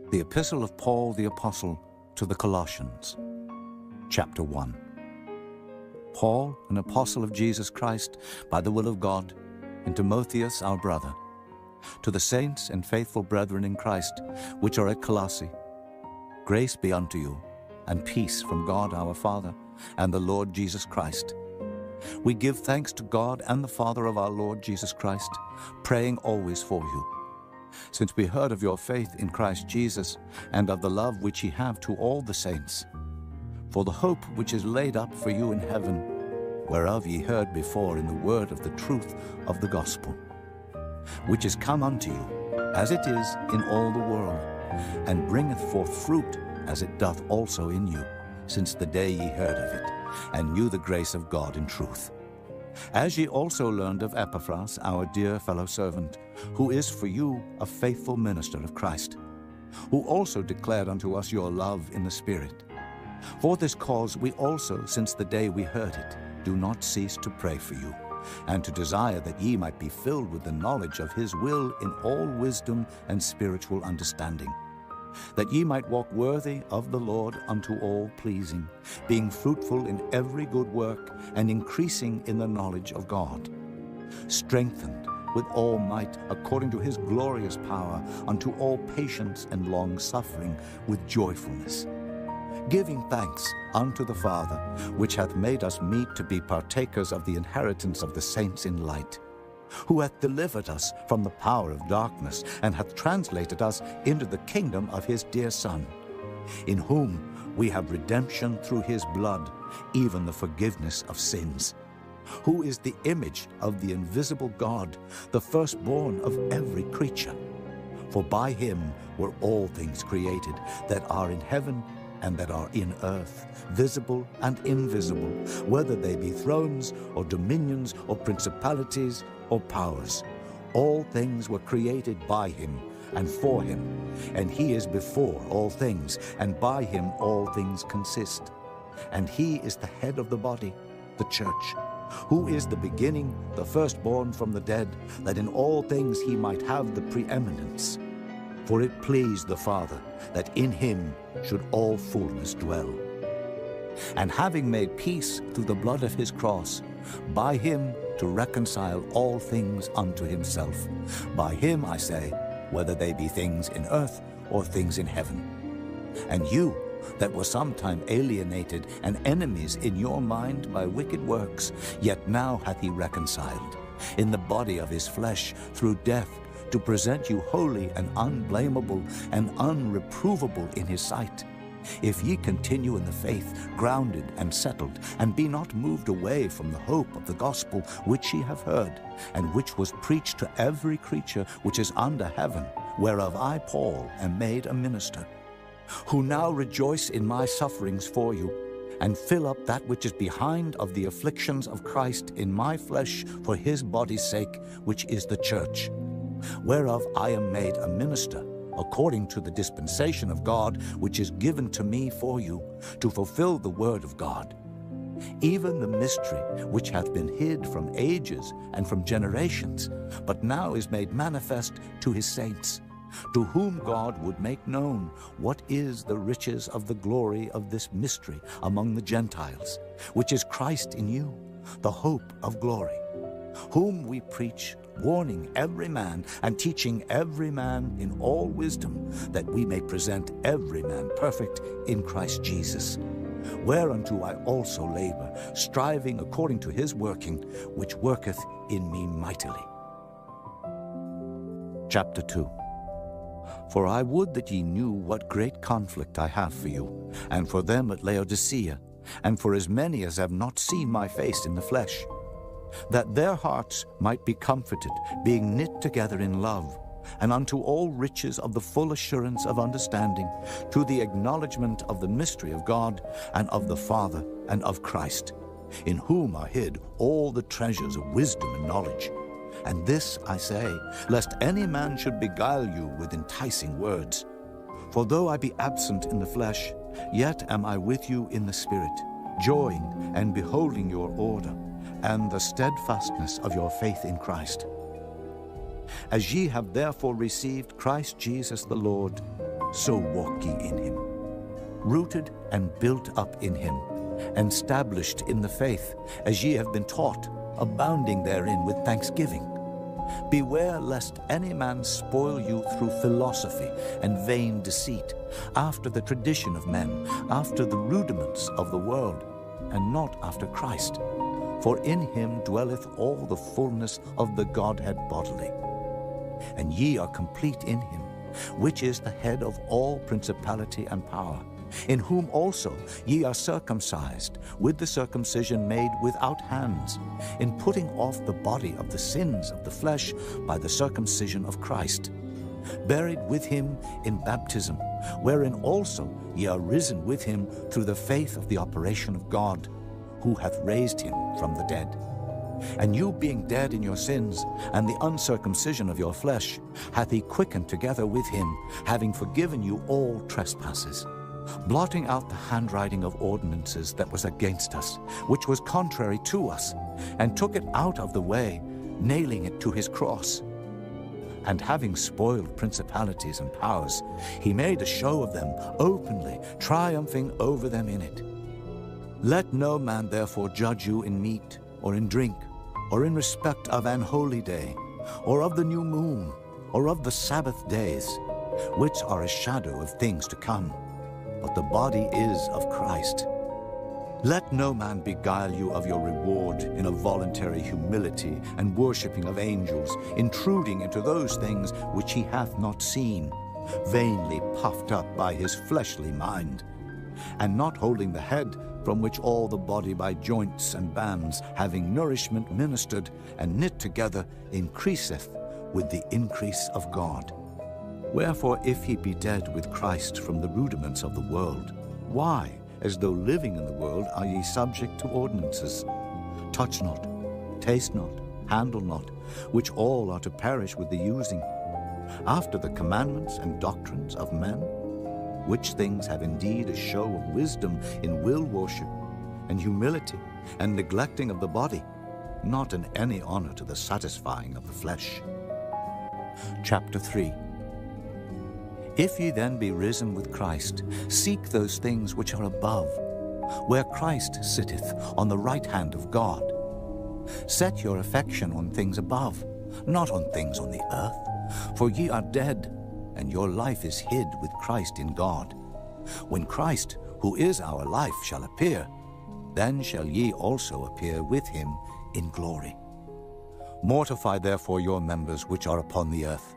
The Epistle of Paul the Apostle to the Colossians, Chapter 1. Paul, an apostle of Jesus Christ, by the will of God, and Timotheus our brother, to the saints and faithful brethren in Christ, which are at Colossae, grace be unto you, and peace from God our Father, and the Lord Jesus Christ. We give thanks to God and the Father of our Lord Jesus Christ, praying always for you, since we heard of your faith in Christ Jesus, and of the love which ye have to all the saints, for the hope which is laid up for you in heaven, whereof ye heard before in the word of the truth of the gospel, which is come unto you, as it is in all the world, and bringeth forth fruit, as it doth also in you, since the day ye heard of it, and knew the grace of God in truth. As ye also learned of Epaphras, our dear fellow servant, who is for you a faithful minister of Christ, who also declared unto us your love in the Spirit. For this cause we also, since the day we heard it, do not cease to pray for you, and to desire that ye might be filled with the knowledge of his will in all wisdom and spiritual understanding, that ye might walk worthy of the Lord unto all pleasing, being fruitful in every good work, and increasing in the knowledge of God, strengthened with all might according to his glorious power, unto all patience and long-suffering with joyfulness, giving thanks unto the Father, which hath made us meet to be partakers of the inheritance of the saints in light, who hath delivered us from the power of darkness, and hath translated us into the kingdom of his dear Son, in whom we have redemption through his blood, even the forgiveness of sins, who is the image of the invisible God, the firstborn of every creature. For by him were all things created, that are in heaven and that are in earth, visible and invisible, whether they be thrones or dominions or principalities or powers. All things were created by him and for him, and he is before all things, and by him all things consist. And he is the head of the body, the church, who is the beginning, the firstborn from the dead, that in all things he might have the preeminence. For it pleased the Father that in him should all fullness dwell. And having made peace through the blood of his cross, by him to reconcile all things unto himself. By him, I say, whether they be things in earth or things in heaven. And you, that were sometime alienated and enemies in your mind by wicked works, yet now hath he reconciled, in the body of his flesh, through death, to present you holy and unblameable and unreprovable in his sight, if ye continue in the faith, grounded and settled, and be not moved away from the hope of the gospel which ye have heard, and which was preached to every creature which is under heaven, whereof I, Paul, am made a minister, who now rejoice in my sufferings for you, and fill up that which is behind of the afflictions of Christ in my flesh for his body's sake, which is the church, whereof I am made a minister, according to the dispensation of God, which is given to me for you, to fulfill the word of God, even the mystery which hath been hid from ages and from generations, but now is made manifest to his saints, to whom God would make known what is the riches of the glory of this mystery among the Gentiles, which is Christ in you, the hope of glory, whom we preach, warning every man and teaching every man in all wisdom, that we may present every man perfect in Christ Jesus. Whereunto I also labor, striving according to his working, which worketh in me mightily. Chapter 2. For I would that ye knew what great conflict I have for you, and for them at Laodicea, and for as many as have not seen my face in the flesh, that their hearts might be comforted, being knit together in love, and unto all riches of the full assurance of understanding, to the acknowledgement of the mystery of God, and of the Father, and of Christ, in whom are hid all the treasures of wisdom and knowledge. And this I say, lest any man should beguile you with enticing words. For though I be absent in the flesh, yet am I with you in the Spirit, joying and beholding your order, and the steadfastness of your faith in Christ. As ye have therefore received Christ Jesus the Lord, so walk ye in him, rooted and built up in him, and established in the faith, as ye have been taught, abounding therein with thanksgiving. Beware lest any man spoil you through philosophy and vain deceit, after the tradition of men, after the rudiments of the world, and not after Christ. For in him dwelleth all the fullness of the Godhead bodily. And ye are complete in him, which is the head of all principality and power, in whom also ye are circumcised with the circumcision made without hands, in putting off the body of the sins of the flesh by the circumcision of Christ, buried with him in baptism, wherein also ye are risen with him through the faith of the operation of God, who hath raised him from the dead. And you being dead in your sins, and the uncircumcision of your flesh, hath he quickened together with him, having forgiven you all trespasses, blotting out the handwriting of ordinances that was against us, which was contrary to us, and took it out of the way, nailing it to his cross. And having spoiled principalities and powers, he made a show of them openly, triumphing over them in it. Let no man therefore judge you in meat, or in drink, or in respect of an holy day, or of the new moon, or of the Sabbath days, which are a shadow of things to come, but the body is of Christ. Let no man beguile you of your reward in a voluntary humility and worshipping of angels, intruding into those things which he hath not seen, vainly puffed up by his fleshly mind, and not holding the head, from which all the body by joints and bands, having nourishment ministered and knit together, increaseth with the increase of God. Wherefore, if ye be dead with Christ from the rudiments of the world, why, as though living in the world, are ye subject to ordinances? Touch not, taste not, handle not, which all are to perish with the using, after the commandments and doctrines of men, which things have indeed a show of wisdom in will worship, and humility, and neglecting of the body, not in any honor to the satisfying of the flesh. Chapter 3. If ye then be risen with Christ, seek those things which are above, where Christ sitteth on the right hand of God. Set your affection on things above, not on things on the earth. For ye are dead, and your life is hid with Christ in God. When Christ, who is our life, shall appear, then shall ye also appear with him in glory. Mortify therefore your members which are upon the earth: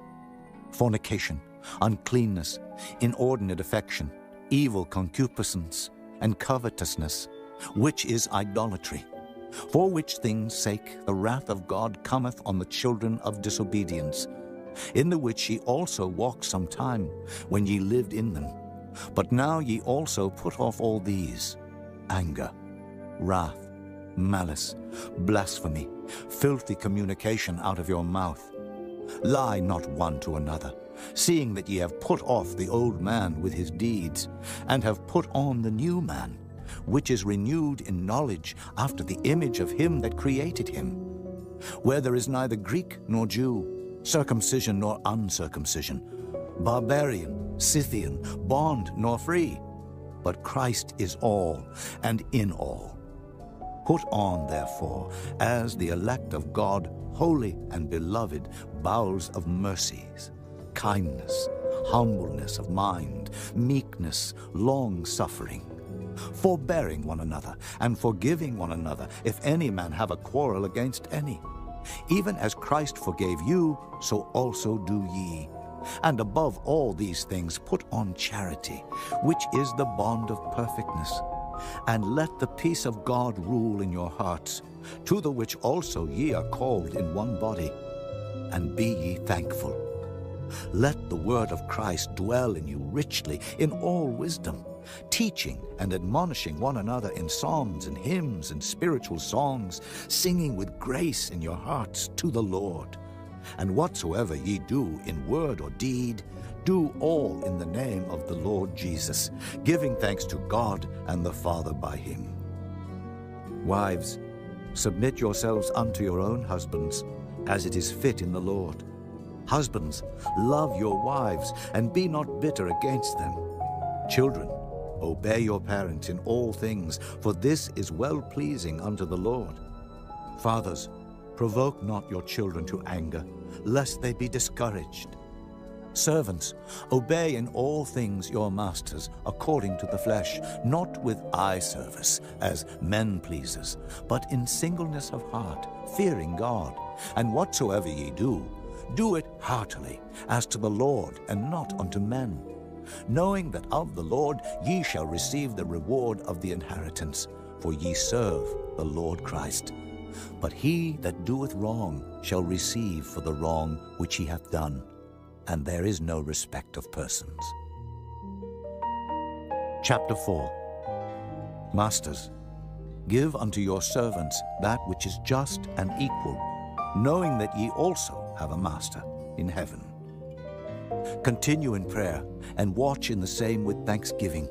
fornication, uncleanness, inordinate affection, evil concupiscence, and covetousness, which is idolatry. For which things' sake the wrath of God cometh on the children of disobedience, in the which ye also walked sometime, when ye lived in them. But now ye also put off all these: anger, wrath, malice, blasphemy, filthy communication out of your mouth. Lie not one to another, seeing that ye have put off the old man with his deeds, and have put on the new man, which is renewed in knowledge after the image of him that created him, where there is neither Greek nor Jew, circumcision nor uncircumcision, barbarian, Scythian, bond nor free, but Christ is all and in all. Put on, therefore, as the elect of God, holy and beloved, bowels of mercies, kindness, humbleness of mind, meekness, long-suffering, forbearing one another, and forgiving one another, if any man have a quarrel against any. Even as Christ forgave you, so also do ye. And above all these things put on charity, which is the bond of perfectness. And let the peace of God rule in your hearts, to the which also ye are called in one body. And be ye thankful. Let the word of Christ dwell in you richly in all wisdom, teaching and admonishing one another in psalms and hymns and spiritual songs, singing with grace in your hearts to the Lord. And whatsoever ye do in word or deed, do all in the name of the Lord Jesus, giving thanks to God and the Father by him. Wives, submit yourselves unto your own husbands, as it is fit in the Lord. Husbands, love your wives, and be not bitter against them. Children, obey your parents in all things, for this is well-pleasing unto the Lord. Fathers, provoke not your children to anger, lest they be discouraged. Servants, obey in all things your masters according to the flesh, not with eye service as men-pleasers, but in singleness of heart, fearing God. And whatsoever ye do, do it heartily, as to the Lord, and not unto men, knowing that of the Lord ye shall receive the reward of the inheritance, for ye serve the Lord Christ. But he that doeth wrong shall receive for the wrong which he hath done, and there is no respect of persons. Chapter 4. Masters, give unto your servants that which is just and equal, knowing that ye also have a master in heaven. Continue in prayer, and watch in the same with thanksgiving,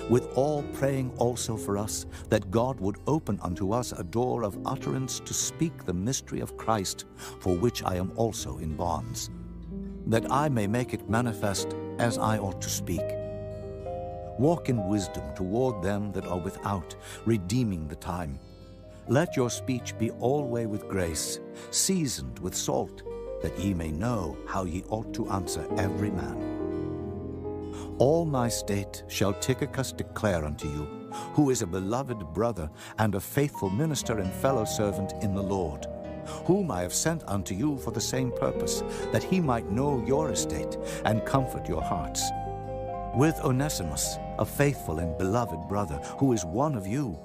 with all praying also for us, that God would open unto us a door of utterance to speak the mystery of Christ, for which I am also in bonds, that I may make it manifest as I ought to speak. Walk in wisdom toward them that are without, redeeming the time. Let your speech be always with grace, seasoned with salt, that ye may know how ye ought to answer every man. All my state shall Tychicus declare unto you, who is a beloved brother and a faithful minister and fellow servant in the Lord, whom I have sent unto you for the same purpose, that he might know your estate and comfort your hearts. With Onesimus, a faithful and beloved brother, who is one of you,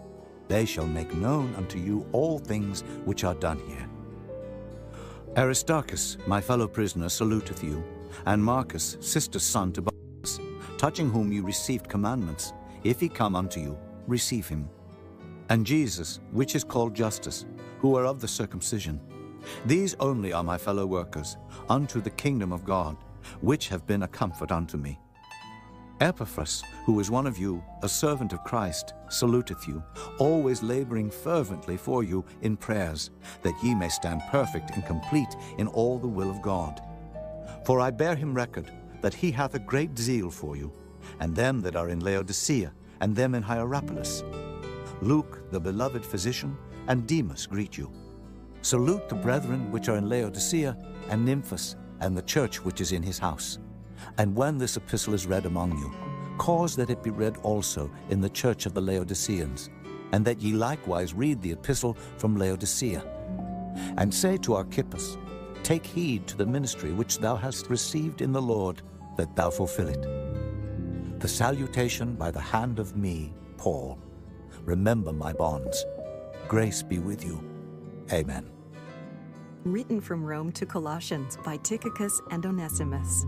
they shall make known unto you all things which are done here. Aristarchus, my fellow prisoner, saluteth you, and Marcus, sister's son to Barnabas, touching whom you received commandments. If he come unto you, receive him. And Jesus, which is called Justus, who are of the circumcision. These only are my fellow workers, unto the kingdom of God, which have been a comfort unto me. Epaphras, who is one of you, a servant of Christ, saluteth you, always laboring fervently for you in prayers, that ye may stand perfect and complete in all the will of God. For I bear him record that he hath a great zeal for you, and them that are in Laodicea, and them in Hierapolis. Luke, the beloved physician, and Demas greet you. Salute the brethren which are in Laodicea, and Nymphas, and the church which is in his house. And when this epistle is read among you, cause that it be read also in the church of the Laodiceans, and that ye likewise read the epistle from Laodicea. And say to Archippus, take heed to the ministry which thou hast received in the Lord, that thou fulfill it. The salutation by the hand of me, Paul. Remember my bonds. Grace be with you. Amen. Written from Rome to Colossians by Tychicus and Onesimus.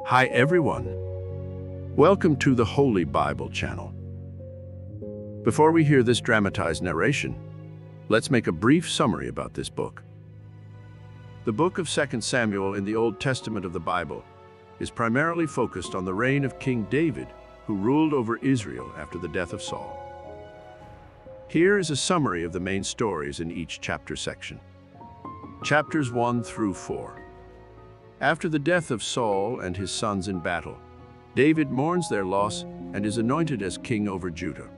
Hi everyone. Welcome to the Holy Bible channel. Before we hear this dramatized narration, let's make a brief summary about this book. The book of 2 Samuel in the Old Testament of the Bible is primarily focused on the reign of King David, who ruled over Israel after the death of Saul. Here is a summary of the main stories in each chapter section. Chapters 1 through 4. After the death of Saul and his sons in battle, David mourns their loss and is anointed as king over Judah.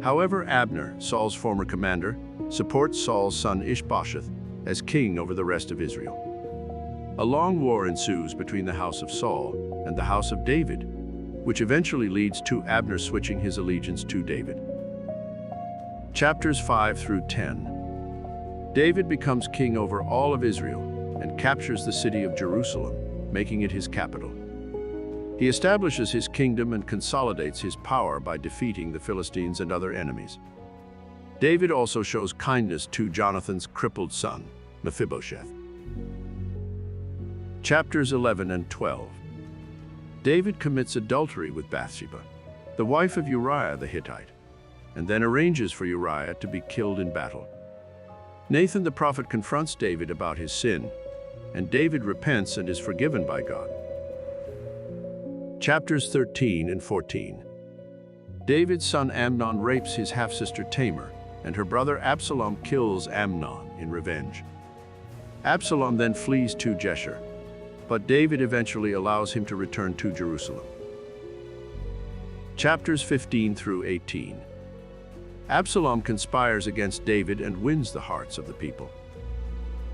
However, Abner, Saul's former commander, supports Saul's son Ishbosheth as king over the rest of Israel. A long war ensues between the house of Saul and the house of David, which eventually leads to Abner switching his allegiance to David. Chapters 5 through 10. David becomes king over all of Israel and captures the city of Jerusalem, making it his capital. He establishes his kingdom and consolidates his power by defeating the Philistines and other enemies. David also shows kindness to Jonathan's crippled son, Mephibosheth. Chapters 11 and 12. David commits adultery with Bathsheba, the wife of Uriah the Hittite, and then arranges for Uriah to be killed in battle. Nathan the prophet confronts David about his sin, and David repents and is forgiven by God. Chapters 13 and 14. David's son Amnon rapes his half-sister Tamar, and her brother Absalom kills Amnon in revenge. Absalom then flees to Jeshurun, but David eventually allows him to return to Jerusalem. Chapters 15 through 18. Absalom conspires against David and wins the hearts of the people.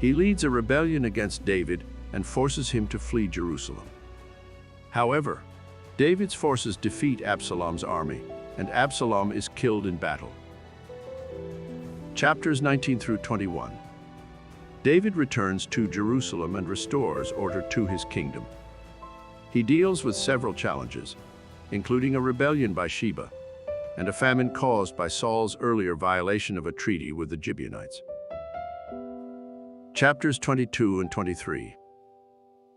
He leads a rebellion against David and forces him to flee Jerusalem. However, David's forces defeat Absalom's army, and Absalom is killed in battle. Chapters 19 through 21. David returns to Jerusalem and restores order to his kingdom. He deals with several challenges, including a rebellion by Sheba and a famine caused by Saul's earlier violation of a treaty with the Gibeonites. Chapters 22 and 23.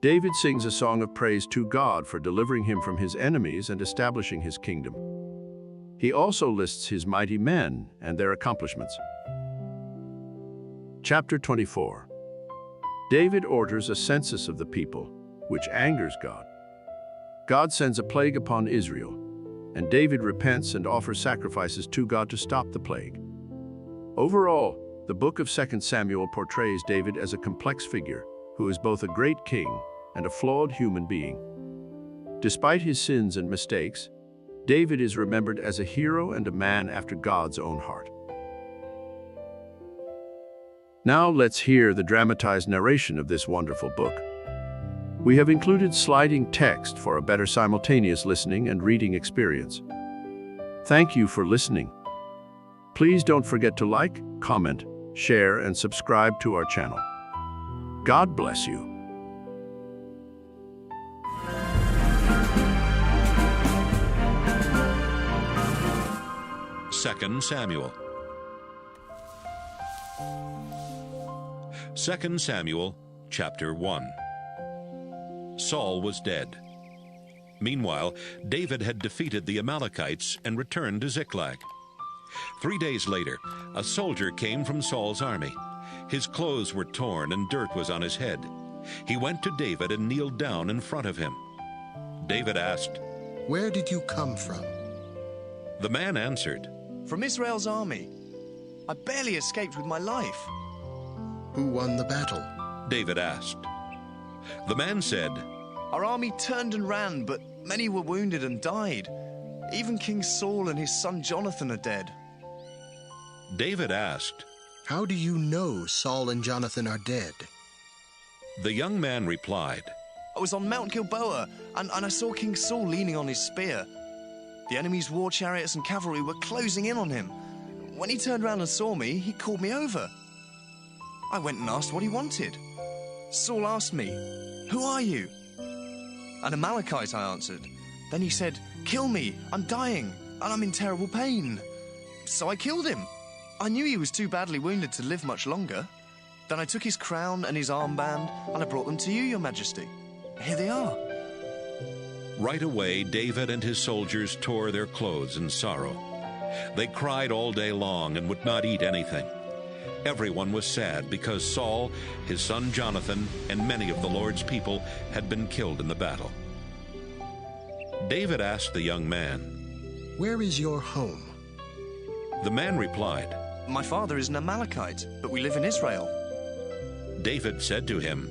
David sings a song of praise to God for delivering him from his enemies and establishing his kingdom. He also lists his mighty men and their accomplishments. Chapter 24. David orders a census of the people, which angers God. God sends a plague upon Israel, and David repents and offers sacrifices to God to stop the plague. Overall, the book of 2 Samuel portrays David as a complex figure who is both a great king and a flawed human being. Despite his sins and mistakes, David is remembered as a hero and a man after God's own heart. Now let's hear the dramatized narration of this wonderful book. We have included sliding text for a better simultaneous listening and reading experience. Thank you for listening. Please don't forget to like, comment, share, and subscribe to our channel. God bless you. Second Samuel. 2 Samuel, chapter 1. Saul was dead. Meanwhile, David had defeated the Amalekites and returned to Ziklag. 3 days later, a soldier came from Saul's army. His clothes were torn and dirt was on his head. He went to David and kneeled down in front of him. David asked, "Where did you come from?" The man answered, "From Israel's army. I barely escaped with my life." "Who won the battle?" David asked. The man said, "Our army turned and ran, but many were wounded and died. Even King Saul and his son Jonathan are dead." David asked, "How do you know Saul and Jonathan are dead?" The young man replied, "I was on Mount Gilboa, and I saw King Saul leaning on his spear. The enemy's war chariots and cavalry were closing in on him. When he turned around and saw me, he called me over. I went and asked what he wanted. Saul asked me, 'Who are you?' 'An Amalekite,' I answered. Then he said, 'Kill me, I'm dying, and I'm in terrible pain.' So I killed him. I knew he was too badly wounded to live much longer. Then I took his crown and his armband, and I brought them to you, your majesty. Here they are." Right away, David and his soldiers tore their clothes in sorrow. They cried all day long and would not eat anything. Everyone was sad because Saul, his son Jonathan, and many of the Lord's people had been killed in the battle. David asked the young man, "Where is your home?" The man replied, "My father is an Amalekite, but we live in Israel." David said to him,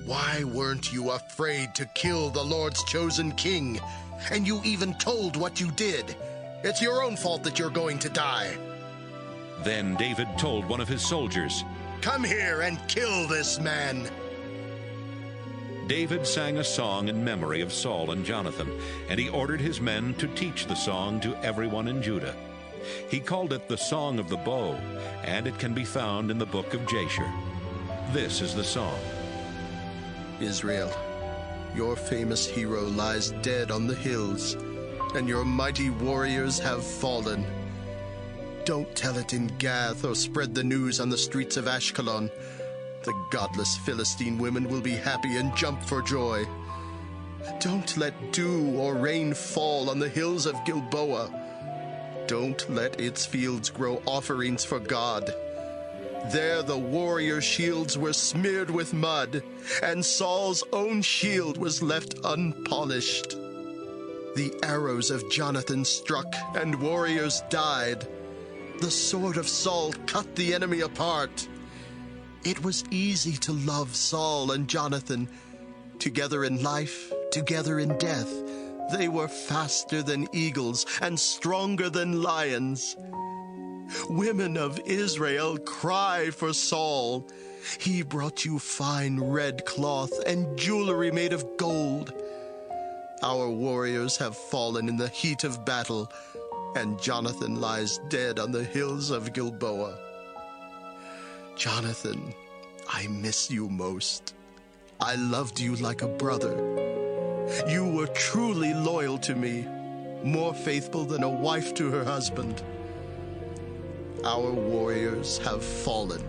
"Why weren't you afraid to kill the Lord's chosen king? And you even told what you did. It's your own fault that you're going to die." Then David told one of his soldiers, "Come here and kill this man." David sang a song in memory of Saul and Jonathan, and he ordered his men to teach the song to everyone in Judah. He called it the Song of the Bow, and it can be found in the book of Jasher. This is the song. "Israel, your famous hero lies dead on the hills, and your mighty warriors have fallen. Don't tell it in Gath or spread the news on the streets of Ashkelon. The godless Philistine women will be happy and jump for joy. Don't let dew or rain fall on the hills of Gilboa. Don't let its fields grow offerings for God. There the warrior shields were smeared with mud, and Saul's own shield was left unpolished. The arrows of Jonathan struck, and warriors died. The sword of Saul cut the enemy apart. It was easy to love Saul and Jonathan. Together in life, together in death, they were faster than eagles and stronger than lions. Women of Israel, cry for Saul. He brought you fine red cloth and jewelry made of gold. Our warriors have fallen in the heat of battle, and Jonathan lies dead on the hills of Gilboa. Jonathan, I miss you most. I loved you like a brother. You were truly loyal to me, more faithful than a wife to her husband. Our warriors have fallen,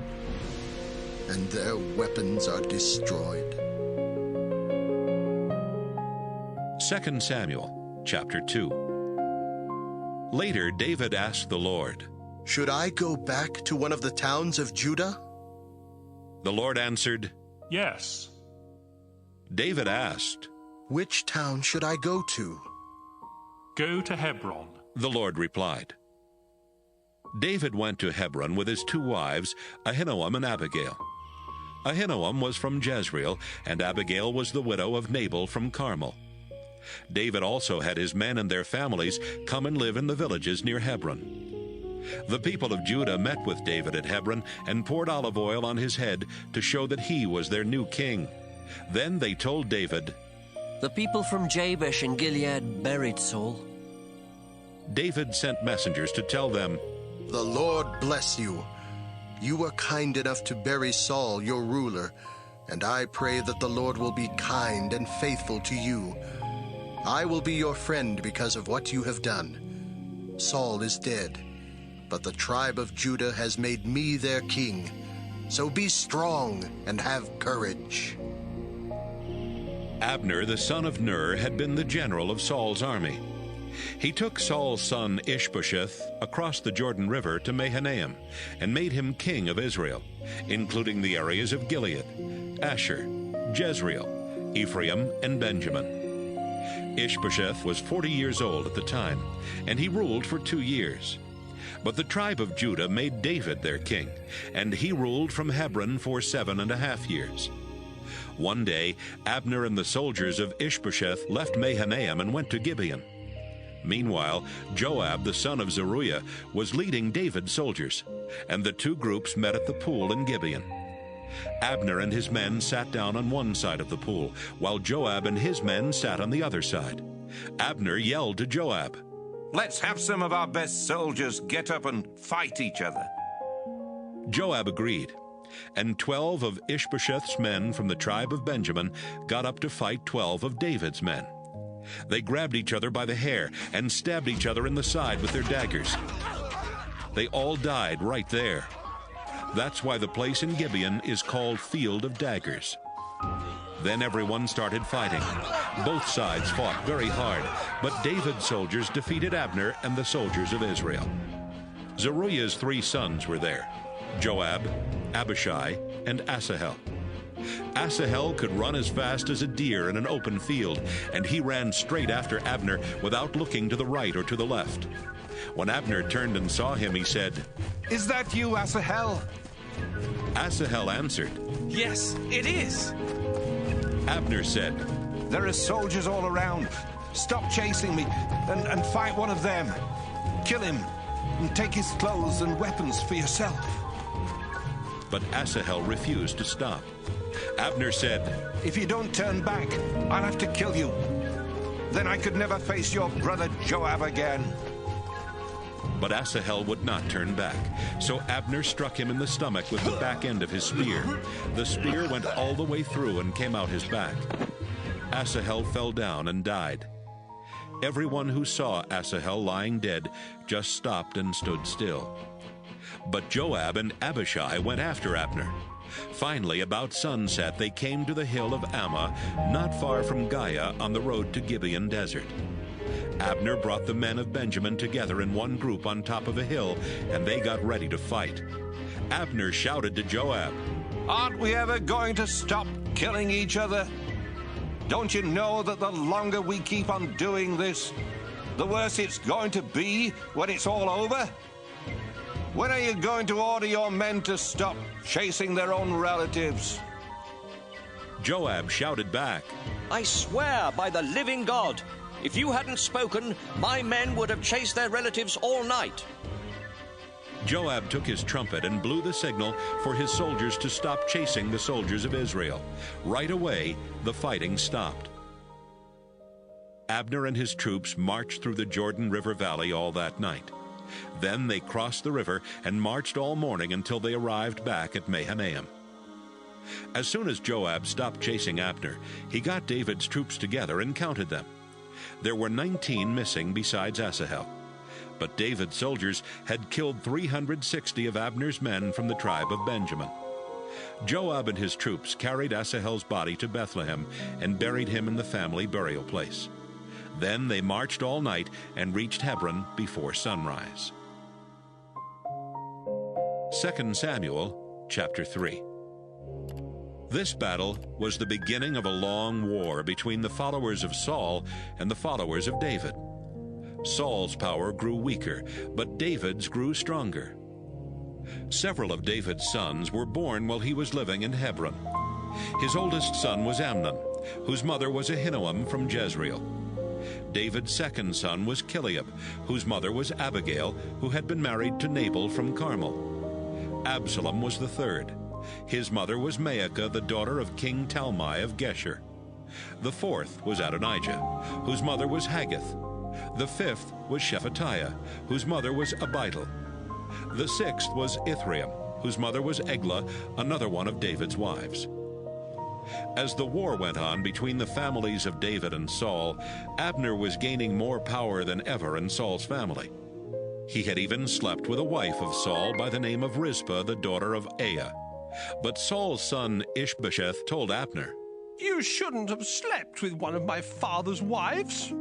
and their weapons are destroyed. 2 Samuel, chapter 2. Later, David asked the Lord, Should I go back to one of the towns of Judah? The Lord answered, Yes. David asked, Which town should I go to? Go to Hebron. The Lord replied. David went to Hebron with his 2 wives, Ahinoam and Abigail. Ahinoam was from Jezreel, and Abigail was the widow of Nabal from Carmel. David also had his men and their families come and live in the villages near Hebron. The people of Judah met with David at Hebron and poured olive oil on his head to show that he was their new king. Then they told David, The people from Jabesh and Gilead buried Saul. David sent messengers to tell them, The Lord bless you. You were kind enough to bury Saul, your ruler, and I pray that the Lord will be kind and faithful to you. I will be your friend because of what you have done. Saul is dead, but the tribe of Judah has made me their king. So be strong and have courage. Abner, the son of Ner, had been the general of Saul's army. He took Saul's son Ishbosheth across the Jordan River to Mahanaim and made him king of Israel, including the areas of Gilead, Asher, Jezreel, Ephraim, and Benjamin. Ishbosheth was 40 years old at the time, and he ruled for 2 years. But the tribe of Judah made David their king, and he ruled from Hebron for 7.5 years. One day, Abner and the soldiers of Ishbosheth left Mahanaim and went to Gibeon. Meanwhile, Joab, the son of Zeruiah, was leading David's soldiers, and the 2 groups met at the pool in Gibeon. Abner and his men sat down on one side of the pool, while Joab and his men sat on the other side. Abner yelled to Joab, Let's have some of our best soldiers get up and fight each other. Joab agreed, and 12 of Ishbosheth's men from the tribe of Benjamin got up to fight 12 of David's men. They grabbed each other by the hair and stabbed each other in the side with their daggers. They all died right there. That's why the place in Gibeon is called Field of Daggers. Then everyone started fighting. Both sides fought very hard, but David's soldiers defeated Abner and the soldiers of Israel. Zeruiah's 3 sons were there, Joab, Abishai, and Asahel. Asahel could run as fast as a deer in an open field, and he ran straight after Abner without looking to the right or to the left. When Abner turned and saw him, he said, Is that you, Asahel? Asahel answered, Yes, it is. Abner said, There are soldiers all around. Stop chasing me and fight one of them. Kill him and take his clothes and weapons for yourself. But Asahel refused to stop. Abner said, If you don't turn back, I'll have to kill you. Then I could never face your brother Joab again. But Asahel would not turn back. So Abner struck him in the stomach with the back end of his spear. The spear went all the way through and came out his back. Asahel fell down and died. Everyone who saw Asahel lying dead just stopped and stood still. But Joab and Abishai went after Abner. Finally, about sunset, they came to the hill of Ammah, not far from Giah, on the road to Gibeon Desert. Abner brought the men of Benjamin together in one group on top of a hill, and they got ready to fight. Abner shouted to Joab, Aren't we ever going to stop killing each other? Don't you know that the longer we keep on doing this, the worse it's going to be when it's all over? When are you going to order your men to stop chasing their own relatives? Joab shouted back, I swear by the living God, if you hadn't spoken, my men would have chased their relatives all night. Joab took his trumpet and blew the signal for his soldiers to stop chasing the soldiers of Israel. Right away, the fighting stopped. Abner and his troops marched through the Jordan River Valley all that night. Then they crossed the river and marched all morning until they arrived back at Mahanaim. As soon as Joab stopped chasing Abner, he got David's troops together and counted them. There were 19 missing besides Asahel. But David's soldiers had killed 360 of Abner's men from the tribe of Benjamin. Joab and his troops carried Asahel's body to Bethlehem and buried him in the family burial place. Then they marched all night and reached Hebron before sunrise. 2 Samuel chapter 3. This battle was the beginning of a long war between the followers of Saul and the followers of David. Saul's power grew weaker, but David's grew stronger. Several of David's sons were born while he was living in Hebron. His oldest son was Amnon, whose mother was Ahinoam from Jezreel. David's second son was Kileab, whose mother was Abigail, who had been married to Nabal from Carmel. Absalom was the third. His mother was Maacah, the daughter of King Talmai of Geshur. The fourth was Adonijah, whose mother was Haggith. The fifth was Shephatiah, whose mother was Abital. The sixth was Ithream, whose mother was Eglah, another one of David's wives. As the war went on between the families of David and Saul, Abner was gaining more power than ever in Saul's family. He had even slept with a wife of Saul by the name of Rizpah, the daughter of Aiah. But Saul's son Ishbosheth told Abner, You shouldn't have slept with one of my father's wives.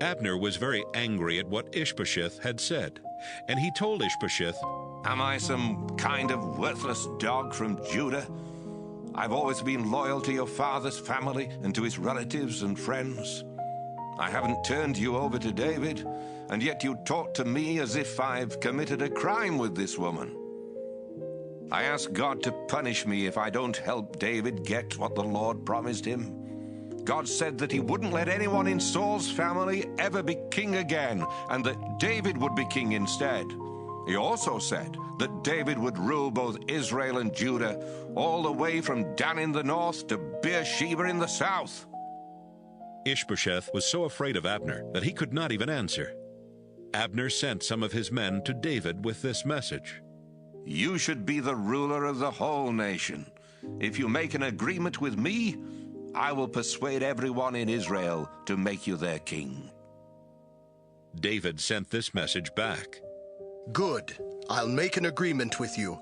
Abner was very angry at what Ishbosheth had said, and he told Ishbosheth, Am I some kind of worthless dog from Judah? I've always been loyal to your father's family and to his relatives and friends. I haven't turned you over to David, and yet you talk to me as if I've committed a crime with this woman. I ask God to punish me if I don't help David get what the Lord promised him. God said that he wouldn't let anyone in Saul's family ever be king again, and that David would be king instead. He also said that David would rule both Israel and Judah, all the way from Dan in the north to Beersheba in the south. Ishbosheth was so afraid of Abner that he could not even answer. Abner sent some of his men to David with this message. You should be the ruler of the whole nation. If you make an agreement with me, I will persuade everyone in Israel to make you their king. David sent this message back. Good. I'll make an agreement with you.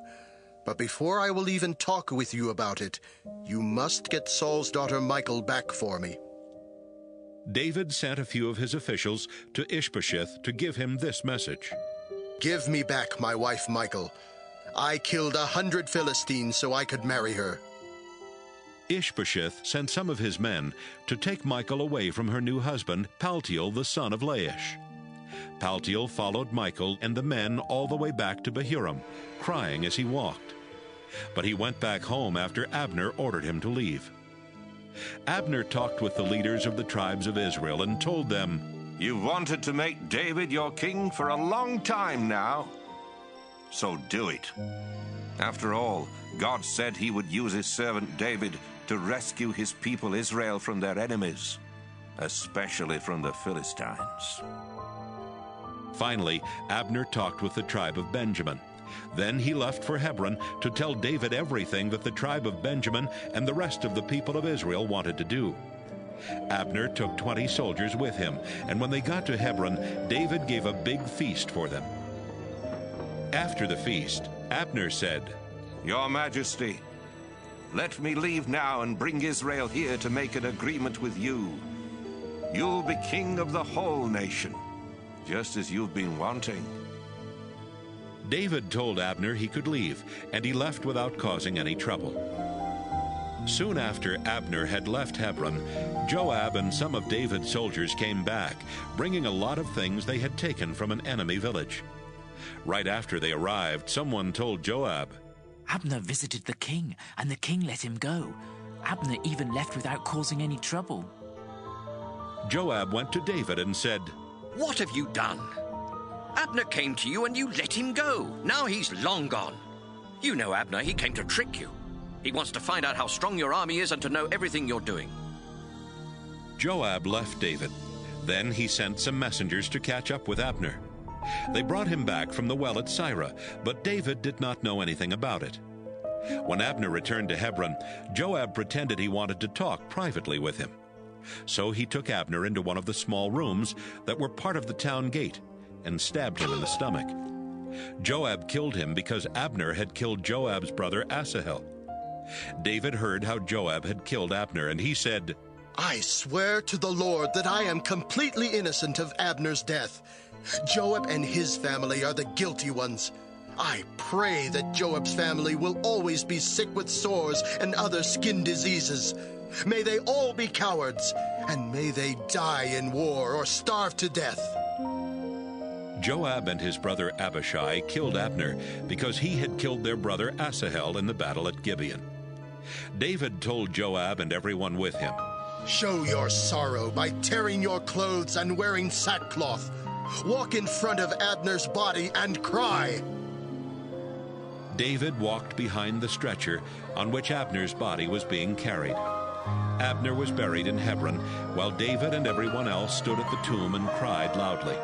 But before I will even talk with you about it, you must get Saul's daughter Michal back for me. David sent a few of his officials to Ishbosheth to give him this message. Give me back my wife Michal. I killed 100 Philistines so I could marry her. Ishbosheth sent some of his men to take Michal away from her new husband, Paltiel, the son of Laish. Paltiel followed Michal and the men all the way back to Bahurim, crying as he walked. But he went back home after Abner ordered him to leave. Abner talked with the leaders of the tribes of Israel and told them, You've wanted to make David your king for a long time now, so do it. After all, God said he would use his servant David to rescue his people Israel from their enemies, especially from the Philistines. Finally, Abner talked with the tribe of Benjamin. Then he left for Hebron to tell David everything that the tribe of Benjamin and the rest of the people of Israel wanted to do. Abner took 20 soldiers with him, and when they got to Hebron, David gave a big feast for them. After the feast, Abner said, Your Majesty, let me leave now and bring Israel here to make an agreement with you. You'll be king of the whole nation, just as you've been wanting. David told Abner he could leave, and he left without causing any trouble. Soon after Abner had left Hebron, Joab and some of David's soldiers came back, bringing a lot of things they had taken from an enemy village. Right after they arrived, someone told Joab, Abner visited the king, and the king let him go. Abner even left without causing any trouble. Joab went to David and said, What have you done? Abner came to you and you let him go. Now he's long gone. You know Abner, he came to trick you. He wants to find out how strong your army is and to know everything you're doing. Joab left David. Then he sent some messengers to catch up with Abner. They brought him back from the well at Sirah, but David did not know anything about it. When Abner returned to Hebron, Joab pretended he wanted to talk privately with him. So he took Abner into one of the small rooms that were part of the town gate and stabbed him in the stomach. Joab killed him because Abner had killed Joab's brother Asahel. David heard how Joab had killed Abner, and he said, I swear to the Lord that I am completely innocent of Abner's death. Joab and his family are the guilty ones. I pray that Joab's family will always be sick with sores and other skin diseases. May they all be cowards, and may they die in war or starve to death. Joab and his brother Abishai killed Abner because he had killed their brother Asahel in the battle at Gibeon. David told Joab and everyone with him, Show your sorrow by tearing your clothes and wearing sackcloth. Walk in front of Abner's body and cry. David walked behind the stretcher on which Abner's body was being carried. Abner was buried in Hebron, while David and everyone else stood at the tomb and cried loudly.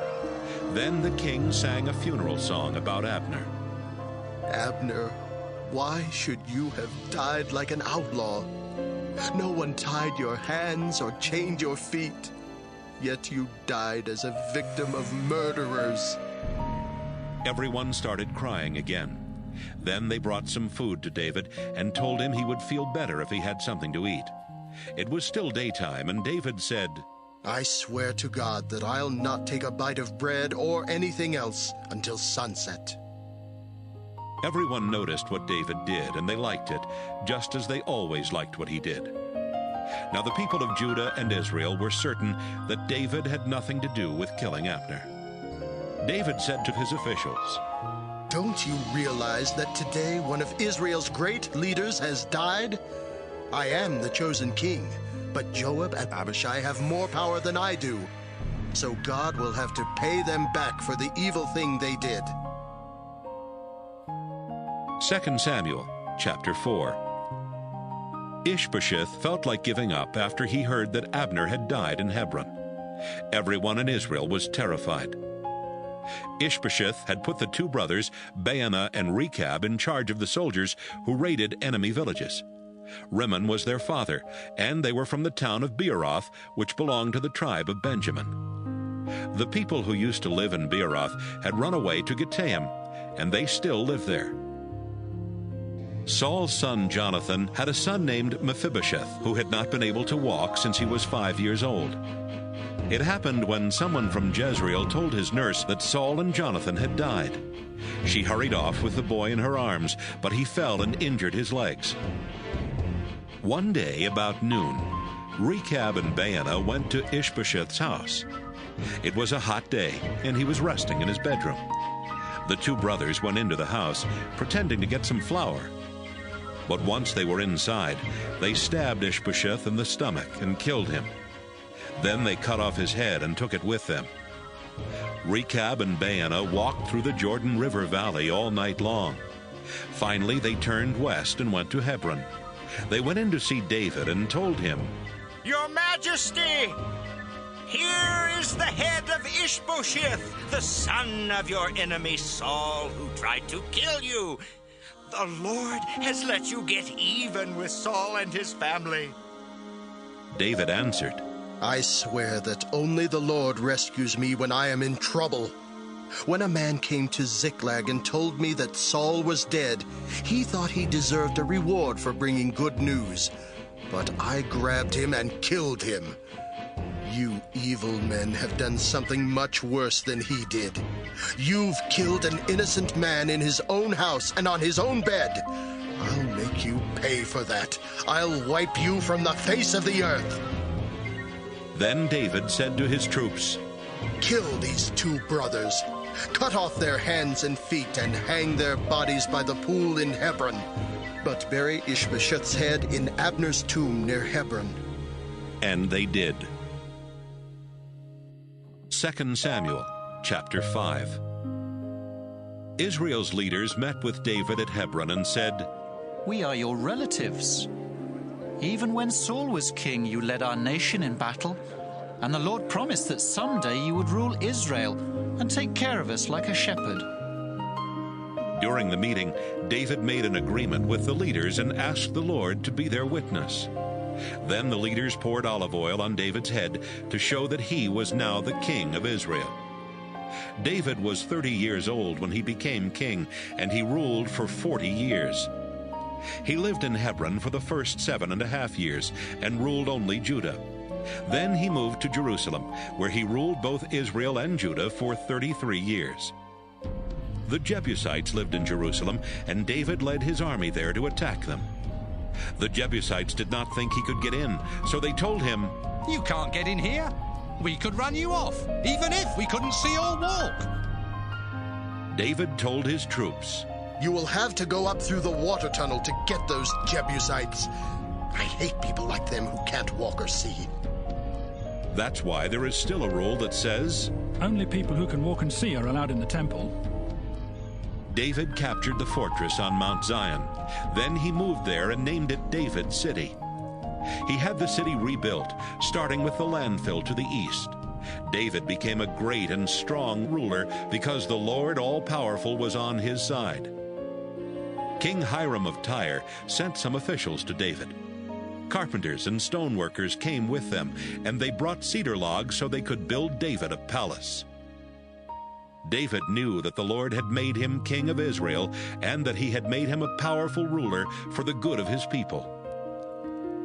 Then the king sang a funeral song about Abner. Abner, why should you have died like an outlaw? No one tied your hands or chained your feet, yet you died as a victim of murderers. Everyone started crying again. Then they brought some food to David and told him he would feel better if he had something to eat. It was still daytime, and David said, I swear to God that I'll not take a bite of bread or anything else until sunset. Everyone noticed what David did, and they liked it, just as they always liked what he did. Now the people of Judah and Israel were certain that David had nothing to do with killing Abner. David said to his officials, Don't you realize that today one of Israel's great leaders has died? I am the chosen king, but Joab and Abishai have more power than I do. So God will have to pay them back for the evil thing they did. 2 Samuel chapter 4. Ishbosheth felt like giving up after he heard that Abner had died in Hebron. Everyone in Israel was terrified. Ishbosheth had put the two brothers, Baanah and Rechab, in charge of the soldiers who raided enemy villages. Rimmon was their father, and they were from the town of Beeroth, which belonged to the tribe of Benjamin. The people who used to live in Beeroth had run away to Gittaim, and they still live there. Saul's son Jonathan had a son named Mephibosheth, who had not been able to walk since he was 5 years old. It happened when someone from Jezreel told his nurse that Saul and Jonathan had died. She hurried off with the boy in her arms, but he fell and injured his legs. One day, about noon, Rechab and Baanah went to Ishbosheth's house. It was a hot day, and he was resting in his bedroom. The two brothers went into the house, pretending to get some flour. But once they were inside, they stabbed Ishbosheth in the stomach and killed him. Then they cut off his head and took it with them. Rechab and Baanah walked through the Jordan River Valley all night long. Finally, they turned west and went to Hebron. They went in to see David and told him, Your Majesty, here is the head of Ishbosheth, the son of your enemy Saul, who tried to kill you. The Lord has let you get even with Saul and his family. David answered, I swear that only the Lord rescues me when I am in trouble. When a man came to Ziklag and told me that Saul was dead, he thought he deserved a reward for bringing good news. But I grabbed him and killed him. You evil men have done something much worse than he did. You've killed an innocent man in his own house and on his own bed. I'll make you pay for that. I'll wipe you from the face of the earth. Then David said to his troops, Kill these two brothers. Cut off their hands and feet and hang their bodies by the pool in Hebron. But bury Ishbosheth's head in Abner's tomb near Hebron. And they did. 2 Samuel, chapter 5. Israel's leaders met with David at Hebron and said, "We are your relatives. Even when Saul was king, you led our nation in battle, and the Lord promised that someday you would rule Israel and take care of us like a shepherd." During the meeting, David made an agreement with the leaders and asked the Lord to be their witness. Then the leaders poured olive oil on David's head to show that he was now the king of Israel. David was 30 years old when he became king, and he ruled for 40 years. He lived in Hebron for the first 7.5 years and ruled only Judah. Then he moved to Jerusalem, where he ruled both Israel and Judah for 33 years. The Jebusites lived in Jerusalem, and David led his army there to attack them. The Jebusites did not think he could get in, so they told him, "You can't get in here. We could run you off, even if we couldn't see or walk." David told his troops, "You will have to go up through the water tunnel to get those Jebusites. I hate people like them who can't walk or see." That's why there is still a rule that says, "Only people who can walk and see are allowed in the temple." David captured the fortress on Mount Zion. Then he moved there and named it David's City. He had the city rebuilt, starting with the landfill to the east. David became a great and strong ruler because the Lord all-powerful was on his side. King Hiram of Tyre sent some officials to David. Carpenters and stoneworkers came with them, and they brought cedar logs so they could build David a palace. David knew that the Lord had made him king of Israel and that he had made him a powerful ruler for the good of his people.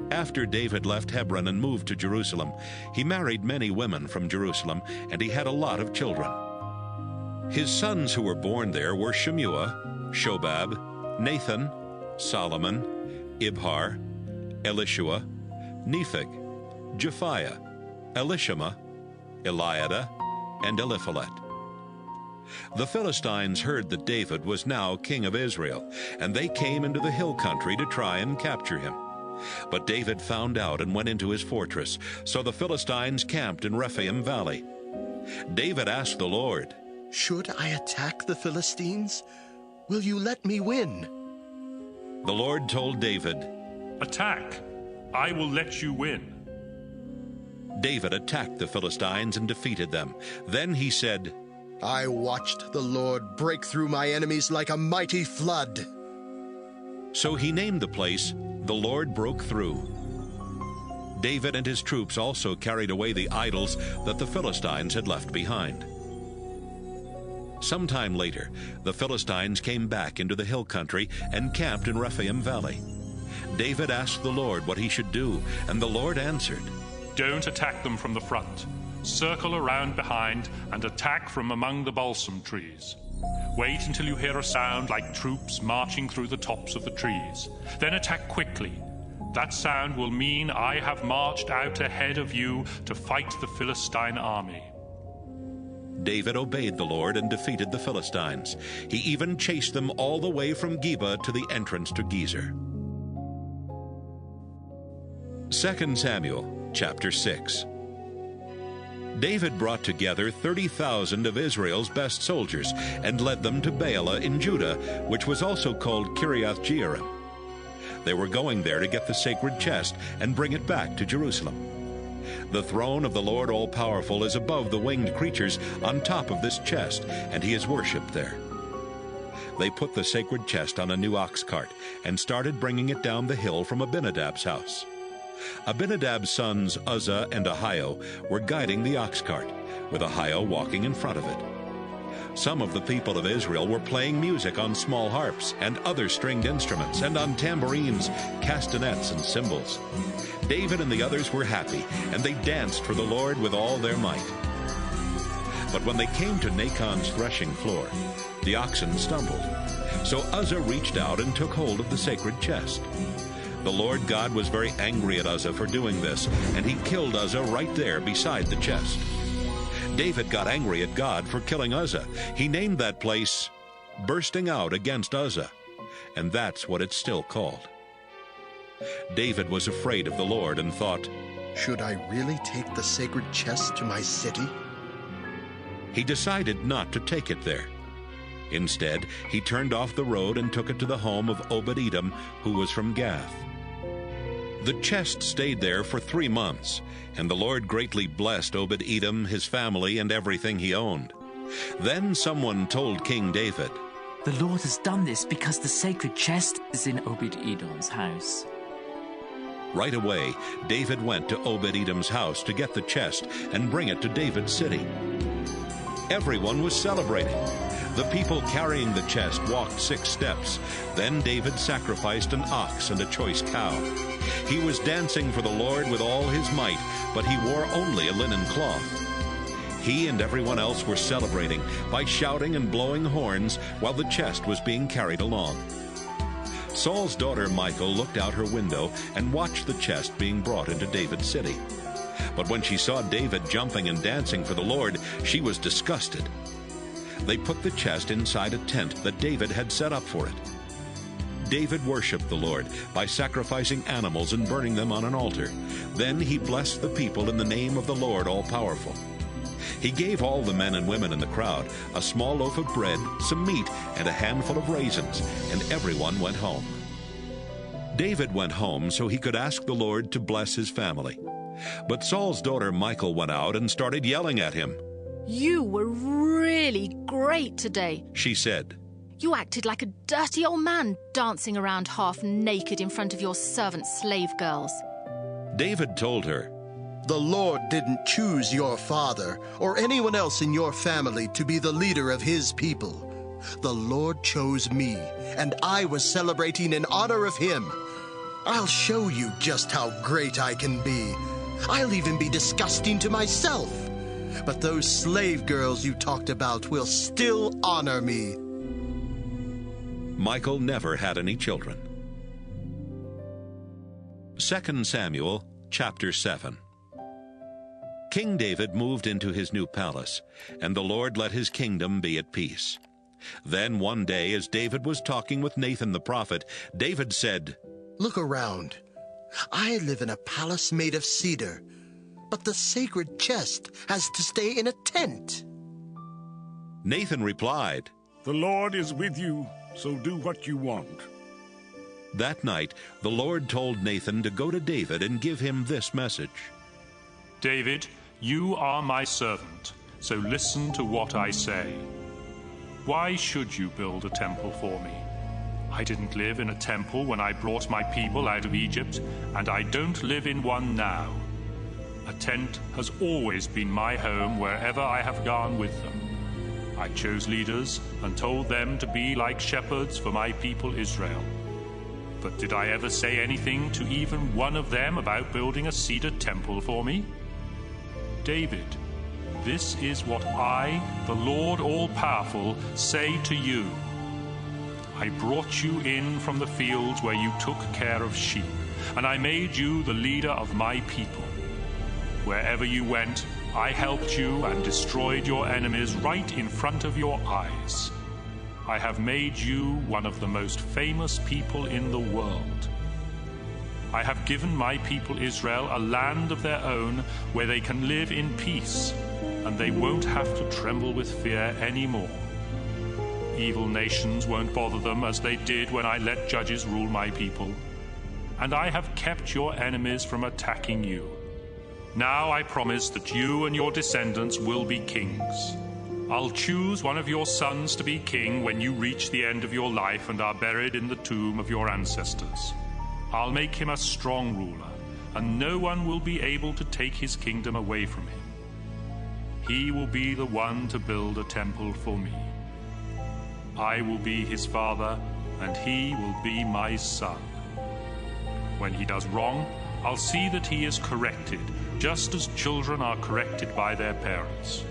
After David left Hebron and moved to Jerusalem, he married many women from Jerusalem, and he had a lot of children. His sons who were born there were Shemua, Shobab, Nathan, Solomon, Ibhar, Elishua, Nepheg, Japhiah, Elishama, Eliada, and Eliphalet. The Philistines heard that David was now king of Israel, and they came into the hill country to try and capture him. But David found out and went into his fortress, so the Philistines camped in Rephaim Valley. David asked the Lord, "Should I attack the Philistines? Will you let me win?" The Lord told David, "Attack. I will let you win." David attacked the Philistines and defeated them. Then he said, "I watched the Lord break through my enemies like a mighty flood." So he named the place, "The Lord Broke Through." David and his troops also carried away the idols that the Philistines had left behind. Sometime later, the Philistines came back into the hill country and camped in Rephaim Valley. David asked the Lord what he should do, and the Lord answered, "Don't attack them from the front. Circle around behind and attack from among the balsam trees. Wait until you hear a sound like troops marching through the tops of the trees. Then attack quickly. That sound will mean I have marched out ahead of you to fight the Philistine army." David obeyed the Lord and defeated the Philistines. He even chased them all the way from Geba to the entrance to Gezer. 2 Samuel, chapter 6. David brought together 30,000 of Israel's best soldiers and led them to Baalah in Judah, which was also called Kiriath-Jearim. They were going there to get the sacred chest and bring it back to Jerusalem. The throne of the Lord All-Powerful is above the winged creatures on top of this chest, and he is worshipped there. They put the sacred chest on a new ox cart and started bringing it down the hill from Abinadab's house. Abinadab's sons Uzzah and Ahio were guiding the ox cart, with Ahio walking in front of it. Some of the people of Israel were playing music on small harps and other stringed instruments, and on tambourines, castanets, and cymbals. David and the others were happy, and they danced for the Lord with all their might. But when they came to Nachon's threshing floor, the oxen stumbled. So Uzzah reached out and took hold of the sacred chest. The Lord God was very angry at Uzzah for doing this, and he killed Uzzah right there beside the chest. David got angry at God for killing Uzzah. He named that place Bursting Out Against Uzzah, and that's what it's still called. David was afraid of the Lord and thought, should I really take the sacred chest to my city? He decided not to take it there. Instead, he turned off the road and took it to the home of Obed-Edom, who was from Gath. The chest stayed there for 3 months, and the Lord greatly blessed Obed-Edom, his family, and everything he owned. Then someone told King David, "The Lord has done this because the sacred chest is in Obed-Edom's house." Right away, David went to Obed-Edom's house to get the chest and bring it to David's city. Everyone was celebrating. The people carrying the chest walked 6 steps. Then David sacrificed an ox and a choice cow. He was dancing for the Lord with all his might, but he wore only a linen cloth. He and everyone else were celebrating by shouting and blowing horns while the chest was being carried along. Saul's daughter Michal looked out her window and watched the chest being brought into David's city. But when she saw David jumping and dancing for the Lord, she was disgusted. They put the chest inside a tent that David had set up for it. David worshipped the Lord by sacrificing animals and burning them on an altar. Then he blessed the people in the name of the Lord All-Powerful. He gave all the men and women in the crowd a small loaf of bread, some meat, and a handful of raisins, and everyone went home. David went home so he could ask the Lord to bless his family. But Saul's daughter Michal went out and started yelling at him. "You were really great today," she said. "You acted like a dirty old man dancing around half naked in front of your servant slave girls." David told her, "The Lord didn't choose your father or anyone else in your family to be the leader of his people. The Lord chose me, and I was celebrating in honor of him. I'll show you just how great I can be. I'll even be disgusting to myself. But those slave girls you talked about will still honor me." Michal never had any children. 2 Samuel chapter 7. King David moved into his new palace, and the Lord let his kingdom be at peace. Then one day, as David was talking with Nathan the prophet, David said, "Look around. I live in a palace made of cedar, but the sacred chest has to stay in a tent." Nathan replied, "The Lord is with you, so do what you want." That night, the Lord told Nathan to go to David and give him this message. "David, you are my servant, so listen to what I say. Why should you build a temple for me? I didn't live in a temple when I brought my people out of Egypt, and I don't live in one now. A tent has always been my home wherever I have gone with them. I chose leaders and told them to be like shepherds for my people Israel. But did I ever say anything to even one of them about building a cedar temple for me? David, this is what I, the Lord All-Powerful, say to you. I brought you in from the fields where you took care of sheep, and I made you the leader of my people. Wherever you went, I helped you and destroyed your enemies right in front of your eyes. I have made you one of the most famous people in the world. I have given my people Israel a land of their own where they can live in peace, and they won't have to tremble with fear anymore. Evil nations won't bother them as they did when I let judges rule my people. And I have kept your enemies from attacking you. Now I promise that you and your descendants will be kings. I'll choose one of your sons to be king when you reach the end of your life and are buried in the tomb of your ancestors. I'll make him a strong ruler, and no one will be able to take his kingdom away from him. He will be the one to build a temple for me. I will be his father, and he will be my son. When he does wrong, I'll see that he is corrected, just as children are corrected by their parents.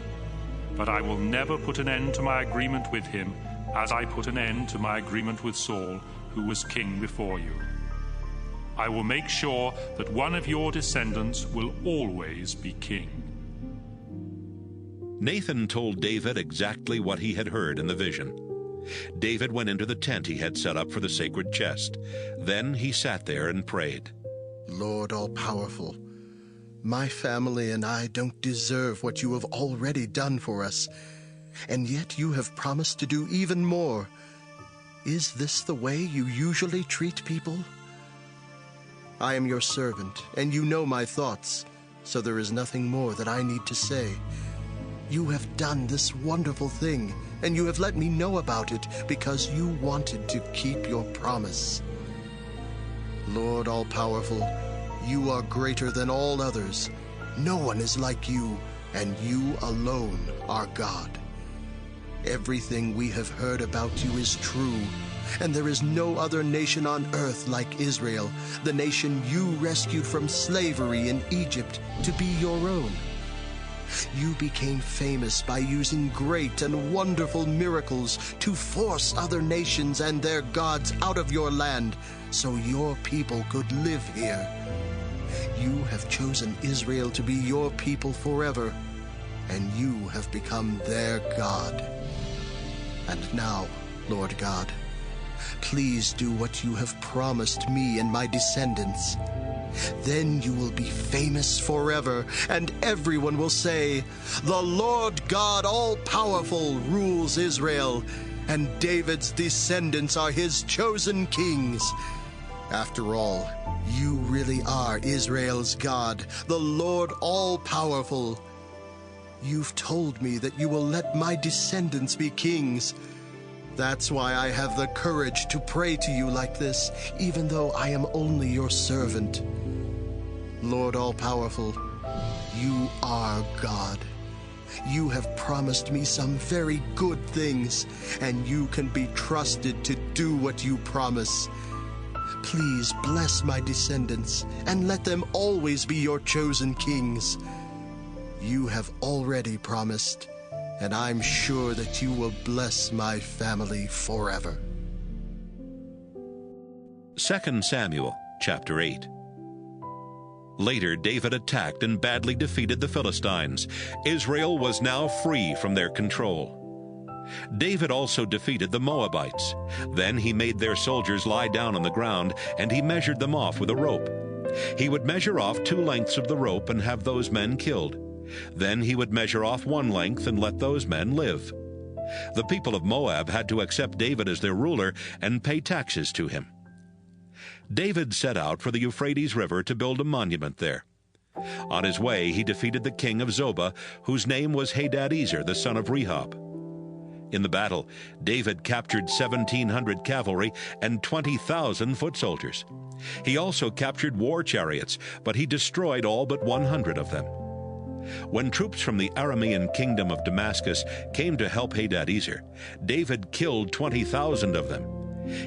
But I will never put an end to my agreement with him, as I put an end to my agreement with Saul, who was king before you. I will make sure that one of your descendants will always be king." Nathan told David exactly what he had heard in the vision. David went into the tent he had set up for the sacred chest. Then he sat there and prayed. Lord all-powerful, my family and I don't deserve what you have already done for us, and yet you have promised to do even more. Is this the way you usually treat people? I am your servant, and you know my thoughts, so there is nothing more that I need to say. You have done this wonderful thing, and you have let me know about it because you wanted to keep your promise. Lord all-powerful, you are greater than all others. No one is like you, and you alone are God. Everything we have heard about you is true, and there is no other nation on earth like Israel, the nation you rescued from slavery in Egypt to be your own. You became famous by using great and wonderful miracles to force other nations and their gods out of your land so your people could live here. You have chosen Israel to be your people forever, and you have become their God. And now, Lord God, please do what you have promised me and my descendants. Then you will be famous forever, and everyone will say, "The Lord God all-powerful rules Israel, and David's descendants are his chosen kings." After all, you really are Israel's God, the Lord all-powerful. You've told me that you will let my descendants be kings. That's why I have the courage to pray to you like this, even though I am only your servant. Lord all-powerful, you are God. You have promised me some very good things, and you can be trusted to do what you promise. Please bless my descendants, and let them always be your chosen kings. You have already promised, and I'm sure that you will bless my family forever. 2 Samuel chapter 8. Later, David attacked and badly defeated the Philistines. Israel was now free from their control. David also defeated the Moabites. Then he made their soldiers lie down on the ground, and he measured them off with a rope. He would measure off 2 lengths of the rope and have those men killed. Then he would measure off 1 length and let those men live. The people of Moab had to accept David as their ruler and pay taxes to him. David set out for the Euphrates River to build a monument there. On his way, he defeated the king of Zobah, whose name was Hadadezer, the son of Rehob. In the battle, David captured 1,700 cavalry and 20,000 foot soldiers. He also captured war chariots, but he destroyed all but 100 of them. When troops from the Aramean kingdom of Damascus came to help Hadadezer, David killed 20,000 of them.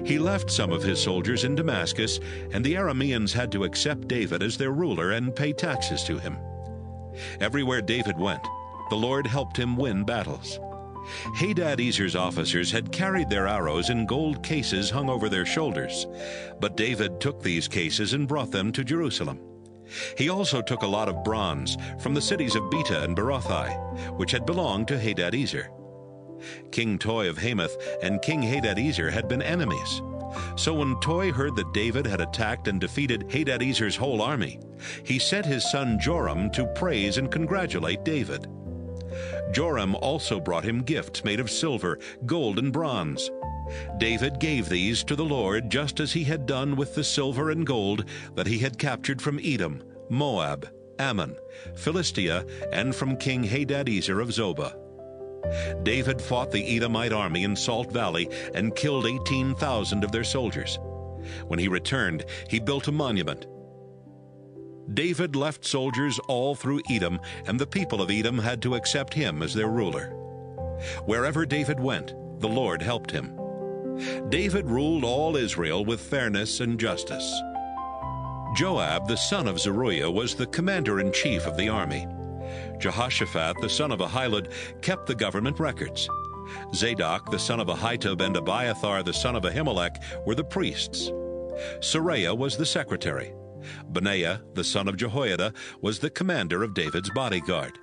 He left some of his soldiers in Damascus, and the Arameans had to accept David as their ruler and pay taxes to him. Everywhere David went, the Lord helped him win battles. Hadadezer's officers had carried their arrows in gold cases hung over their shoulders, but David took these cases and brought them to Jerusalem. He also took a lot of bronze from the cities of Beta and Berothai, which had belonged to Hadadezer. King Toi of Hamath and King Hadadezer had been enemies. So when Toi heard that David had attacked and defeated Hadadezer's whole army, he sent his son Joram to praise and congratulate David. Joram also brought him gifts made of silver, gold, and bronze. David gave these to the Lord just as he had done with the silver and gold that he had captured from Edom, Moab, Ammon, Philistia, and from King Hadadezer of Zobah. David fought the Edomite army in Salt Valley and killed 18,000 of their soldiers. When he returned, he built a monument. David left soldiers all through Edom, and the people of Edom had to accept him as their ruler. Wherever David went, the Lord helped him. David ruled all Israel with fairness and justice. Joab, the son of Zeruiah, was the commander-in-chief of the army. Jehoshaphat, the son of Ahilud, kept the government records. Zadok, the son of Ahitub, and Abiathar, the son of Ahimelech, were the priests. Seraiah was the secretary. Benaiah, the son of Jehoiada, was the commander of David's bodyguard.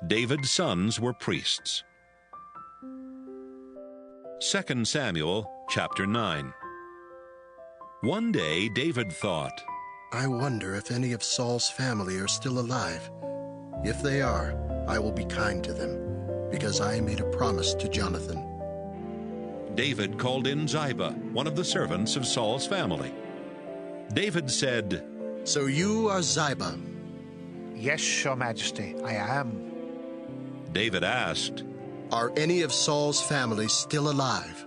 David's sons were priests. 2 Samuel chapter 9. One day David thought, I wonder if any of Saul's family are still alive. If they are, I will be kind to them, because I made a promise to Jonathan. David called in Ziba, one of the servants of Saul's family. David said, So you are Ziba? Yes, Your Majesty, I am. David asked, Are any of Saul's family still alive?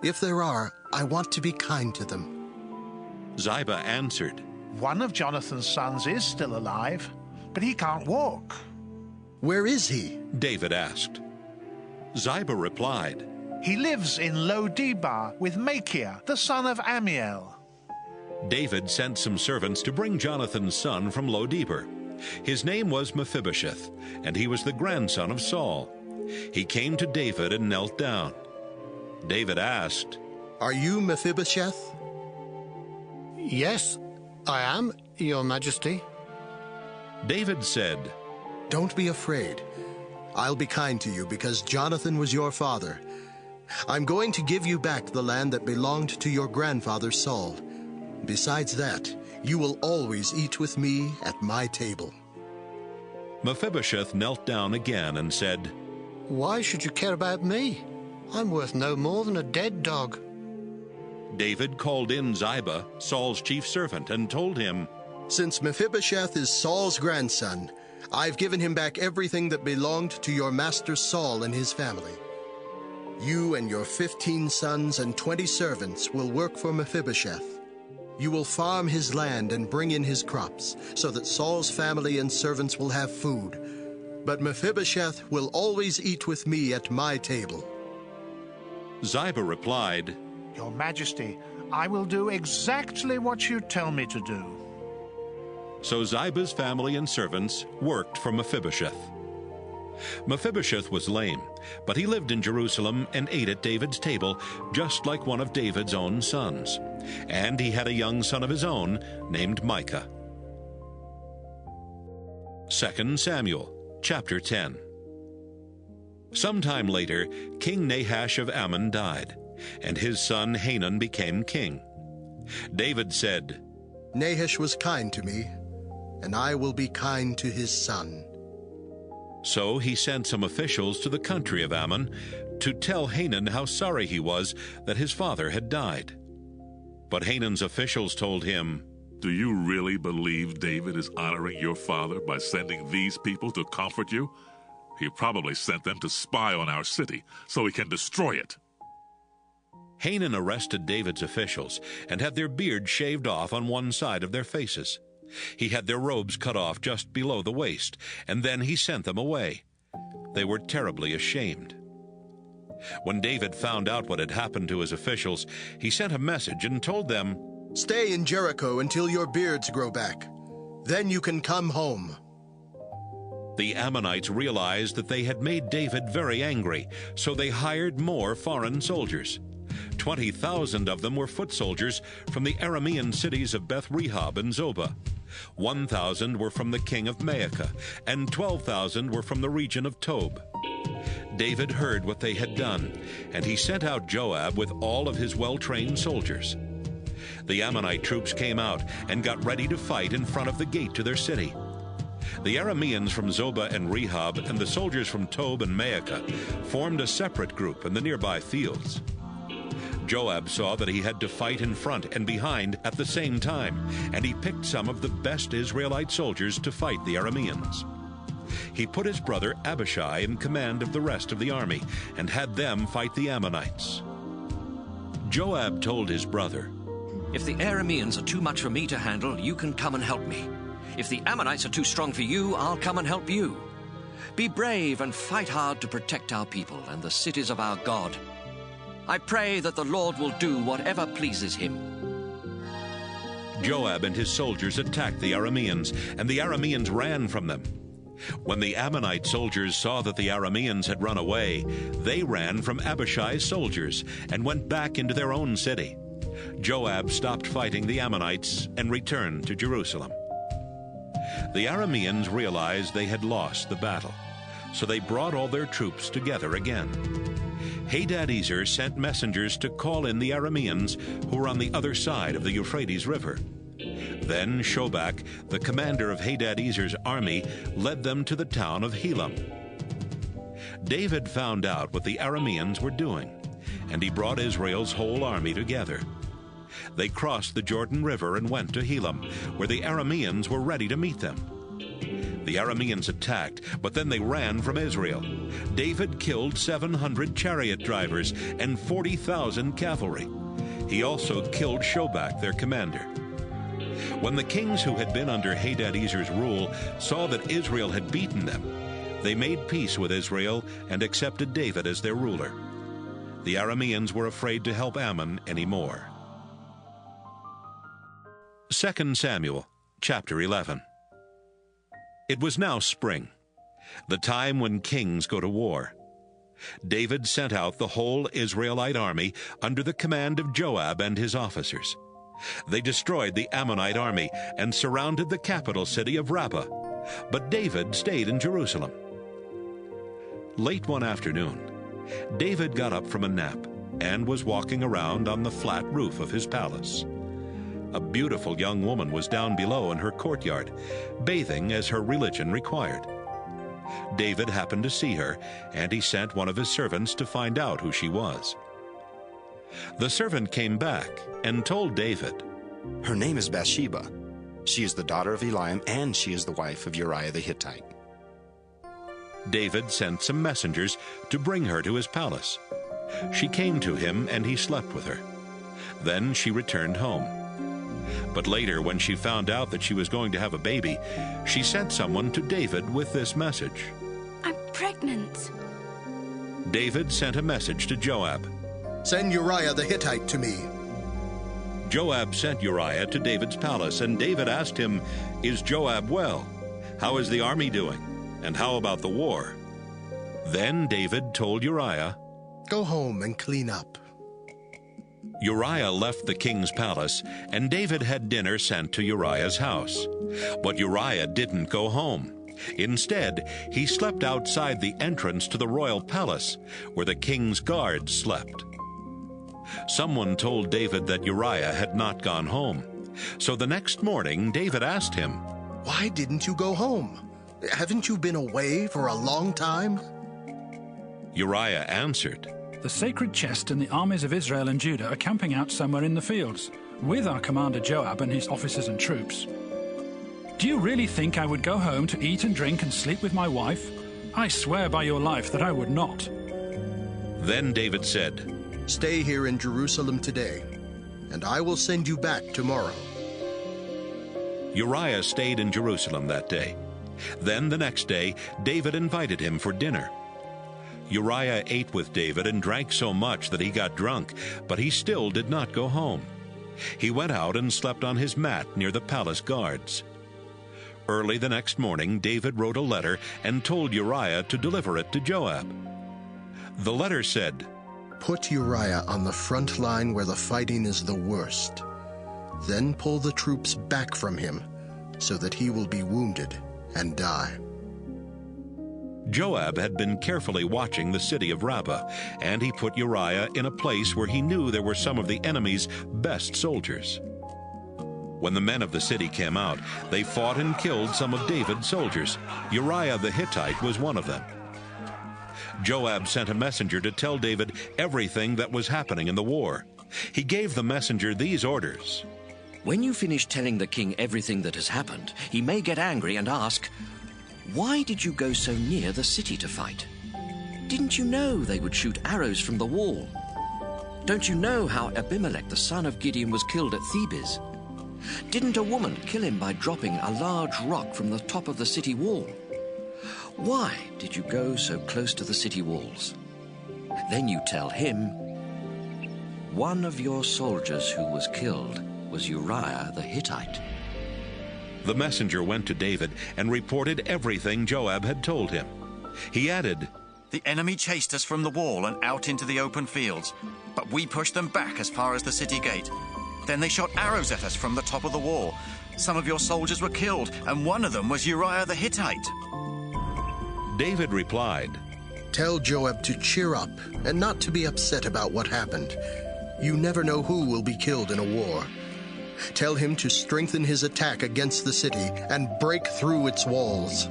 If there are, I want to be kind to them. Ziba answered, One of Jonathan's sons is still alive, but he can't walk. Where is he? David asked. Ziba replied, He lives in Lo-debar with Machir, the son of Amiel. David sent some servants to bring Jonathan's son from Lo-debar. His name was Mephibosheth, and he was the grandson of Saul. He came to David and knelt down. David asked, Are you Mephibosheth? Yes, I am, Your Majesty. David said, Don't be afraid. I'll be kind to you because Jonathan was your father. I'm going to give you back the land that belonged to your grandfather Saul. Besides that, you will always eat with me at my table. Mephibosheth knelt down again and said, Why should you care about me? I'm worth no more than a dead dog. David called in Ziba, Saul's chief servant, and told him, Since Mephibosheth is Saul's grandson, I've given him back everything that belonged to your master Saul and his family. You and your 15 sons and 20 servants will work for Mephibosheth. You will farm his land and bring in his crops, so that Saul's family and servants will have food. But Mephibosheth will always eat with me at my table. Ziba replied, Your Majesty, I will do exactly what you tell me to do. So Ziba's family and servants worked for Mephibosheth. Mephibosheth was lame, but he lived in Jerusalem and ate at David's table, just like one of David's own sons. And he had a young son of his own named Micah. 2 Samuel chapter 10. Sometime later, King Nahash of Ammon died, and his son Hanun became king. David said, Nahash was kind to me, and I will be kind to his son. So he sent some officials to the country of Ammon to tell Hanun how sorry he was that his father had died. But Hanun's officials told him, Do you really believe David is honoring your father by sending these people to comfort you? He probably sent them to spy on our city so he can destroy it. Hanun arrested David's officials and had their beards shaved off on one side of their faces. He had their robes cut off just below the waist, and then he sent them away. They were terribly ashamed. When David found out what had happened to his officials, he sent a message and told them, Stay in Jericho until your beards grow back. Then you can come home. The Ammonites realized that they had made David very angry, so they hired more foreign soldiers. 20,000 of them were foot soldiers from the Aramean cities of Beth-rehob and Zobah. 1,000 were from the king of Maacah, and 12,000 were from the region of Tob. David heard what they had done, and he sent out Joab with all of his well-trained soldiers. The Ammonite troops came out and got ready to fight in front of the gate to their city. The Arameans from Zobah and Rehob and the soldiers from Tob and Maacah formed a separate group in the nearby fields. Joab saw that he had to fight in front and behind at the same time, and he picked some of the best Israelite soldiers to fight the Arameans. He put his brother Abishai in command of the rest of the army and had them fight the Ammonites. Joab told his brother, If the Arameans are too much for me to handle, you can come and help me. If the Ammonites are too strong for you, I'll come and help you. Be brave and fight hard to protect our people and the cities of our God. I pray that the Lord will do whatever pleases him. Joab and his soldiers attacked the Arameans, and the Arameans ran from them. When the Ammonite soldiers saw that the Arameans had run away, they ran from Abishai's soldiers and went back into their own city. Joab stopped fighting the Ammonites and returned to Jerusalem. The Arameans realized they had lost the battle, So they brought all their troops together again. Hadadezer sent messengers to call in the Arameans who were on the other side of the Euphrates River. Then Shobak, the commander of Hadadezer's army, led them to the town of Helam. David found out what the Arameans were doing, and he brought Israel's whole army together. They crossed the Jordan River and went to Helam, where the Arameans were ready to meet them. The Arameans attacked, but then they ran from Israel. David killed 700 chariot drivers and 40,000 cavalry. He also killed Shobak, their commander. When the kings who had been under Hadadezer's rule saw that Israel had beaten them, they made peace with Israel and accepted David as their ruler. The Arameans were afraid to help Ammon anymore. 2 Samuel, chapter 11. It was now spring, the time when kings go to war. David sent out the whole Israelite army under the command of Joab and his officers. They destroyed the Ammonite army and surrounded the capital city of Rabbah, but David stayed in Jerusalem. Late one afternoon, David got up from a nap and was walking around on the flat roof of his palace. A beautiful young woman was down below in her courtyard, bathing as her religion required. David happened to see her, and he sent one of his servants to find out who she was. The servant came back and told David, "Her name is Bathsheba. She is the daughter of Eliam, and she is the wife of Uriah the Hittite." David sent some messengers to bring her to his palace. She came to him, and he slept with her. Then she returned home. But later, when she found out that she was going to have a baby, she sent someone to David with this message. "I'm pregnant." David sent a message to Joab. "Send Uriah the Hittite to me." Joab sent Uriah to David's palace, and David asked him, "Is Joab well? How is the army doing? And how about the war?" Then David told Uriah, "Go home and clean up." Uriah left the king's palace, and David had dinner sent to Uriah's house. But Uriah didn't go home. Instead, he slept outside the entrance to the royal palace, where the king's guards slept. Someone told David that Uriah had not gone home. So the next morning, David asked him, "Why didn't you go home? Haven't you been away for a long time?" Uriah answered, "The sacred chest and the armies of Israel and Judah are camping out somewhere in the fields, with our commander Joab and his officers and troops. Do you really think I would go home to eat and drink and sleep with my wife? I swear by your life that I would not." Then David said, "Stay here in Jerusalem today, and I will send you back tomorrow." Uriah stayed in Jerusalem that day. Then the next day, David invited him for dinner. Uriah ate with David and drank so much that he got drunk, but he still did not go home. He went out and slept on his mat near the palace guards. Early the next morning, David wrote a letter and told Uriah to deliver it to Joab. The letter said, "Put Uriah on the front line where the fighting is the worst. Then pull the troops back from him, so that he will be wounded and die." Joab had been carefully watching the city of Rabbah, and he put Uriah in a place where he knew there were some of the enemy's best soldiers. When the men of the city came out, they fought and killed some of David's soldiers. Uriah the Hittite was one of them. Joab sent a messenger to tell David everything that was happening in the war. He gave the messenger these orders. "When you finish telling the king everything that has happened, he may get angry and ask, 'Why did you go so near the city to fight? Didn't you know they would shoot arrows from the wall? Don't you know how Abimelech, the son of Gideon, was killed at Thebes? Didn't a woman kill him by dropping a large rock from the top of the city wall? Why did you go so close to the city walls?' Then you tell him, 'One of your soldiers who was killed was Uriah the Hittite.'" The messenger went to David and reported everything Joab had told him. He added, "The enemy chased us from the wall and out into the open fields, but we pushed them back as far as the city gate. Then they shot arrows at us from the top of the wall. Some of your soldiers were killed, and one of them was Uriah the Hittite." David replied, Tell Joab to cheer up and not to be upset about what happened. You never know who will be killed in a war. Tell him to strengthen his attack against the city and break through its walls.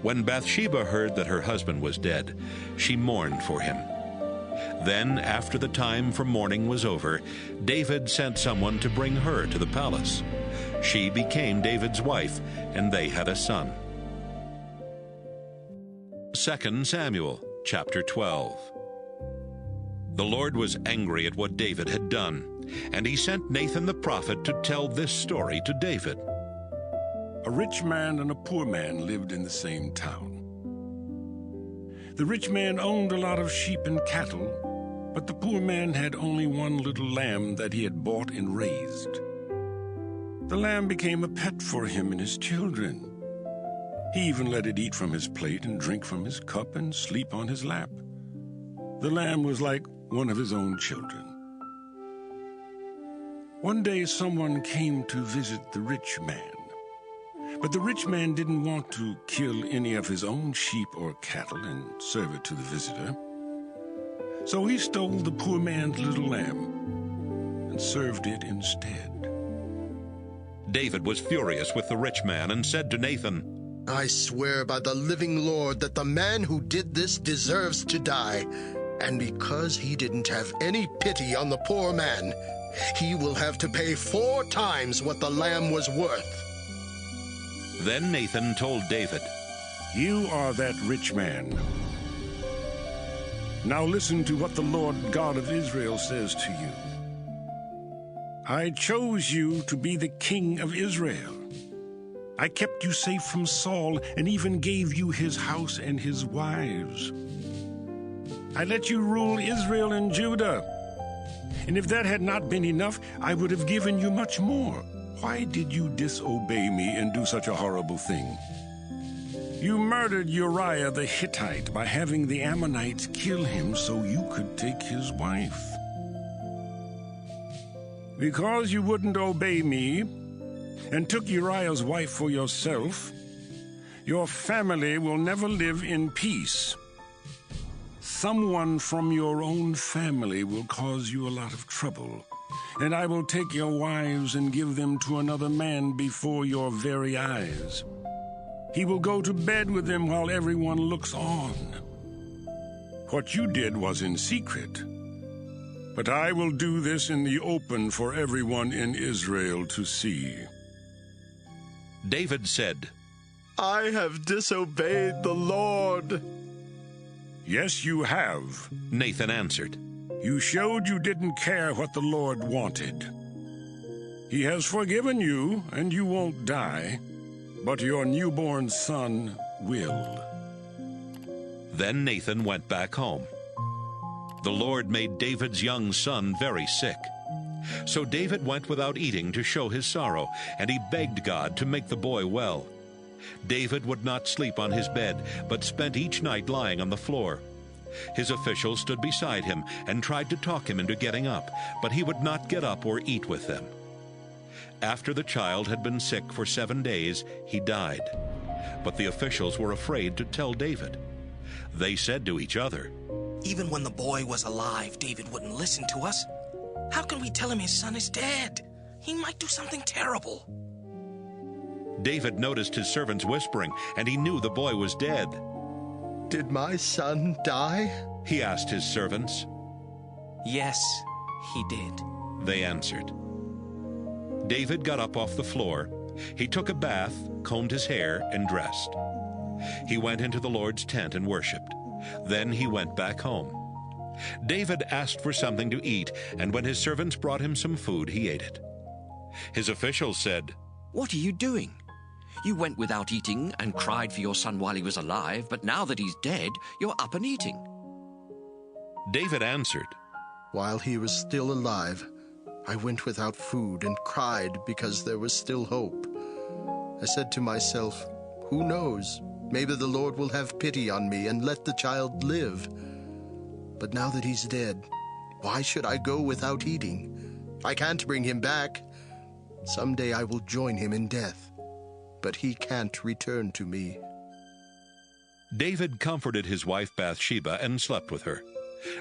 When Bathsheba heard that her husband was dead, she mourned for him. Then, after the time for mourning was over, David sent someone to bring her to the palace. She became David's wife, and they had a son. 2 Samuel chapter 12. The Lord was angry at what David had done, and he sent Nathan the prophet to tell this story to David. A rich man and a poor man lived in the same town. The rich man owned a lot of sheep and cattle, but the poor man had only one little lamb that he had bought and raised. The lamb became a pet for him and his children. He even let it eat from his plate and drink from his cup and sleep on his lap. The lamb was like one of his own children. One day someone came to visit the rich man. But the rich man didn't want to kill any of his own sheep or cattle and serve it to the visitor. So he stole the poor man's little lamb and served it instead. David was furious with the rich man and said to Nathan, I swear by the living Lord that the man who did this deserves to die. And because he didn't have any pity on the poor man, he will have to pay 4 times what the lamb was worth. Then Nathan told David, You are that rich man. Now listen to what the Lord God of Israel says to you. I chose you to be the king of Israel. I kept you safe from Saul and even gave you his house and his wives. I let you rule Israel and Judah. And if that had not been enough, I would have given you much more. Why did you disobey me and do such a horrible thing? You murdered Uriah the Hittite by having the Ammonites kill him so you could take his wife. Because you wouldn't obey me and took Uriah's wife for yourself, your family will never live in peace. Someone from your own family will cause you a lot of trouble. And I will take your wives and give them to another man before your very eyes. He will go to bed with them while everyone looks on. What you did was in secret, but I will do this in the open for everyone in Israel to see. David said, I have disobeyed the Lord. Yes, you have, Nathan answered. You showed you didn't care what the Lord wanted. He has forgiven you, and you won't die, but your newborn son will. Then Nathan went back home. The Lord made David's young son very sick. So David went without eating to show his sorrow, and he begged God to make the boy well. David would not sleep on his bed, but spent each night lying on the floor. His officials stood beside him and tried to talk him into getting up, but he would not get up or eat with them. After the child had been sick for 7 days, he died. But the officials were afraid to tell David. They said to each other, Even when the boy was alive, David wouldn't listen to us. How can we tell him his son is dead? He might do something terrible. David noticed his servants whispering, and he knew the boy was dead. Did my son die? He asked his servants. Yes, he did, they answered. David got up off the floor. He took a bath, combed his hair, and dressed. He went into the Lord's tent and worshipped. Then he went back home. David asked for something to eat, and when his servants brought him some food, he ate it. His officials said, What are you doing? You went without eating and cried for your son while he was alive, but now that he's dead, you're up and eating. David answered, While he was still alive, I went without food and cried because there was still hope. I said to myself, Who knows? Maybe the Lord will have pity on me and let the child live. But now that he's dead, why should I go without eating? I can't bring him back. Someday I will join him in death, but he can't return to me. David comforted his wife Bathsheba and slept with her.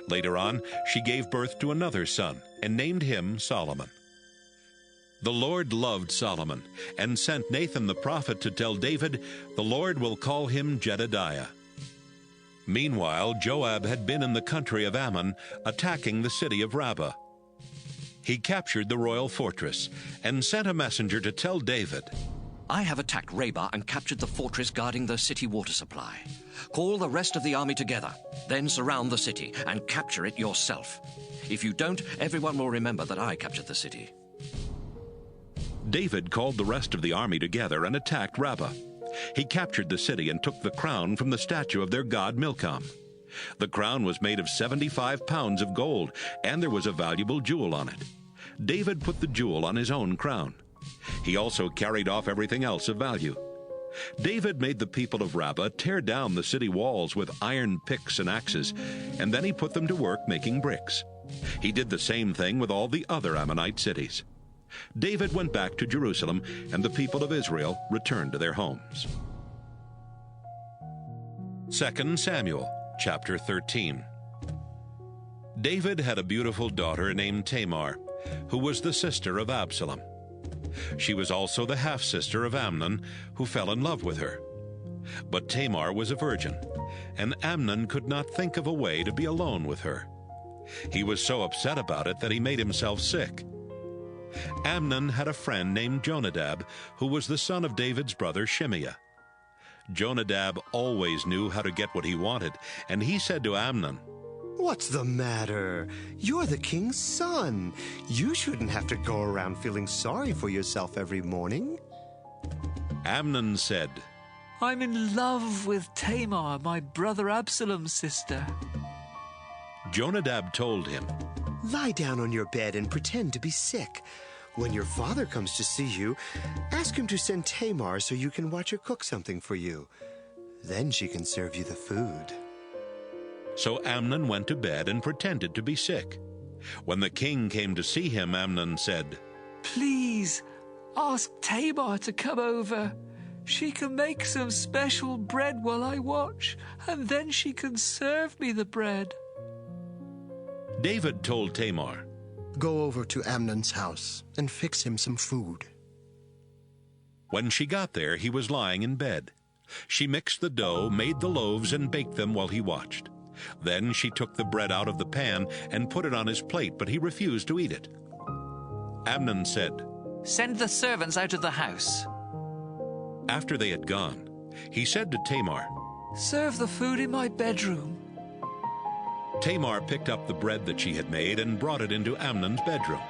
Later on, she gave birth to another son and named him Solomon. The Lord loved Solomon and sent Nathan the prophet to tell David, "The Lord will call him Jedediah." Meanwhile, Joab had been in the country of Ammon, attacking the city of Rabbah. He captured the royal fortress and sent a messenger to tell David, I have attacked Rabbah and captured the fortress guarding the city water supply. Call the rest of the army together, then surround the city and capture it yourself. If you don't, everyone will remember that I captured the city. David called the rest of the army together and attacked Rabbah. He captured the city and took the crown from the statue of their god Milcom. The crown was made of 75 pounds of gold, and there was a valuable jewel on it. David put the jewel on his own crown. He also carried off everything else of value. David made the people of Rabbah tear down the city walls with iron picks and axes, and then he put them to work making bricks. He did the same thing with all the other Ammonite cities. David went back to Jerusalem, and the people of Israel returned to their homes. 2 Samuel, chapter 13. David had a beautiful daughter named Tamar, who was the sister of Absalom. She was also the half-sister of Amnon, who fell in love with her. But Tamar was a virgin, and Amnon could not think of a way to be alone with her. He was so upset about it that he made himself sick. Amnon had a friend named Jonadab, who was the son of David's brother Shimeah. Jonadab always knew how to get what he wanted, and he said to Amnon, "What's the matter? You're the king's son. You shouldn't have to go around feeling sorry for yourself every morning." Amnon said, I'm in love with Tamar, my brother Absalom's sister. Jonadab told him, "Lie down on your bed and pretend to be sick. When your father comes to see you, ask him to send Tamar so you can watch her cook something for you. Then she can serve you the food." So Amnon went to bed and pretended to be sick. When the king came to see him, Amnon said, Please, ask Tamar to come over. She can make some special bread while I watch, and then she can serve me the bread. David told Tamar, "Go over to Amnon's house and fix him some food." When she got there, he was lying in bed. She mixed the dough, made the loaves, and baked them while he watched. Then she took the bread out of the pan and put it on his plate, but he refused to eat it. Amnon said, Send the servants out of the house. After they had gone, he said to Tamar, Serve the food in my bedroom. Tamar picked up the bread that she had made and brought it into Amnon's bedroom.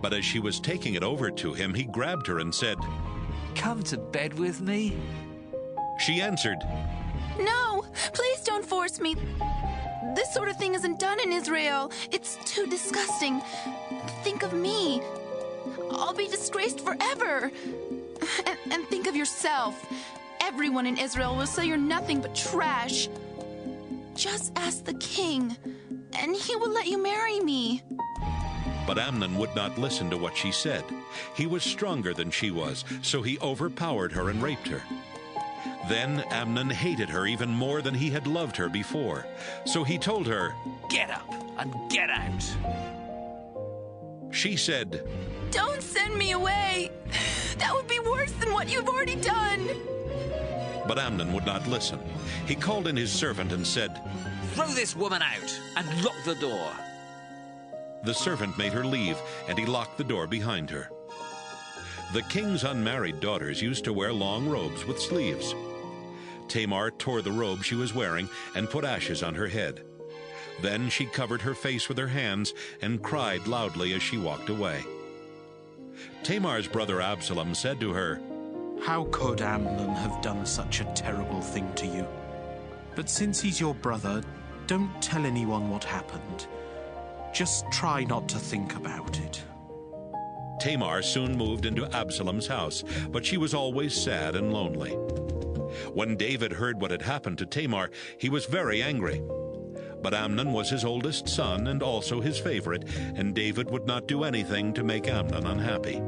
But as she was taking it over to him, he grabbed her and said, Come to bed with me. She answered, No, please don't force me. This sort of thing isn't done in Israel. It's too disgusting. Think of me. I'll be disgraced forever. And think of yourself. Everyone in Israel will say you're nothing but trash. Just ask the king, and he will let you marry me. But Amnon would not listen to what she said. He was stronger than she was, so he overpowered her and raped her. Then Amnon hated her even more than he had loved her before. So he told her, Get up and get out. She said, Don't send me away. That would be worse than what you've already done. But Amnon would not listen. He called in his servant and said, Throw this woman out and lock the door. The servant made her leave, and he locked the door behind her. The king's unmarried daughters used to wear long robes with sleeves. Tamar tore the robe she was wearing and put ashes on her head. Then she covered her face with her hands and cried loudly as she walked away. Tamar's brother Absalom said to her, How could Amnon have done such a terrible thing to you? But since he's your brother, don't tell anyone what happened. Just try not to think about it. Tamar soon moved into Absalom's house, but she was always sad and lonely. When David heard what had happened to Tamar, he was very angry. But Amnon was his oldest son and also his favorite, and David would not do anything to make Amnon unhappy.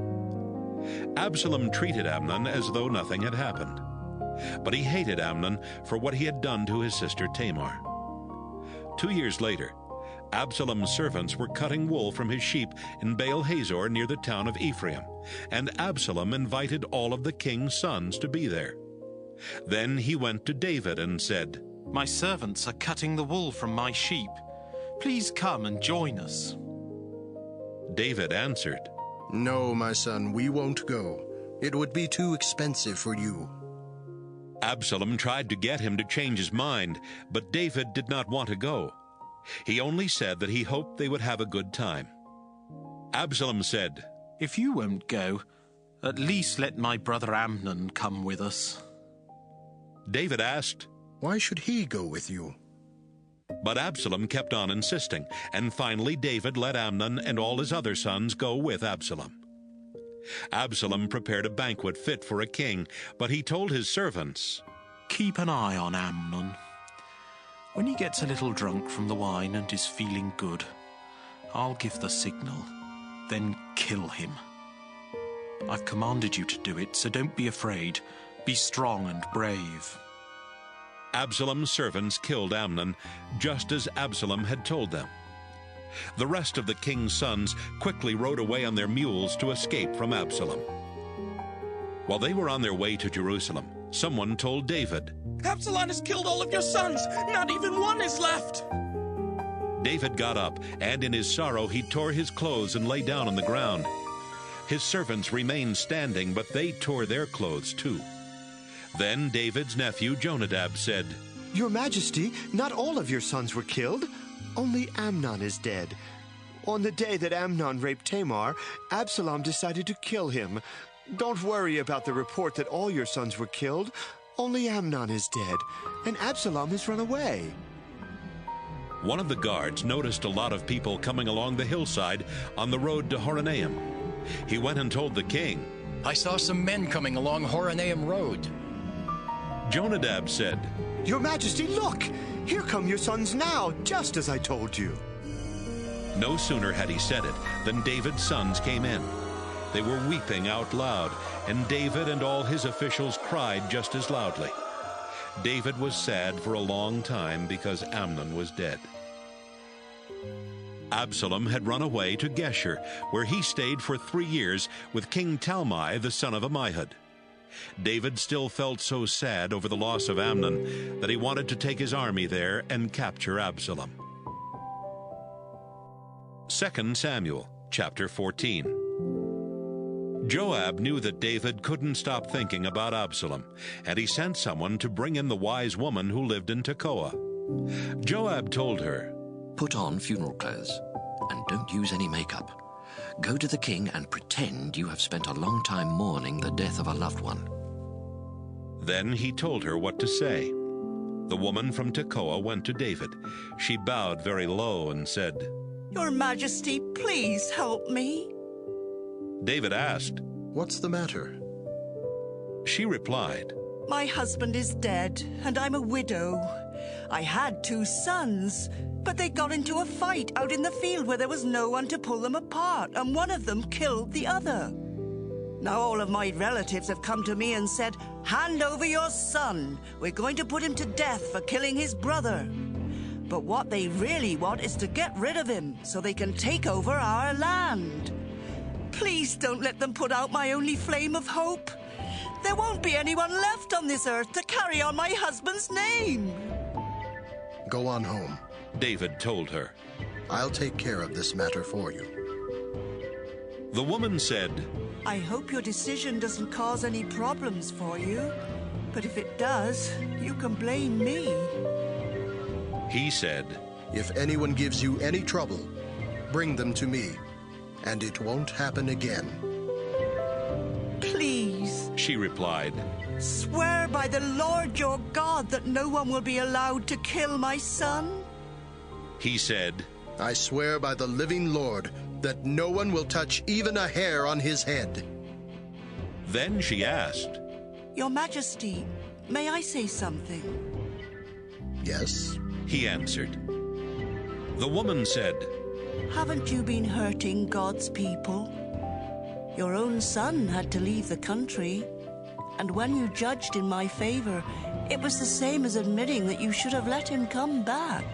Absalom treated Amnon as though nothing had happened. But he hated Amnon for what he had done to his sister Tamar. 2 years later, Absalom's servants were cutting wool from his sheep in Baal-Hazor near the town of Ephraim, and Absalom invited all of the king's sons to be there. Then he went to David and said, "My servants are cutting the wool from my sheep. Please come and join us." David answered, "No, my son, we won't go. It would be too expensive for you." Absalom tried to get him to change his mind, but David did not want to go. He only said that he hoped they would have a good time. Absalom said, "If you won't go, at least let my brother Amnon come with us." David asked, "Why should he go with you?" But Absalom kept on insisting, and finally David let Amnon and all his other sons go with Absalom. Absalom prepared a banquet fit for a king, but he told his servants, "Keep an eye on Amnon. When he gets a little drunk from the wine and is feeling good, I'll give the signal, then kill him. I've commanded you to do it, so don't be afraid. Be strong and brave." Absalom's servants killed Amnon, just as Absalom had told them. The rest of the king's sons quickly rode away on their mules to escape from Absalom. While they were on their way to Jerusalem, someone told David, "Absalom has killed all of your sons. Not even one is left." David got up, and in his sorrow he tore his clothes and lay down on the ground. His servants remained standing, but they tore their clothes too. Then David's nephew Jonadab said, "Your Majesty, not all of your sons were killed. Only Amnon is dead. On the day that Amnon raped Tamar, Absalom decided to kill him. Don't worry about the report that all your sons were killed. Only Amnon is dead, and Absalom has run away." One of the guards noticed a lot of people coming along the hillside on the road to Horonaim. He went and told the king, "I saw some men coming along Horonaim Road." Jonadab said, "Your Majesty, look! Here come your sons now, just as I told you." No sooner had he said it than David's sons came in. They were weeping out loud, and David and all his officials cried just as loudly. David was sad for a long time because Amnon was dead. Absalom had run away to Geshur, where he stayed for 3 years with King Talmai, the son of Ammihud. David still felt so sad over the loss of Amnon that he wanted to take his army there and capture Absalom. 2 Samuel chapter 14. Joab knew that David couldn't stop thinking about Absalom, and he sent someone to bring in the wise woman who lived in Tekoa. Joab told her, "Put on funeral clothes and don't use any makeup. Go to the king and pretend you have spent a long time mourning the death of a loved one." Then he told her what to say. The woman from Tekoa went to David. She bowed very low and said, "Your Majesty, please help me." David asked, "What's the matter?" She replied, "My husband is dead, and I'm a widow. I had 2 sons, but they got into a fight out in the field where there was no one to pull them apart, and one of them killed the other. Now all of my relatives have come to me and said, 'Hand over your son. We're going to put him to death for killing his brother.' But what they really want is to get rid of him so they can take over our land. Please don't let them put out my only flame of hope. There won't be anyone left on this earth to carry on my husband's name." "Go on home," David told her. "I'll take care of this matter for you." The woman said, "I hope your decision doesn't cause any problems for you, but if it does, you can blame me." He said, "If anyone gives you any trouble, bring them to me, and it won't happen again." "Please," she replied, "swear by the Lord your God that no one will be allowed to kill my son." He said, "I swear by the living Lord that no one will touch even a hair on his head." Then she asked, "Your Majesty, may I say something?" "Yes," he answered. The woman said, "Haven't you been hurting God's people? Your own son had to leave the country. And when you judged in my favor, it was the same as admitting that you should have let him come back.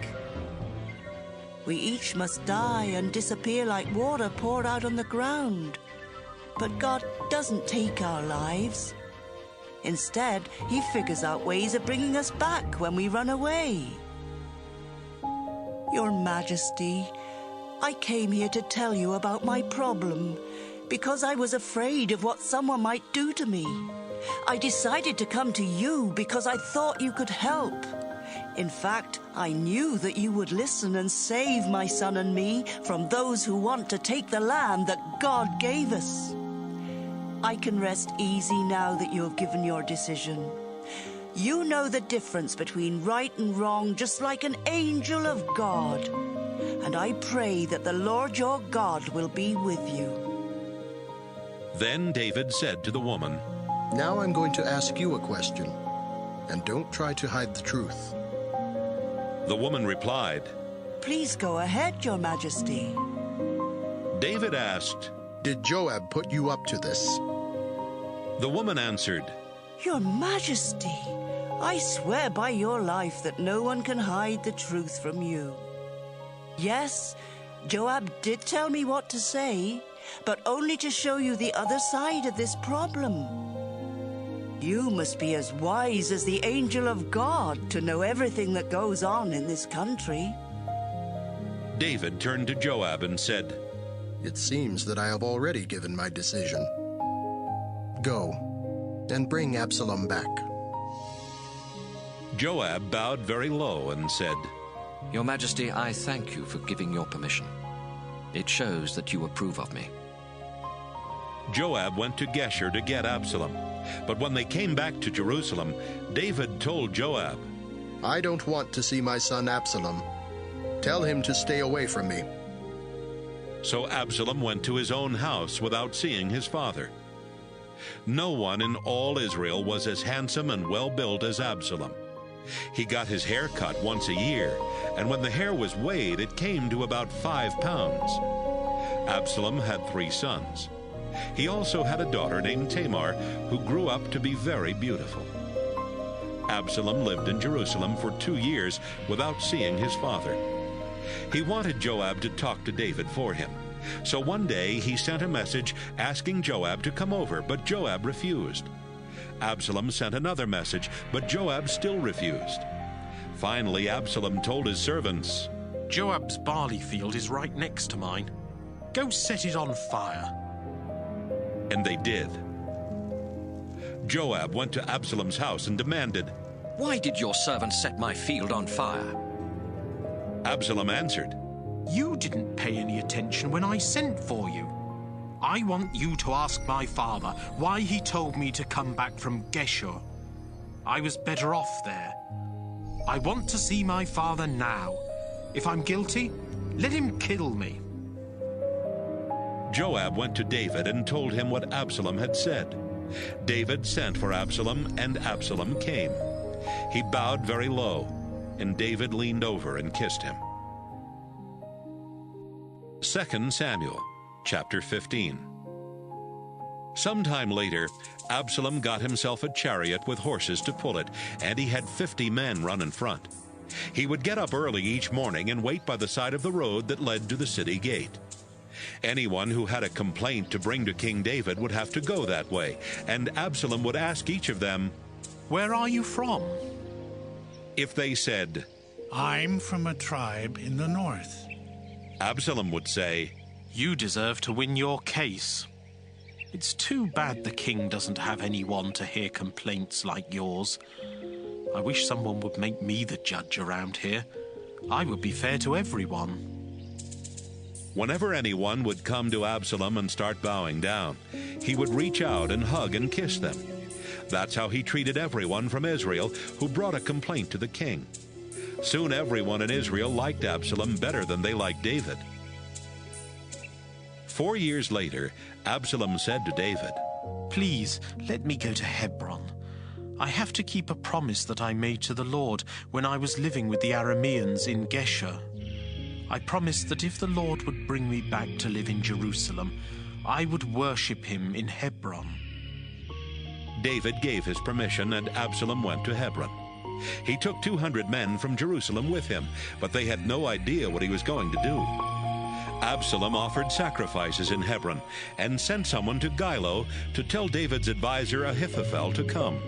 We each must die and disappear like water poured out on the ground. But God doesn't take our lives. Instead, he figures out ways of bringing us back when we run away. Your Majesty, I came here to tell you about my problem because I was afraid of what someone might do to me. I decided to come to you because I thought you could help. In fact, I knew that you would listen and save my son and me from those who want to take the land that God gave us. I can rest easy now that you have given your decision. You know the difference between right and wrong just like an angel of God. And I pray that the Lord your God will be with you. Then David said to the woman, Now I'm going to ask you a question, and don't try to hide the truth. The woman replied, Please go ahead, Your Majesty. David asked, Did Joab put you up to this? The woman answered, Your Majesty, I swear by your life that no one can hide the truth from you. Yes, Joab did tell me what to say, but only to show you the other side of this problem. You must be as wise as the angel of God to know everything that goes on in this country. David turned to Joab and said, It seems that I have already given my decision. Go, and bring Absalom back. Joab bowed very low and said, Your Majesty, I thank you for giving your permission. It shows that you approve of me. Joab went to Geshur to get Absalom. But when they came back to Jerusalem, David told Joab, I don't want to see my son Absalom. Tell him to stay away from me. So Absalom went to his own house without seeing his father. No one in all Israel was as handsome and well-built as Absalom. He got his hair cut once a year, and when the hair was weighed, it came to about 5 pounds. Absalom had 3 sons. He also had a daughter named Tamar, who grew up to be very beautiful. Absalom lived in Jerusalem for 2 years without seeing his father. He wanted Joab to talk to David for him. So one day he sent a message asking Joab to come over, but Joab refused. Absalom sent another message, but Joab still refused. Finally, Absalom told his servants, Joab's barley field is right next to mine. Go set it on fire. And they did. Joab went to Absalom's house and demanded, Why did your servant set my field on fire? Absalom answered, You didn't pay any attention when I sent for you. I want you to ask my father why he told me to come back from Geshur. I was better off there. I want to see my father now. If I'm guilty, let him kill me. Joab went to David and told him what Absalom had said. David sent for Absalom, and Absalom came. He bowed very low, and David leaned over and kissed him. 2 Samuel, chapter 15. Sometime later, Absalom got himself a chariot with horses to pull it, and he had 50 men run in front. He would get up early each morning and wait by the side of the road that led to the city gate. Anyone who had a complaint to bring to King David would have to go that way, and Absalom would ask each of them, Where are you from? If they said, I'm from a tribe in the north, Absalom would say, You deserve to win your case. It's too bad the king doesn't have anyone to hear complaints like yours. I wish someone would make me the judge around here. I would be fair to everyone. Whenever anyone would come to Absalom and start bowing down, he would reach out and hug and kiss them. That's how he treated everyone from Israel who brought a complaint to the king. Soon everyone in Israel liked Absalom better than they liked David. 4 years later, Absalom said to David, Please, let me go to Hebron. I have to keep a promise that I made to the Lord when I was living with the Arameans in Geshur. I promised that if the Lord would bring me back to live in Jerusalem, I would worship him in Hebron. David gave his permission, and Absalom went to Hebron. He took 200 men from Jerusalem with him, but they had no idea what he was going to do. Absalom offered sacrifices in Hebron and sent someone to Gilo to tell David's advisor Ahithophel to come.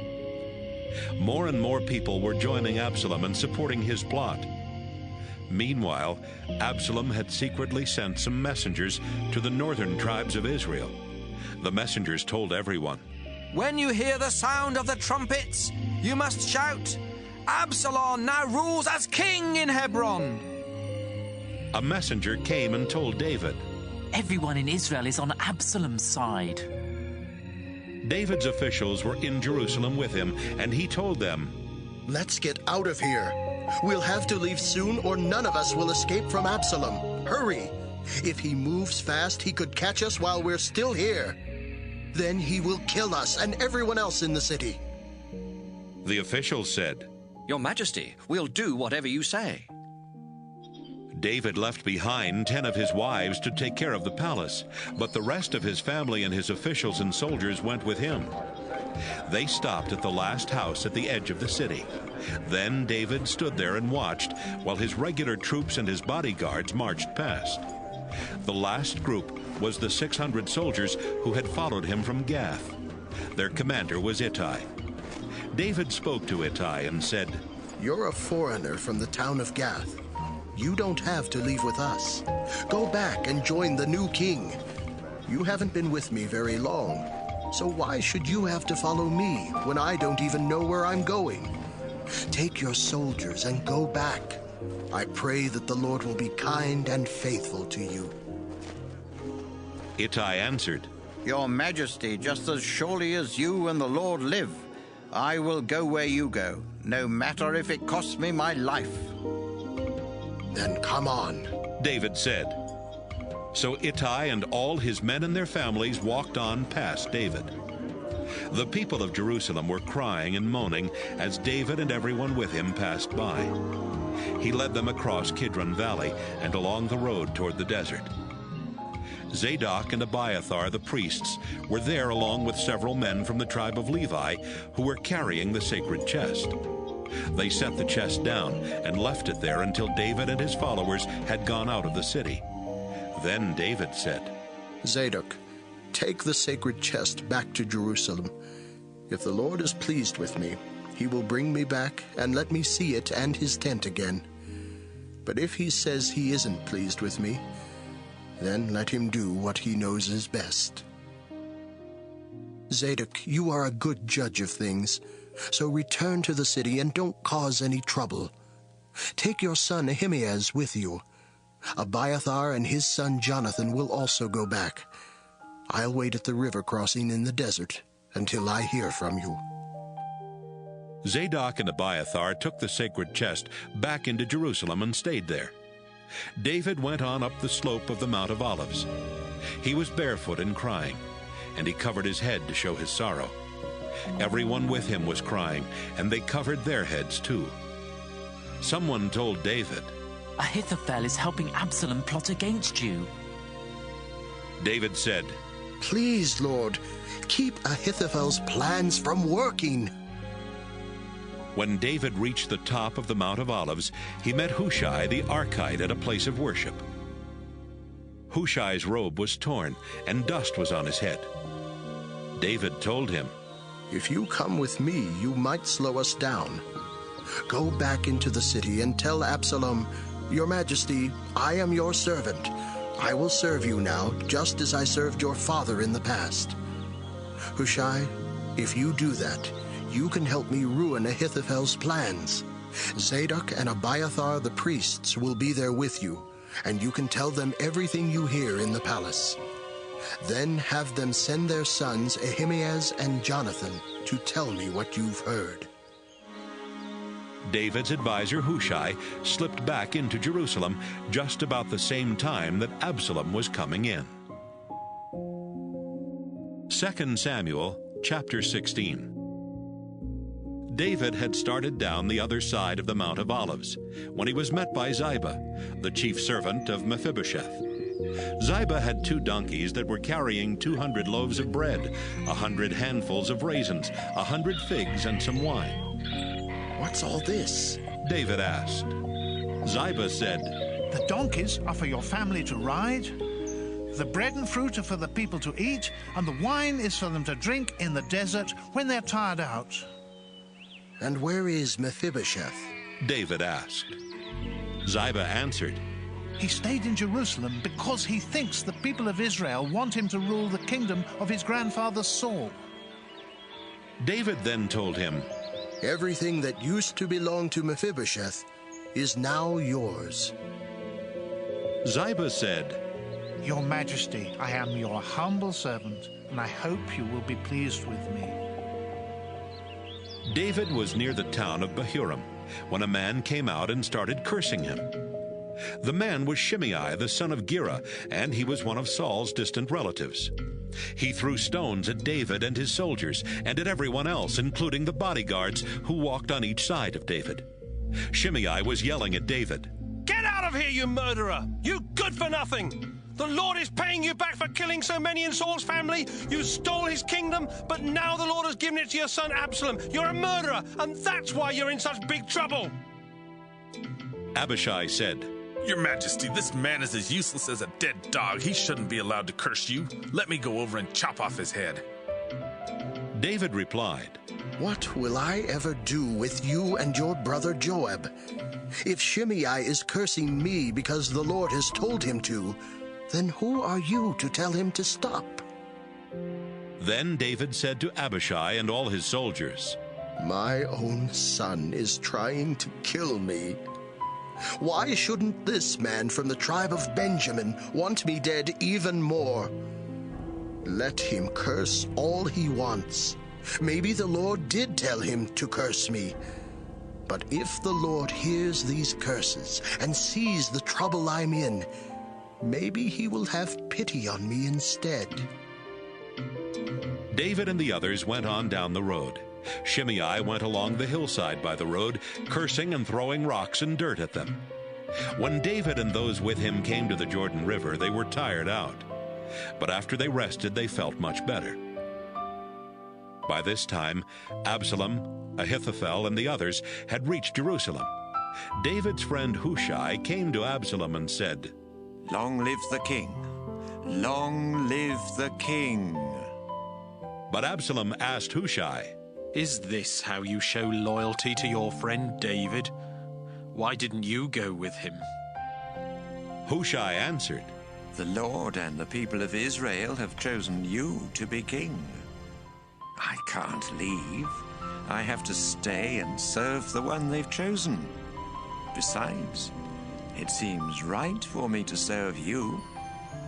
More and more people were joining Absalom and supporting his plot. Meanwhile, Absalom had secretly sent some messengers to the northern tribes of Israel. The messengers told everyone, "When you hear the sound of the trumpets, you must shout, 'Absalom now rules as king in Hebron.'" A messenger came and told David, "Everyone in Israel is on Absalom's side." David's officials were in Jerusalem with him, and he told them, "Let's get out of here. We'll have to leave soon, or none of us will escape from Absalom. Hurry! If he moves fast, he could catch us while we're still here. Then he will kill us and everyone else in the city." The officials said, "Your Majesty, we'll do whatever you say." David left behind 10 of his wives to take care of the palace, but the rest of his family and his officials and soldiers went with him. They stopped at the last house at the edge of the city. Then David stood there and watched while his regular troops and his bodyguards marched past. The last group was the 600 soldiers who had followed him from Gath. Their commander was Ittai. David spoke to Ittai and said, "You're a foreigner from the town of Gath. You don't have to leave with us. Go back and join the new king. You haven't been with me very long, so why should you have to follow me when I don't even know where I'm going? Take your soldiers and go back. I pray that the Lord will be kind and faithful to you." Ittai answered, "Your Majesty, just as surely as you and the Lord live, I will go where you go, no matter if it costs me my life." "Then come on," David said. So Ittai and all his men and their families walked on past David. The people of Jerusalem were crying and moaning as David and everyone with him passed by. He led them across Kidron Valley and along the road toward the desert. Zadok and Abiathar, the priests, were there along with several men from the tribe of Levi who were carrying the sacred chest. They set the chest down and left it there until David and his followers had gone out of the city. Then David said, "Zadok, take the sacred chest back to Jerusalem. If the Lord is pleased with me, he will bring me back and let me see it and his tent again. But if he says he isn't pleased with me, then let him do what he knows is best." "Zadok, you are a good judge of things, so return to the city and don't cause any trouble. Take your son Ahimaaz with you. Abiathar and his son Jonathan will also go back. I'll wait at the river crossing in the desert until I hear from you." Zadok and Abiathar took the sacred chest back into Jerusalem and stayed there. David went on up the slope of the Mount of Olives. He was barefoot and crying, and he covered his head to show his sorrow. Everyone with him was crying, and they covered their heads too. Someone told David, "Ahithophel is helping Absalom plot against you." David said, "Please, Lord, keep Ahithophel's plans from working." When David reached the top of the Mount of Olives, he met Hushai the Archite at a place of worship. Hushai's robe was torn, and dust was on his head. David told him, "If you come with me, you might slow us down. Go back into the city and tell Absalom, 'Your Majesty, I am your servant. I will serve you now, just as I served your father in the past.' Hushai, if you do that, you can help me ruin Ahithophel's plans. Zadok and Abiathar the priests will be there with you, and you can tell them everything you hear in the palace. Then have them send their sons Ahimaaz and Jonathan to tell me what you've heard." David's advisor Hushai slipped back into Jerusalem just about the same time that Absalom was coming in. 2 Samuel chapter 16. David had started down the other side of the Mount of Olives when he was met by Ziba, the chief servant of Mephibosheth. Ziba had 2 donkeys that were carrying 200 loaves of bread, 100 handfuls of raisins, 100 figs, and some wine. What's all this? David asked. Ziba said, The donkeys are for your family to ride, the bread and fruit are for the people to eat, and the wine is for them to drink in the desert when they're tired out. And where is Mephibosheth? David asked. Ziba answered, He stayed in Jerusalem because he thinks the people of Israel want him to rule the kingdom of his grandfather Saul. David then told him, Everything that used to belong to Mephibosheth is now yours. Ziba said, Your Majesty, I am your humble servant, and I hope you will be pleased with me. David was near the town of Bahurim when a man came out and started cursing him. The man was Shimei, the son of Gera, and he was one of Saul's distant relatives. He threw stones at David and his soldiers, and at everyone else, including the bodyguards who walked on each side of David. Shimei was yelling at David, Get out of here, you murderer! You good-for-nothing! The Lord is paying you back for killing so many in Saul's family. You stole his kingdom, but now the Lord has given it to your son Absalom. You're a murderer, and that's why you're in such big trouble. Abishai said, Your Majesty, this man is as useless as a dead dog. He shouldn't be allowed to curse you. Let me go over and chop off his head. David replied, What will I ever do with you and your brother Joab? If Shimei is cursing me because the Lord has told him to, then who are you to tell him to stop? Then David said to Abishai and all his soldiers, My own son is trying to kill me. Why shouldn't this man from the tribe of Benjamin want me dead even more? Let him curse all he wants. Maybe the Lord did tell him to curse me. But if the Lord hears these curses and sees the trouble I'm in, maybe he will have pity on me instead. David and the others went on down the road. Shimei went along the hillside by the road, cursing and throwing rocks and dirt at them. When David and those with him came to the Jordan River, they were tired out. But after they rested, they felt much better. By this time, Absalom, Ahithophel, and the others had reached Jerusalem. David's friend Hushai came to Absalom and said, Long live the king! Long live the king! But Absalom asked Hushai, Is this how you show loyalty to your friend David? Why didn't you go with him? Hushai answered, The Lord and the people of Israel have chosen you to be king. I can't leave. I have to stay and serve the one they've chosen. Besides, it seems right for me to serve you,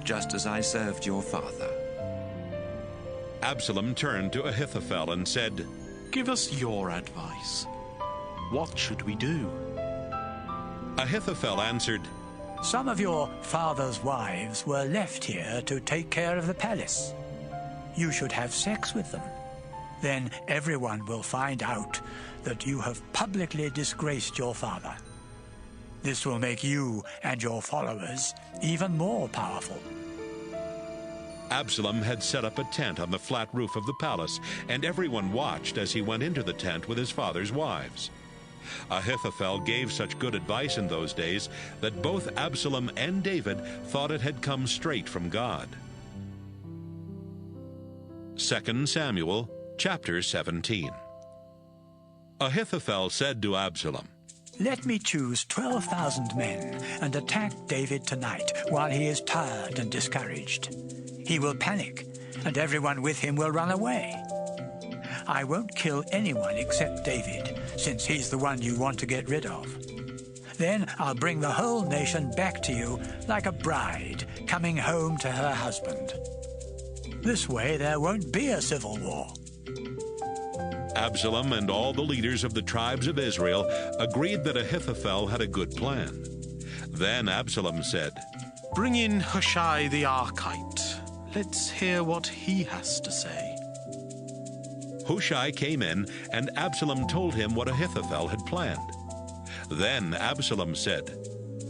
just as I served your father. Absalom turned to Ahithophel and said, Give us your advice. What should we do? Ahithophel answered, Some of your father's wives were left here to take care of the palace. You should have sex with them. Then everyone will find out that you have publicly disgraced your father. This will make you and your followers even more powerful. Absalom had set up a tent on the flat roof of the palace, and everyone watched as he went into the tent with his father's wives. Ahithophel gave such good advice in those days that both Absalom and David thought it had come straight from God. 2 Samuel chapter 17. Ahithophel said to Absalom, Let me choose 12,000 men and attack David tonight while he is tired and discouraged. He will panic, and everyone with him will run away. I won't kill anyone except David, since he's the one you want to get rid of. Then I'll bring the whole nation back to you like a bride coming home to her husband. This way there won't be a civil war. Absalom and all the leaders of the tribes of Israel agreed that Ahithophel had a good plan. Then Absalom said, Bring in Hushai the Archite. Let's hear what he has to say. Hushai came in, and Absalom told him what Ahithophel had planned. Then Absalom said,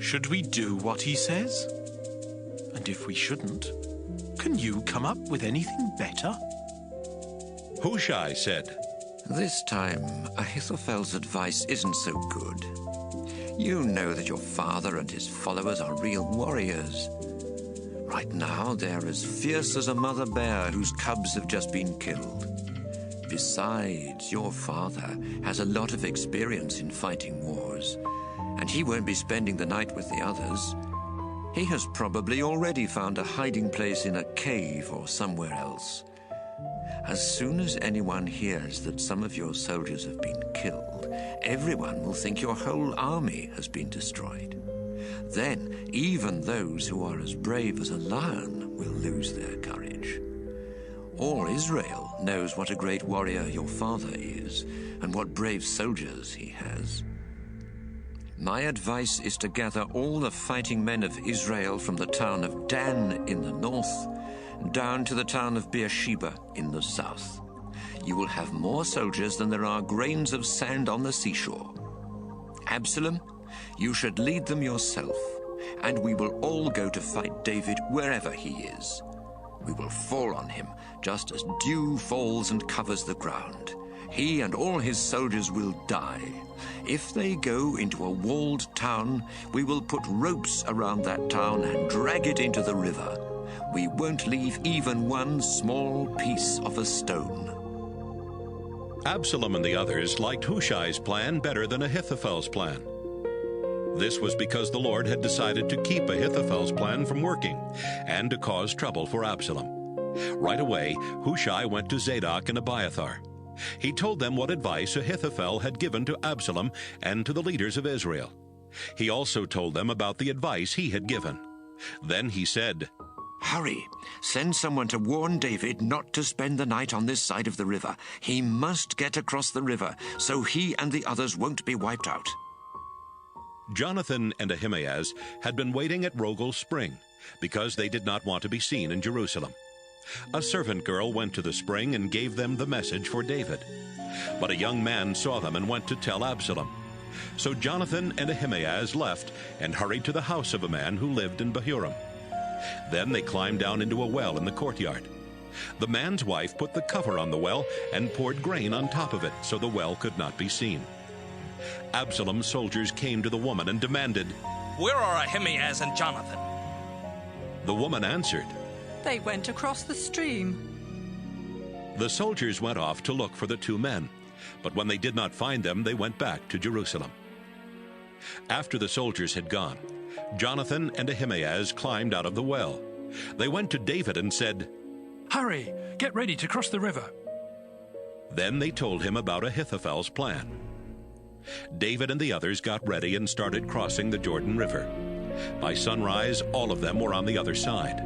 Should we do what he says? And damned if we shouldn't. Can you come up with anything better? Hushai said, This time, Ahithophel's advice isn't so good. You know that your father and his followers are real warriors. Right now, they're as fierce as a mother bear whose cubs have just been killed. Besides, your father has a lot of experience in fighting wars, and he won't be spending the night with the others. He has probably already found a hiding place in a cave or somewhere else. As soon as anyone hears that some of your soldiers have been killed, everyone will think your whole army has been destroyed. Then, even those who are as brave as a lion will lose their courage. All Israel knows what a great warrior your father is, and what brave soldiers he has. My advice is to gather all the fighting men of Israel from the town of Dan in the north, down to the town of Beersheba in the south. You will have more soldiers than there are grains of sand on the seashore. Absalom, you should lead them yourself, and we will all go to fight David wherever he is. We will fall on him just as dew falls and covers the ground. He and all his soldiers will die. If they go into a walled town, we will put ropes around that town and drag it into the river. We won't leave even one small piece of a stone. Absalom and the others liked Hushai's plan better than Ahithophel's plan. This was because the Lord had decided to keep Ahithophel's plan from working and to cause trouble for Absalom. Right away, Hushai went to Zadok and Abiathar. He told them what advice Ahithophel had given to Absalom and to the leaders of Israel. He also told them about the advice he had given. Then he said, Hurry, send someone to warn David not to spend the night on this side of the river. He must get across the river, so he and the others won't be wiped out. Jonathan and Ahimaaz had been waiting at Rogel's spring because they did not want to be seen in Jerusalem. A servant girl went to the spring and gave them the message for David. But a young man saw them and went to tell Absalom. So Jonathan and Ahimaaz left and hurried to the house of a man who lived in Bahurim. Then they climbed down into a well in the courtyard. The man's wife put the cover on the well and poured grain on top of it so the well could not be seen. Absalom's soldiers came to the woman and demanded, Where are Ahimaaz and Jonathan? The woman answered, They went across the stream. The soldiers went off to look for the two men, but when they did not find them, they went back to Jerusalem. After the soldiers had gone, Jonathan and Ahimaaz climbed out of the well. They went to David and said, Hurry, get ready to cross the river. Then they told him about Ahithophel's plan. David and the others got ready and started crossing the Jordan River. By sunrise, all of them were on the other side.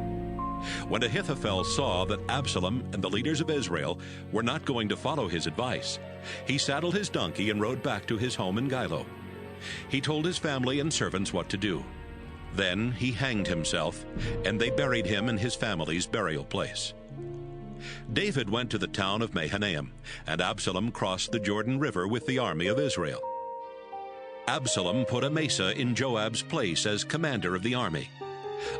When Ahithophel saw that Absalom and the leaders of Israel were not going to follow his advice, he saddled his donkey and rode back to his home in Gilo. He told his family and servants what to do. Then he hanged himself, and they buried him in his family's burial place. David went to the town of Mahanaim, and Absalom crossed the Jordan River with the army of Israel. Absalom put Amasa in Joab's place as commander of the army.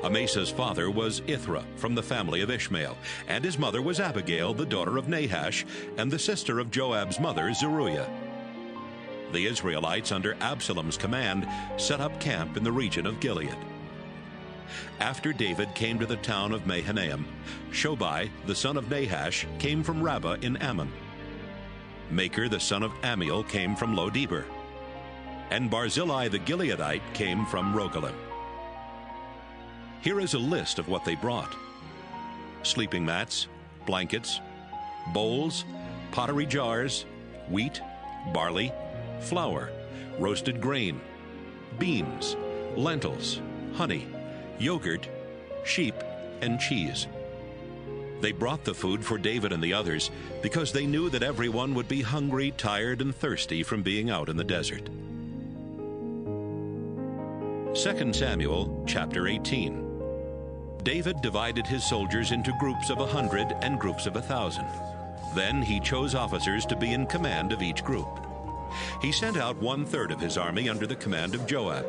Amasa's father was Ithra from the family of Ishmael, and his mother was Abigail, the daughter of Nahash, and the sister of Joab's mother, Zeruiah. The Israelites, under Absalom's command, set up camp in the region of Gilead. After David came to the town of Mahanaim, Shobai, the son of Nahash, came from Rabbah in Ammon. Maker, the son of Amiel, came from Lo-debar. And Barzillai the Gileadite came from Rogelim. Here is a list of what they brought: sleeping mats, blankets, bowls, pottery jars, wheat, barley, flour, roasted grain, beans, lentils, honey, yogurt, sheep, and cheese. They brought the food for David and the others because they knew that everyone would be hungry, tired, and thirsty from being out in the desert. 2 Samuel chapter 18. David divided his soldiers into groups of 100 and groups of 1,000. Then he chose officers to be in command of each group. He sent out 1/3 of his army under the command of Joab,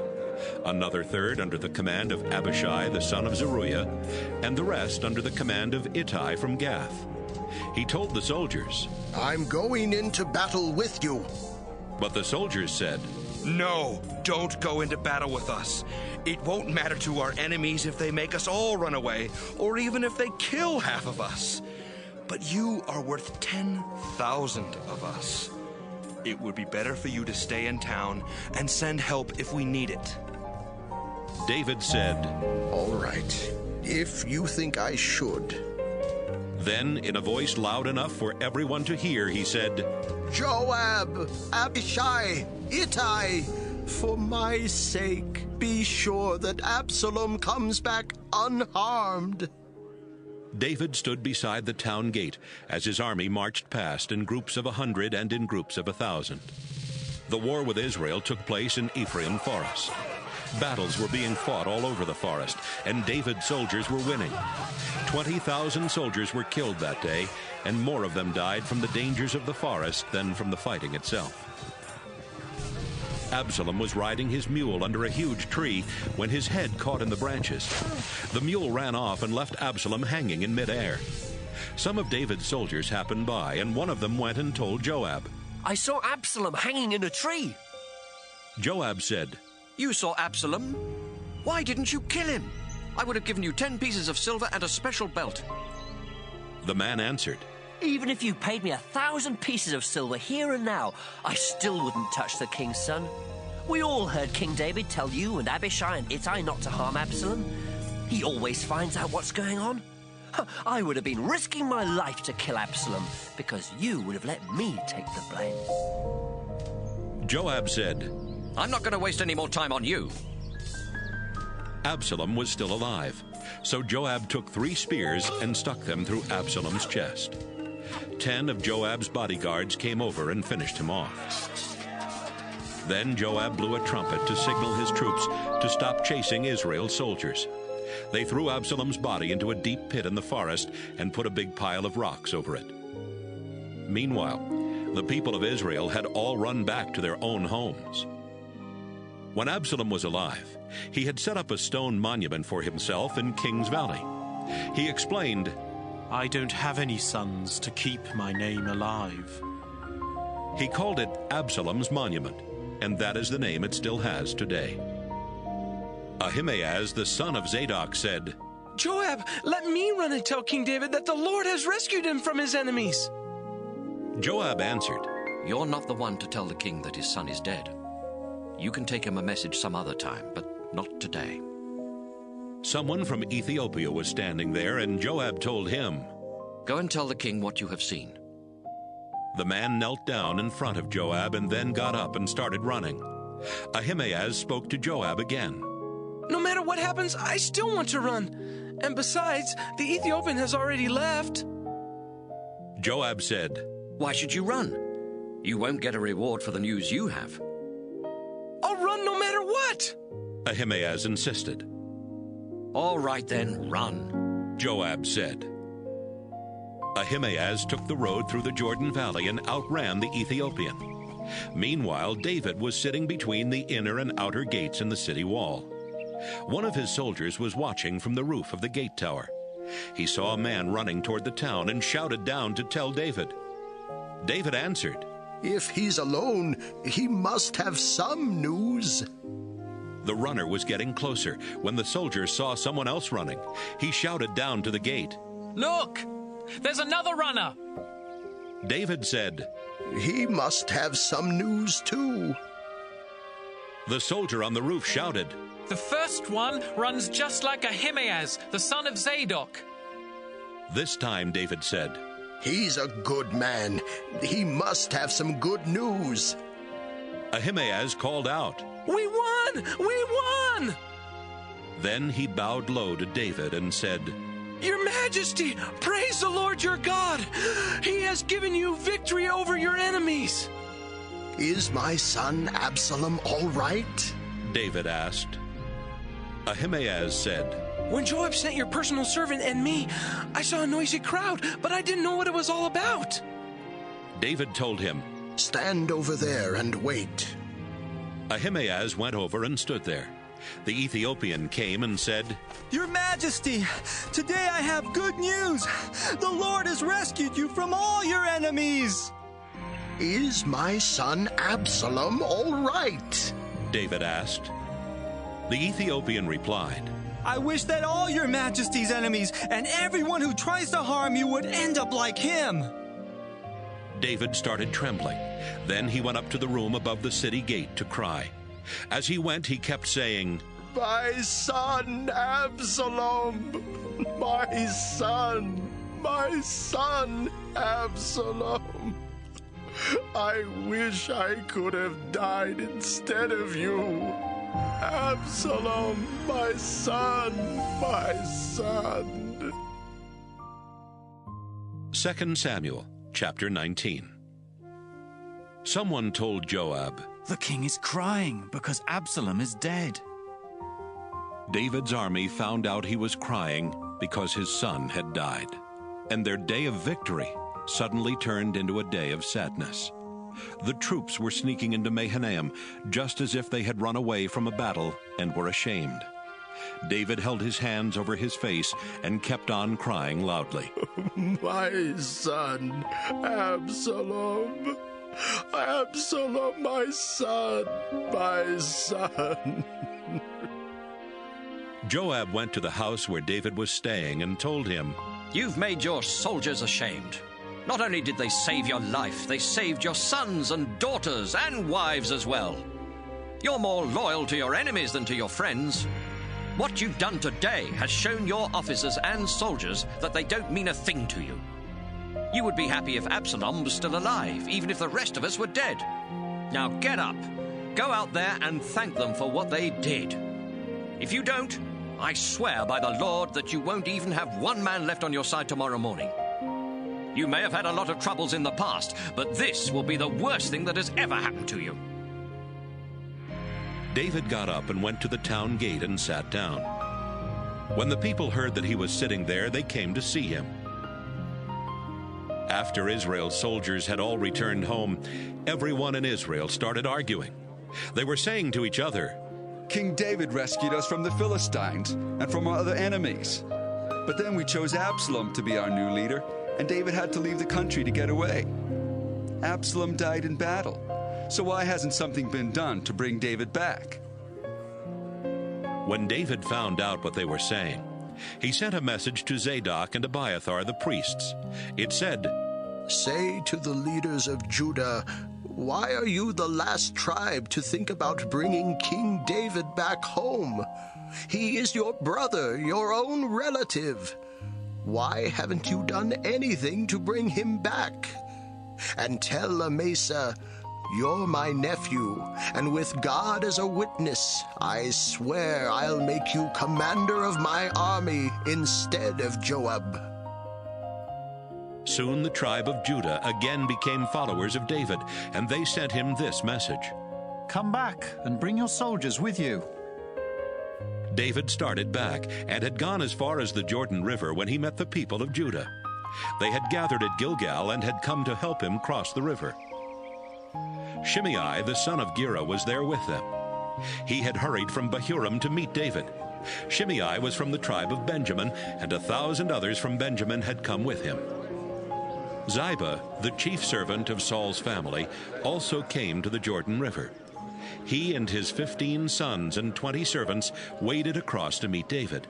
another third under the command of Abishai the son of Zeruiah, and the rest under the command of Ittai from Gath. He told the soldiers, I'm going into battle with you. But the soldiers said, No, don't go into battle with us. It won't matter to our enemies if they make us all run away, or even if they kill half of us. But you are worth 10,000 of us. It would be better for you to stay in town and send help if we need it. David said, All right, if you think I should. Then, in a voice loud enough for everyone to hear, he said, Joab, Abishai, Ittai, for my sake, be sure that Absalom comes back unharmed. David stood beside the town gate as his army marched past in groups of 100 and in groups of 1,000. The war with Israel took place in Ephraim forest. Battles were being fought all over the forest, and David's soldiers were winning. 20,000 soldiers were killed that day, and more of them died from the dangers of the forest than from the fighting itself. Absalom was riding his mule under a huge tree when his head caught in the branches. The mule ran off and left Absalom hanging in midair. Some of David's soldiers happened by, and one of them went and told Joab. I saw Absalom hanging in a tree. Joab said, You saw Absalom? Why didn't you kill him? I would have given you 10 pieces of silver and a special belt. The man answered, Even if you paid me 1,000 pieces of silver here and now, I still wouldn't touch the king's son. We all heard King David tell you and Abishai and Ittai not to harm Absalom. He always finds out what's going on. I would have been risking my life to kill Absalom because you would have let me take the blame. Joab said, I'm not going to waste any more time on you. Absalom was still alive, so Joab took 3 spears and stuck them through Absalom's chest. 10 of Joab's bodyguards came over and finished him off. Then Joab blew a trumpet to signal his troops to stop chasing Israel's soldiers. They threw Absalom's body into a deep pit in the forest and put a big pile of rocks over it. Meanwhile, the people of Israel had all run back to their own homes. When Absalom was alive, he had set up a stone monument for himself in King's Valley. He explained, I don't have any sons to keep my name alive. He called it Absalom's Monument, and that is the name it still has today. Ahimaaz, the son of Zadok, said, Joab, let me run and tell King David that the Lord has rescued him from his enemies. Joab answered, You're not the one to tell the king that his son is dead. You can take him a message some other time, but not today. Someone from Ethiopia was standing there, and Joab told him, Go and tell the king what you have seen. The man knelt down in front of Joab and then got up and started running. Ahimaaz spoke to Joab again. No matter what happens, I still want to run. And besides, the Ethiopian has already left. Joab said, Why should you run? You won't get a reward for the news you have. I'll run no matter what, Ahimaaz insisted. All right then, run, Joab said. Ahimaaz took the road through the Jordan Valley and outran the Ethiopian. Meanwhile, David was sitting between the inner and outer gates in the city wall. One of his soldiers was watching from the roof of the gate tower. He saw a man running toward the town and shouted down to tell David. David answered, If he's alone, he must have some news. The runner was getting closer when the soldier saw someone else running. He shouted down to the gate, Look! There's another runner! David said, He must have some news too. The soldier on the roof shouted, The first one runs just like Ahimaaz, the son of Zadok. This time David said, He's a good man. He must have some good news. Ahimaaz called out, We won! We won! Then he bowed low to David and said, Your Majesty, praise the Lord your God. He has given you victory over your enemies. Is my son Absalom all right? David asked. Ahimaaz said, When Joab sent your personal servant and me, I saw a noisy crowd, but I didn't know what it was all about. David told him, Stand over there and wait. Ahimaaz went over and stood there. The Ethiopian came and said, "Your Majesty, today I have good news. The Lord has rescued you from all your enemies." "Is my son Absalom all right?" David asked. The Ethiopian replied, "I wish that all your Majesty's enemies and everyone who tries to harm you would end up like him." David started trembling. Then he went up to the room above the city gate to cry. As he went, he kept saying, "My son Absalom! My son! My son Absalom! I wish I could have died instead of you. Absalom, my son, my son." 2 Samuel, chapter 19. Someone told Joab, "The king is crying because Absalom is dead." David's army found out he was crying because his son had died, and their day of victory suddenly turned into a day of sadness. The troops were sneaking into Mahanaim just as if they had run away from a battle and were ashamed. David held his hands over his face and kept on crying loudly. "My son Absalom! Absalom, my son, my son!" Joab went to the house where David was staying and told him, "You've made your soldiers ashamed. Not only did they save your life, they saved your sons and daughters and wives as well. You're more loyal to your enemies than to your friends. What you've done today has shown your officers and soldiers that they don't mean a thing to you. You would be happy if Absalom was still alive, even if the rest of us were dead. Now get up, go out there and thank them for what they did. If you don't, I swear by the Lord that you won't even have one man left on your side tomorrow morning. You may have had a lot of troubles in the past, but this will be the worst thing that has ever happened to you." David got up and went to the town gate and sat down. When the people heard that he was sitting there, they came to see him. After Israel's soldiers had all returned home, everyone in Israel started arguing. They were saying to each other, "King David rescued us from the Philistines and from our other enemies. But then we chose Absalom to be our new leader, and David had to leave the country to get away. Absalom died in battle, so why hasn't something been done to bring David back?" When David found out what they were saying, he sent a message to Zadok and Abiathar the priests. It said, "Say to the leaders of Judah, why are you the last tribe to think about bringing King David back home? He is your brother, your own relative. Why haven't you done anything to bring him back? And tell Amasa, you're my nephew, and with God as a witness, I swear I'll make you commander of my army instead of Joab." Soon the tribe of Judah again became followers of David, and they sent him this message, "Come back and bring your soldiers with you." David started back and had gone as far as the Jordan River when he met the people of Judah. They had gathered at Gilgal and had come to help him cross the river. Shimei, the son of Gera, was there with them. He had hurried from Bahurim to meet David. Shimei was from the tribe of Benjamin, and 1,000 others from Benjamin had come with him. Ziba, the chief servant of Saul's family, also came to the Jordan River. He and his 15 sons and 20 servants waded across to meet David.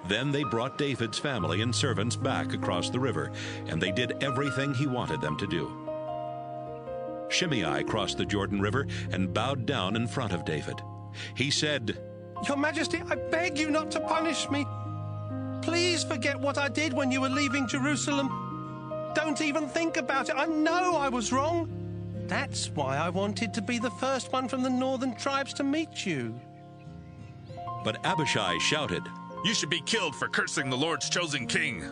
Then they brought David's family and servants back across the river, and they did everything he wanted them to do. Shimei crossed the Jordan River and bowed down in front of David. He said, "Your Majesty, I beg you not to punish me. Please forget what I did when you were leaving Jerusalem. Don't even think about it. I know I was wrong. That's why I wanted to be the first one from the northern tribes to meet you." But Abishai shouted, "You should be killed for cursing the Lord's chosen king."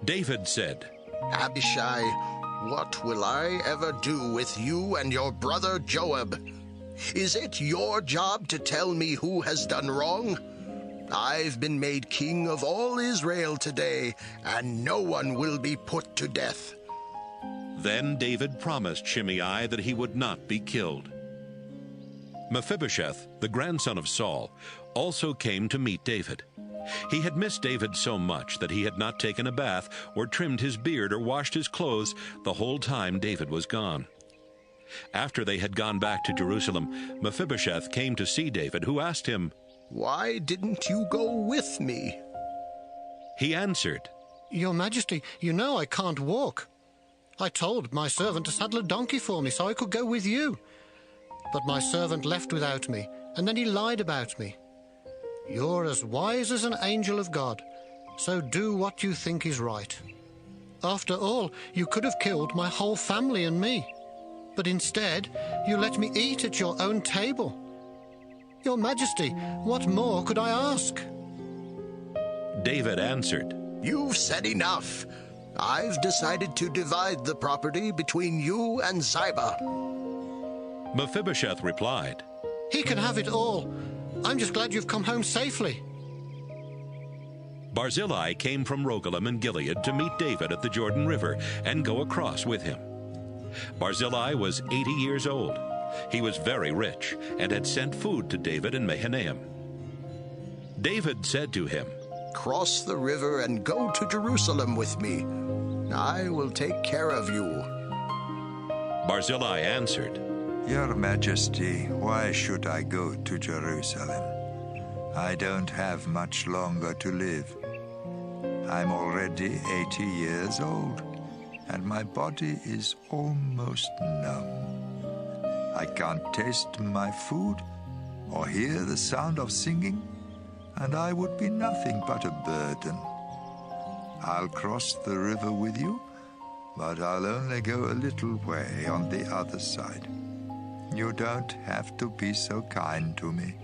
David said, "Abishai, what will I ever do with you and your brother Joab? Is it your job to tell me who has done wrong? I've been made king of all Israel today, and no one will be put to death." Then David promised Shimei that he would not be killed. Mephibosheth, the grandson of Saul, also came to meet David. He had missed David so much that he had not taken a bath or trimmed his beard or washed his clothes the whole time David was gone. After they had gone back to Jerusalem, Mephibosheth came to see David, who asked him, "Why didn't you go with me?" He answered, "Your Majesty, you know I can't walk. I told my servant to saddle a donkey for me so I could go with you. But my servant left without me, and then he lied about me. You're as wise as an angel of God, so do what you think is right. After all, you could have killed my whole family and me. But instead, you let me eat at your own table. Your Majesty, what more could I ask?" David answered, "You've said enough. I've decided to divide the property between you and Ziba." Mephibosheth replied, "He can have it all. I'm just glad you've come home safely." Barzillai came from Rogelim in Gilead to meet David at the Jordan River and go across with him. Barzillai was 80 years old. He was very rich and had sent food to David in Mahanaim. David said to him, "Cross the river and go to Jerusalem with me. I will take care of you." Barzillai answered, "Your Majesty, why should I go to Jerusalem? I don't have much longer to live. I'm already 80 years old, and my body is almost numb. I can't taste my food or hear the sound of singing, and I would be nothing but a burden. I'll cross the river with you, but I'll only go a little way on the other side. You don't have to be so kind to me.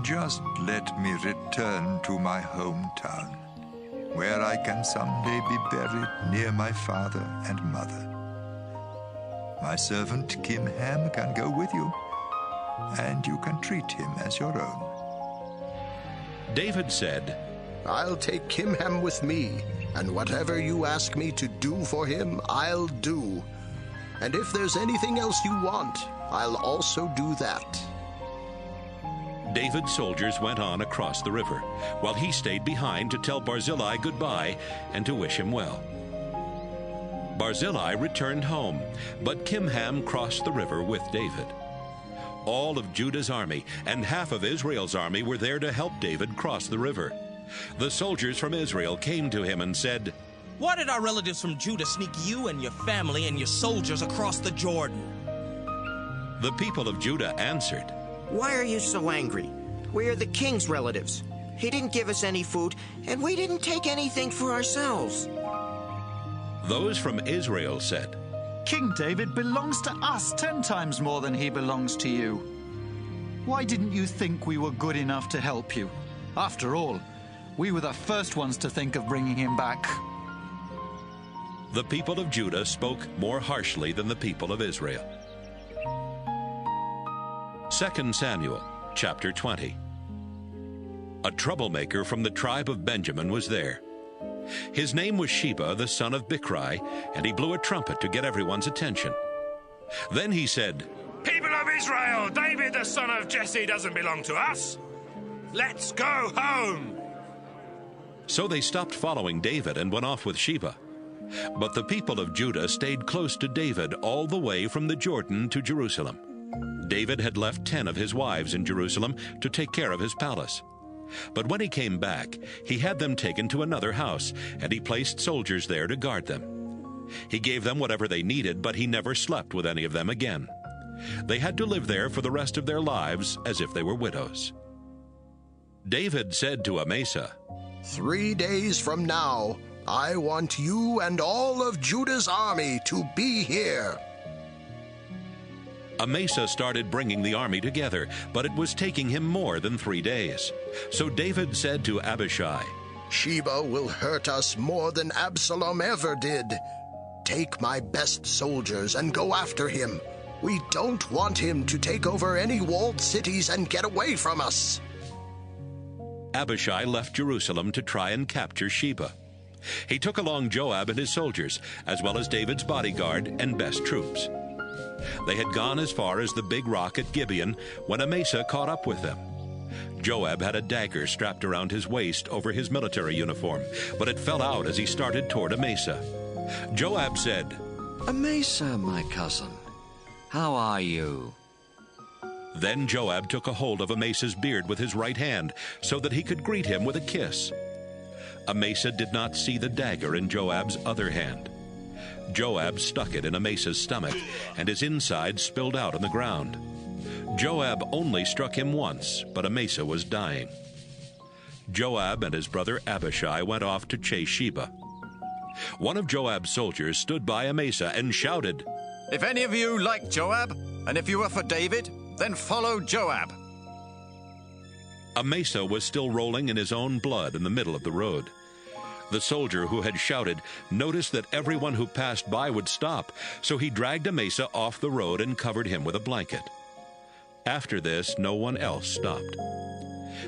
Just let me return to my hometown, where I can someday be buried near my father and mother. My servant Kimham can go with you, and you can treat him as your own." David said, "I'll take Kimham with me, and whatever you ask me to do for him, I'll do. And if there's anything else you want, I'll also do that." David's soldiers went on across the river, while he stayed behind to tell Barzillai goodbye and to wish him well. Barzillai returned home, but Kimham crossed the river with David. All of Judah's army and half of Israel's army were there to help David cross the river. The soldiers from Israel came to him and said, "Why did our relatives from Judah sneak you and your family and your soldiers across the Jordan?" The people of Judah answered, "Why are you so angry? We are the king's relatives. He didn't give us any food, and we didn't take anything for ourselves." Those from Israel said, "King David belongs to us 10 times more than he belongs to you. Why didn't you think we were good enough to help you? After all, we were the first ones to think of bringing him back." The people of Judah spoke more harshly than the people of Israel. 2 Samuel, chapter 20. A troublemaker from the tribe of Benjamin was there. His name was Sheba, the son of Bichri, and he blew a trumpet to get everyone's attention. Then he said, "People of Israel, David the son of Jesse doesn't belong to us. Let's go home." So they stopped following David and went off with Sheba. But the people of Judah stayed close to David all the way from the Jordan to Jerusalem. David had left 10 of his wives in Jerusalem to take care of his palace. But when he came back, he had them taken to another house, and he placed soldiers there to guard them. He gave them whatever they needed, but he never slept with any of them again. They had to live there for the rest of their lives as if they were widows. David said to Amasa, 3 days from now, I want you and all of Judah's army to be here." Amasa started bringing the army together, but it was taking him more than 3 days. So David said to Abishai, "Sheba will hurt us more than Absalom ever did. Take my best soldiers and go after him. We don't want him to take over any walled cities and get away from us." Abishai left Jerusalem to try and capture Sheba. He took along Joab and his soldiers, as well as David's bodyguard and best troops. They had gone as far as the big rock at Gibeon when Amasa caught up with them. Joab had a dagger strapped around his waist over his military uniform, but it fell out as he started toward Amasa. Joab said, Amasa, my cousin, how are you? Then Joab took a hold of Amasa's beard with his right hand so that he could greet him with a kiss. Amasa did not see the dagger in Joab's other hand. Joab stuck it in Amasa's stomach, and his inside spilled out on the ground. Joab only struck him once, but Amasa was dying. Joab and his brother Abishai went off to chase Sheba. One of Joab's soldiers stood by Amasa and shouted, If any of you like Joab, and if you are for David, then follow Joab. Amasa was still rolling in his own blood in the middle of the road. The soldier who had shouted noticed that everyone who passed by would stop, so he dragged Amasa off the road and covered him with a blanket. After this, no one else stopped.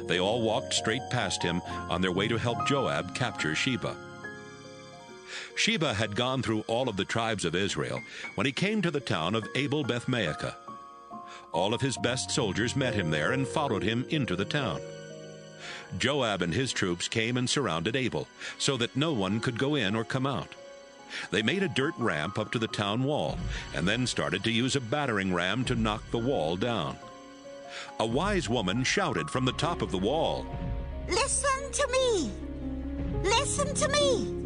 They all walked straight past him on their way to help Joab capture Sheba. Sheba had gone through all of the tribes of Israel when he came to the town of Abel-Beth-Maachah. All of his best soldiers met him there and followed him into the town. Joab and his troops came and surrounded Abel, so that no one could go in or come out. They made a dirt ramp up to the town wall, and then started to use a battering ram to knock the wall down. A wise woman shouted from the top of the wall, Listen to me! Listen to me!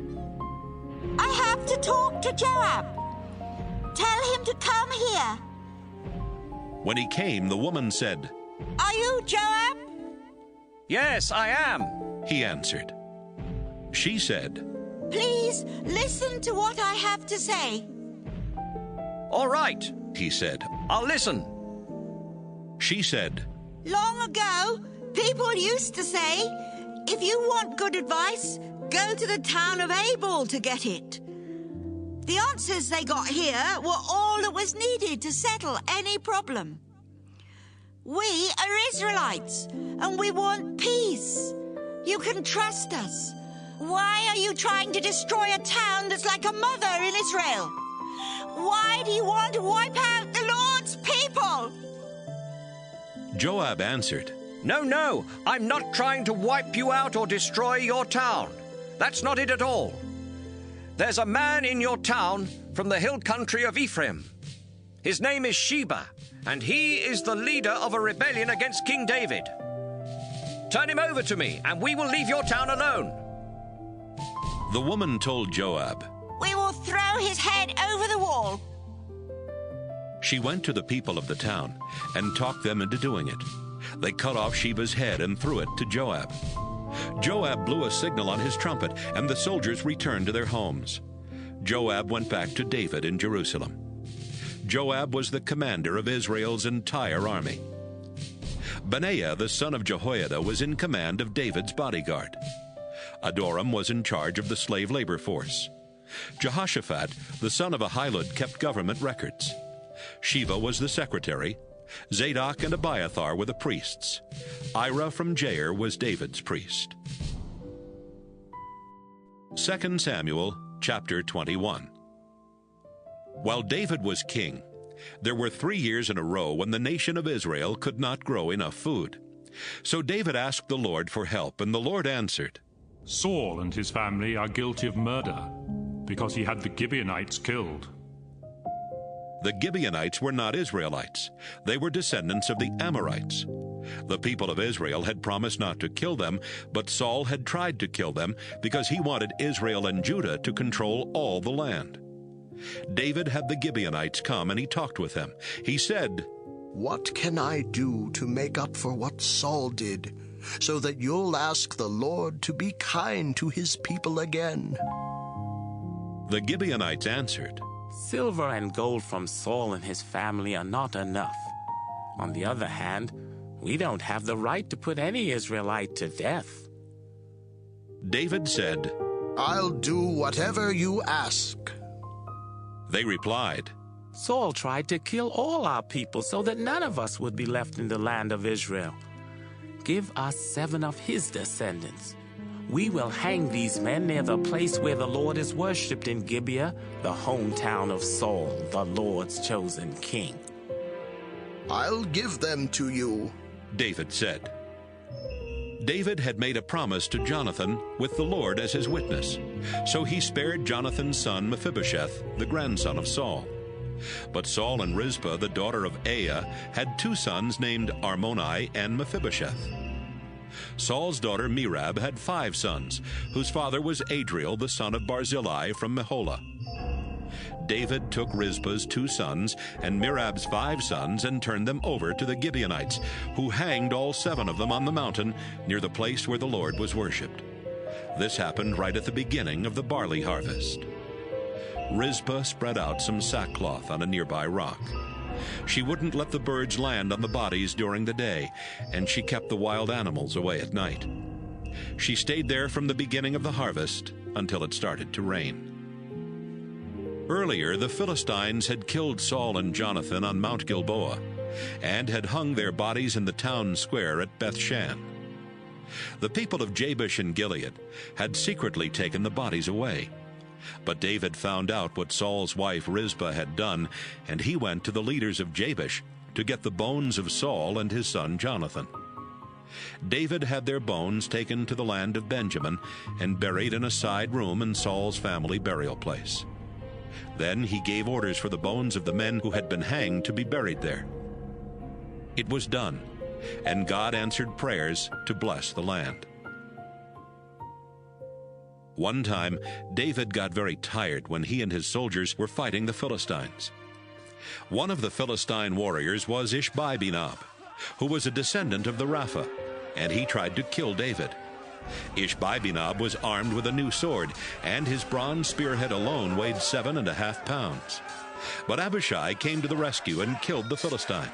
I have to talk to Joab. Tell him to come here. When he came, the woman said, Are you Joab? Yes, I am, he answered. She said, Please listen to what I have to say. All right, he said. I'll listen. She said, Long ago, people used to say, if you want good advice, go to the town of Abel to get it. The answers they got here were all that was needed to settle any problem. We are Israelites, and we want peace. You can trust us. Why are you trying to destroy a town that's like a mother in Israel? Why do you want to wipe out the Lord's people? Joab answered, No, I'm not trying to wipe you out or destroy your town. That's not it at all. There's a man in your town from the hill country of Ephraim. His name is Sheba, and he is the leader of a rebellion against King David. Turn him over to me, and we will leave your town alone. The woman told Joab, We will throw his head over the wall. She went to the people of the town and talked them into doing it. They cut off Sheba's head and threw it to Joab. Joab blew a signal on his trumpet, and the soldiers returned to their homes. Joab went back to David in Jerusalem. Joab was the commander of Israel's entire army. Benaiah, the son of Jehoiada, was in command of David's bodyguard. Adoram was in charge of the slave labor force. Jehoshaphat, the son of Ahilud, kept government records. Sheva was the secretary. Zadok and Abiathar were the priests. Ira from Jair was David's priest. 2 Samuel chapter 21. While David was king, there were 3 years in a row when the nation of Israel could not grow enough food. So David asked the Lord for help, and the Lord answered, Saul and his family are guilty of murder, because he had the Gibeonites killed. The Gibeonites were not Israelites. They were descendants of the Amorites. The people of Israel had promised not to kill them, but Saul had tried to kill them because he wanted Israel and Judah to control all the land. David had the Gibeonites come, and he talked with them. He said, What can I do to make up for what Saul did, so that you'll ask the Lord to be kind to his people again? The Gibeonites answered, Silver and gold from Saul and his family are not enough. On the other hand, we don't have the right to put any Israelite to death. David said, I'll do whatever you ask. They replied, Saul tried to kill all our people so that none of us would be left in the land of Israel. Give us 7 of his descendants. We will hang these men near the place where the Lord is worshipped in Gibeah, the hometown of Saul, the Lord's chosen king. I'll give them to you, David said. David had made a promise to Jonathan with the Lord as his witness, so he spared Jonathan's son Mephibosheth, the grandson of Saul. But Saul and Rizpah, the daughter of Aiah, had 2 sons named Armoni and Mephibosheth. Saul's daughter Merab had 5 sons, whose father was Adriel, the son of Barzillai from Meholah. David took Rizpah's 2 sons and Merab's 5 sons and turned them over to the Gibeonites, who hanged all 7 of them on the mountain near the place where the Lord was worshipped. This happened right at the beginning of the barley harvest. Rizpah spread out some sackcloth on a nearby rock. She wouldn't let the birds land on the bodies during the day, and she kept the wild animals away at night. She stayed there from the beginning of the harvest until it started to rain. Earlier, the Philistines had killed Saul and Jonathan on Mount Gilboa and had hung their bodies in the town square at Bethshan. The people of Jabesh and Gilead had secretly taken the bodies away. But David found out what Saul's wife Rizpah had done, and he went to the leaders of Jabesh to get the bones of Saul and his son Jonathan. David had their bones taken to the land of Benjamin and buried in a side room in Saul's family burial place. Then he gave orders for the bones of the men who had been hanged to be buried there. It was done, and God answered prayers to bless the land. One time, David got very tired when he and his soldiers were fighting the Philistines. One of the Philistine warriors was Ishbi-Benob, who was a descendant of the Rapha, and he tried to kill David. Ishbi-Benob was armed with a new sword, and his bronze spearhead alone weighed 7.5 pounds. But Abishai came to the rescue and killed the Philistine.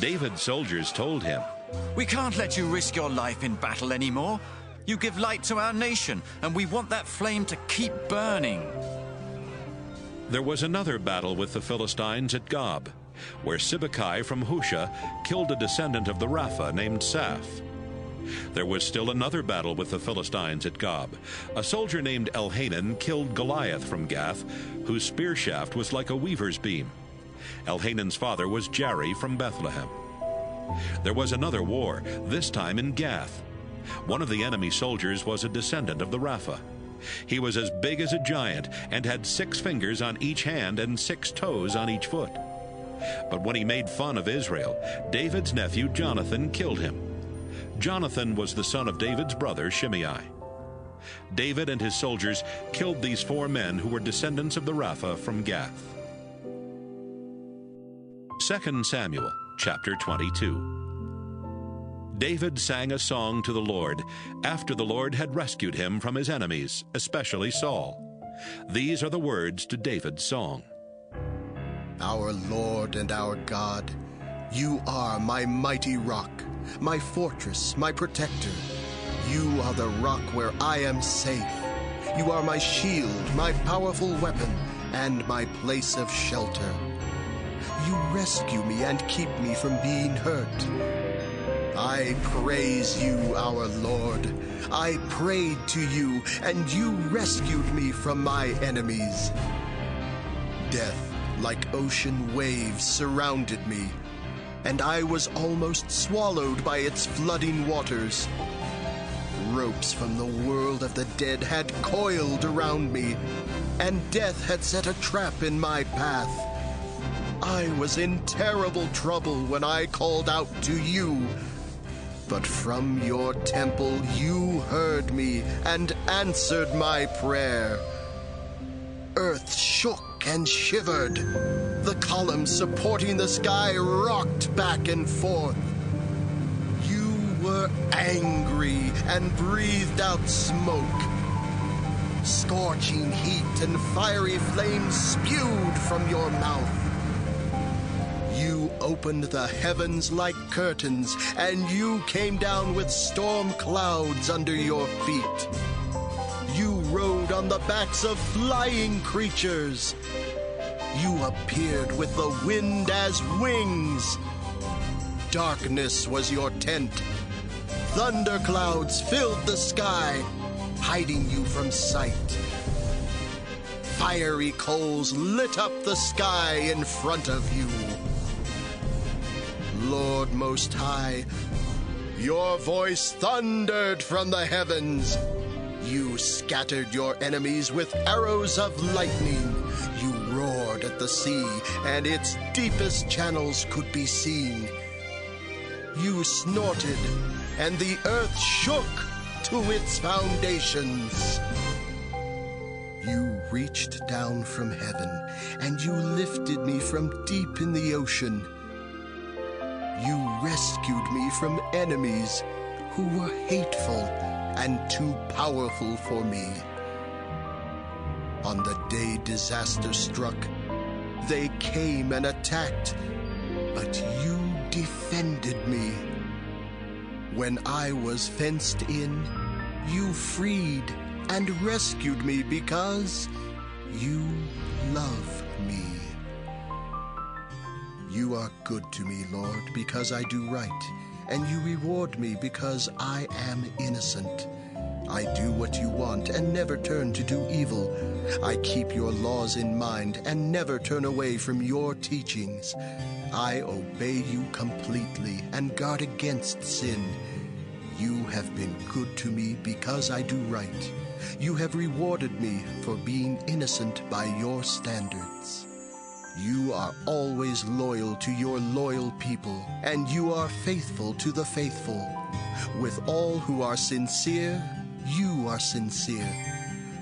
David's soldiers told him, "We can't let you risk your life in battle anymore. You give light to our nation, and we want that flame to keep burning." There was another battle with the Philistines at Gob, where Sibbecai from Husha killed a descendant of the Rapha named Saph. There was still another battle with the Philistines at Gob. A soldier named Elhanan killed Goliath from Gath, whose spear shaft was like a weaver's beam. Elhanan's father was Jari from Bethlehem. There was another war, this time in Gath. One of the enemy soldiers was a descendant of the Rapha. He was as big as a giant and had 6 fingers on each hand and 6 toes on each foot. But when he made fun of Israel, David's nephew Jonathan killed him. Jonathan was the son of David's brother Shimei. David and his soldiers killed these 4 men who were descendants of the Rapha from Gath. 2 Samuel chapter 22. David sang a song to the Lord after the Lord had rescued him from his enemies, especially Saul. These are the words to David's song. Our Lord and our God, you are my mighty rock, my fortress, my protector. You are the rock where I am safe. You are my shield, my powerful weapon, and my place of shelter. You rescue me and keep me from being hurt. I praise you, our Lord. I prayed to you, and you rescued me from my enemies. Death, like ocean waves, surrounded me, and I was almost swallowed by its flooding waters. Ropes from the world of the dead had coiled around me, and death had set a trap in my path. I was in terrible trouble when I called out to you. But from your temple you heard me and answered my prayer. Earth shook and shivered. The columns supporting the sky rocked back and forth. You were angry and breathed out smoke. Scorching heat and fiery flames spewed from your mouth. You opened the heavens like curtains, and you came down with storm clouds under your feet. You rode on the backs of flying creatures. You appeared with the wind as wings. Darkness was your tent. Thunder clouds filled the sky. hiding you from sight. Fiery coals lit up the sky in front of you. Lord Most High, your voice thundered from the heavens. You scattered your enemies with arrows of lightning. You roared at the sea, and its deepest channels could be seen. You snorted, and the earth shook to its foundations. You reached down from heaven, and you lifted me from deep in the ocean. You rescued me from enemies who were hateful and too powerful for me. On the day disaster struck, they came and attacked, but you defended me. When I was fenced in, you freed and rescued me because you love me. You are good to me, Lord, because I do right, and you reward me because I am innocent. I do what you want and never turn to do evil. I keep your laws in mind and never turn away from your teachings. I obey you completely and guard against sin. You have been good to me because I do right. You have rewarded me for being innocent by your standards. You are always loyal to your loyal people, and you are faithful to the faithful. With all who are sincere, you are sincere,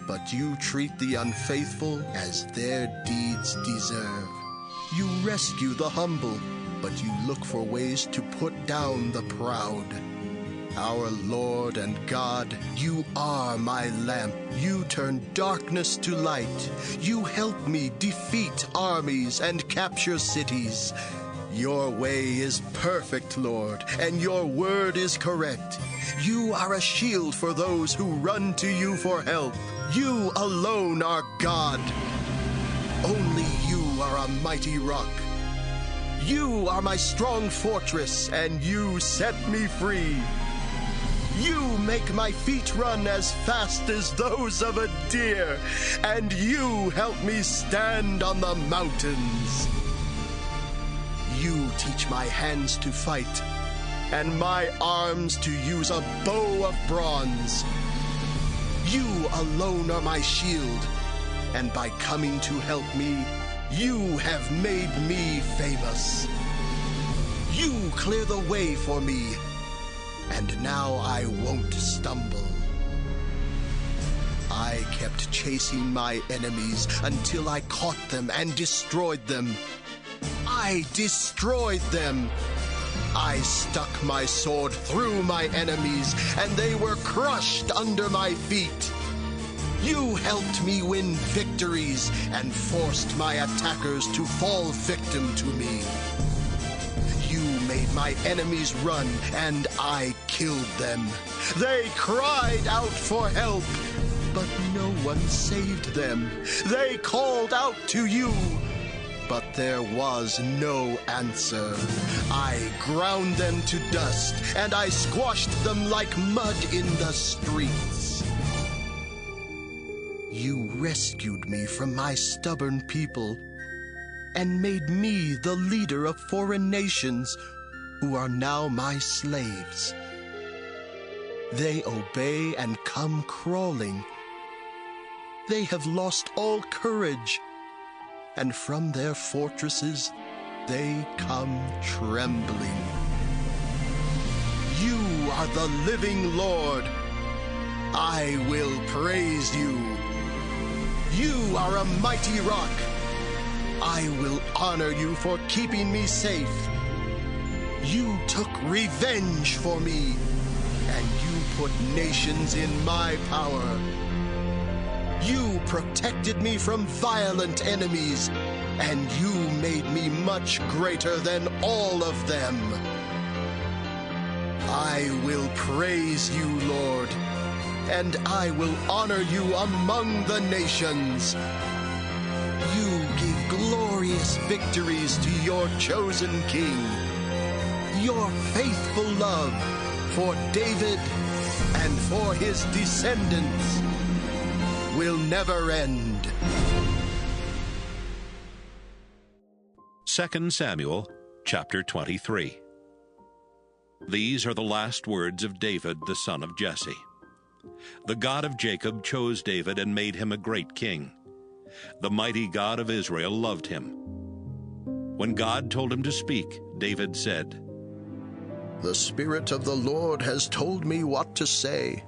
but you treat the unfaithful as their deeds deserve. You rescue the humble, but you look for ways to put down the proud. Our Lord and God, you are my lamp. You turn darkness to light. You help me defeat armies and capture cities. Your way is perfect, Lord, and your word is correct. You are a shield for those who run to you for help. You alone are God. Only you are a mighty rock. You are my strong fortress, and you set me free. You make my feet run as fast as those of a deer, and you help me stand on the mountains. You teach my hands to fight, and my arms to use a bow of bronze. You alone are my shield, and by coming to help me, you have made me famous. You clear the way for me, and now I won't stumble. I kept chasing my enemies until I caught them and destroyed them. I destroyed them. I stuck my sword through my enemies, and they were crushed under my feet. You helped me win victories and forced my attackers to fall victim to me. You made my enemies run, and I killed them. They cried out for help, but no one saved them. They called out to you, but there was no answer. I ground them to dust, and I squashed them like mud in the streets. You rescued me from my stubborn people and made me the leader of foreign nations who are now my slaves. They obey and come crawling. They have lost all courage, and from their fortresses they come trembling. You are the living Lord. I will praise you. You are a mighty rock. I will honor you for keeping me safe. You took revenge for me, and you put nations in my power. You protected me from violent enemies, and you made me much greater than all of them. I will praise you, Lord, and I will honor you among the nations. You give glorious victories to your chosen king. Your faithful love for David and for his descendants will never end. 2 Samuel chapter 23. These are the last words of David, the son of Jesse. The God of Jacob chose David and made him a great king. The mighty God of Israel loved him. When God told him to speak, David said, The Spirit of the Lord has told me what to say.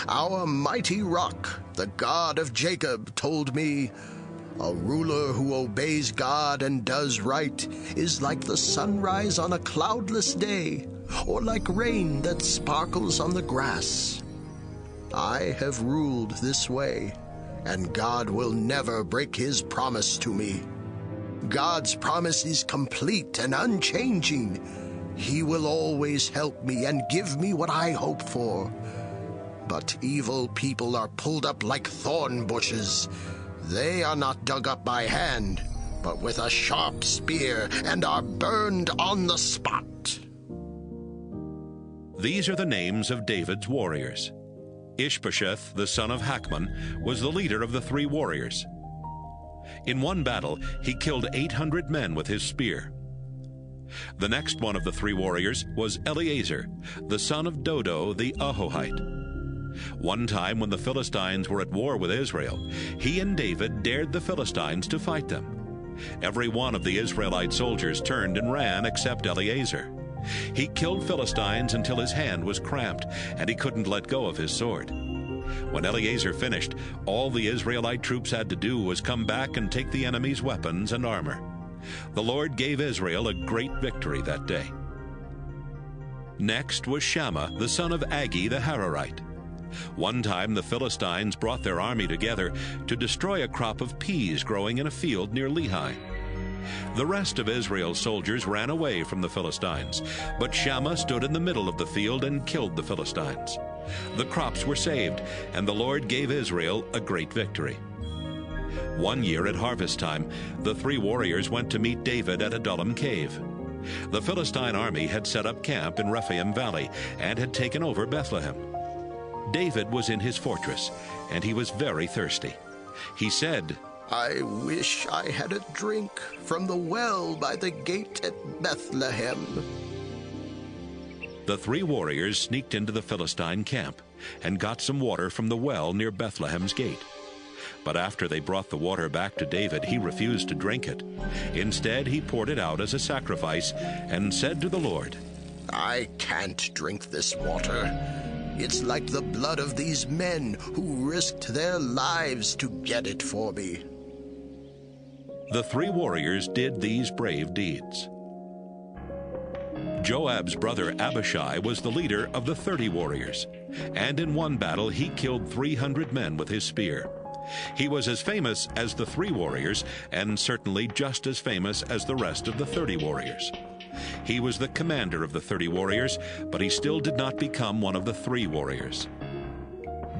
Our mighty rock, the God of Jacob, told me, a ruler who obeys God and does right is like the sunrise on a cloudless day, or like rain that sparkles on the grass. I have ruled this way, and God will never break his promise to me. God's promise is complete and unchanging. He will always help me and give me what I hope for. But evil people are pulled up like thorn bushes. They are not dug up by hand, but with a sharp spear, and are burned on the spot. These are the names of David's warriors. Ishbosheth, the son of Hakmon, was the leader of the 3 warriors. In one battle, he killed 800 men with his spear. The next one of the 3 warriors was Eleazar, the son of Dodo the Ahohite. One time when the Philistines were at war with Israel, he and David dared the Philistines to fight them. Every one of the Israelite soldiers turned and ran except Eleazar. He killed Philistines until his hand was cramped, and he couldn't let go of his sword. When Eleazar finished, all the Israelite troops had to do was come back and take the enemy's weapons and armor. The Lord gave Israel a great victory that day. Next was Shammah, the son of Agi the Hararite. One time the Philistines brought their army together to destroy a crop of peas growing in a field near Lehi. The rest of Israel's soldiers ran away from the Philistines, but Shammah stood in the middle of the field and killed the Philistines. The crops were saved, and the Lord gave Israel a great victory. One year at harvest time, the 3 warriors went to meet David at Adullam cave. The Philistine army had set up camp in Rephaim Valley and had taken over Bethlehem. David was in his fortress, and he was very thirsty. He said, I wish I had a drink from the well by the gate at Bethlehem. The 3 warriors sneaked into the Philistine camp and got some water from the well near Bethlehem's gate. But after they brought the water back to David, he refused to drink it. Instead, he poured it out as a sacrifice and said to the Lord, I can't drink this water. It's like the blood of these men who risked their lives to get it for me. The 3 warriors did these brave deeds. Joab's brother Abishai was the leader of the 30 warriors, and in one battle he killed 300 men with his spear. He was as famous as the 3 warriors, and certainly just as famous as the rest of the 30 warriors. He was the commander of the 30 warriors, but he still did not become one of the 3 warriors.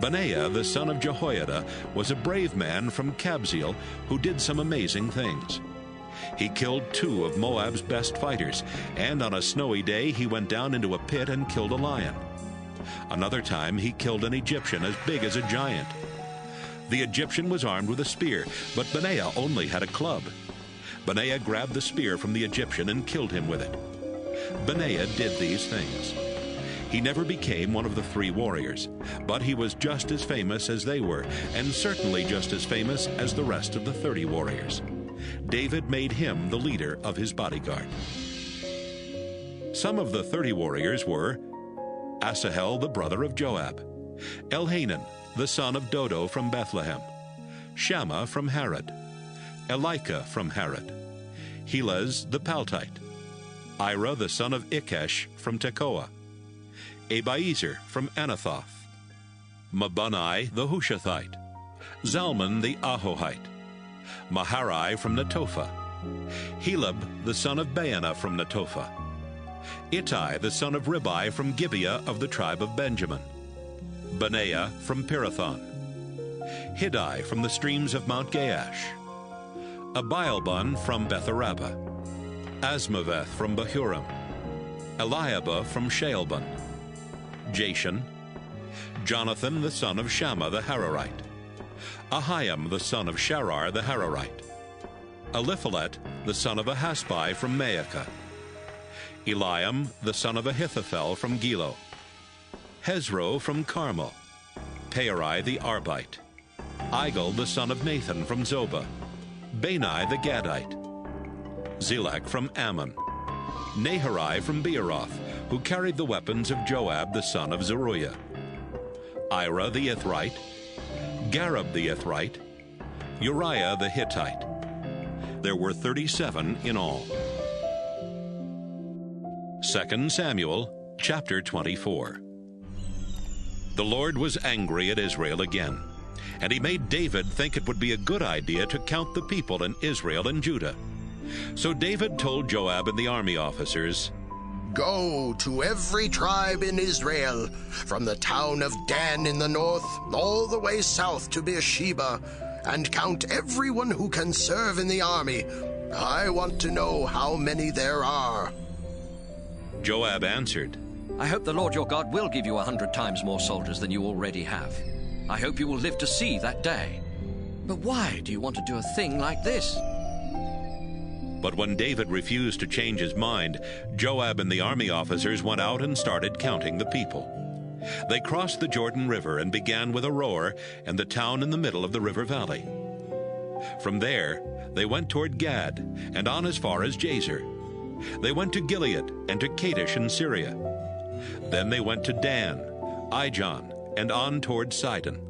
Benaiah, the son of Jehoiada, was a brave man from Kabzeel who did some amazing things. He killed 2 of Moab's best fighters, and on a snowy day he went down into a pit and killed a lion. Another time he killed an Egyptian as big as a giant. The Egyptian was armed with a spear, but Benaiah only had a club. Benaiah grabbed the spear from the Egyptian and killed him with it. Benaiah did these things. He never became one of the 3 warriors, but he was just as famous as they were, and certainly just as famous as the rest of the 30 warriors. David made him the leader of his bodyguard. Some of the 30 warriors were Asahel, the brother of Joab, Elhanan, the son of Dodo from Bethlehem, Shammah from Harod, Elika from Harod, Helez the Paltite, Ira the son of Ikesh from Tekoa, Abiezer from Anathoth, Mabunai the Hushathite, Zalman the Ahohite, Maharai from Netophah, Helab the son of Baanah from Netophah, Ittai the son of Ribai from Gibeah of the tribe of Benjamin, Benaiah from Pirathon, Hiddai from the streams of Mount Gaash, Abialbon from Betharabah, Asmaveth from Bahurim, Eliabah from Shaalbon, Jashan, Jonathan the son of Shammah the Hararite, Ahiam the son of Sharar the Hararite, Eliphalet the son of Ahasbai from Maacah, Eliam the son of Ahithophel from Gilo, Hezro from Carmel, Peori the Arbite, Igal the son of Nathan from Zobah, Bani the Gadite, Zilach from Ammon, Naharai from Beeroth, who carried the weapons of Joab the son of Zeruiah, Ira the Ithrite, Gareb the Ithrite, Uriah the Hittite. There were 37 in all. 2 Samuel chapter 24. The Lord was angry at Israel again, and he made David think it would be a good idea to count the people in Israel and Judah. So David told Joab and the army officers, "Go to every tribe in Israel, from the town of Dan in the north all the way south to Beersheba, and count everyone who can serve in the army. I want to know how many there are." Joab answered, "I hope the Lord your God will give you 100 times more soldiers than you already have. I hope you will live to see that day. But why do you want to do a thing like this?" But when David refused to change his mind, Joab and the army officers went out and started counting the people. They crossed the Jordan River and began with Aroer and the town in the middle of the river valley. From there, they went toward Gad and on as far as Jazer. They went to Gilead and to Kadesh in Syria. Then they went to Dan, Ijon, and on toward Sidon.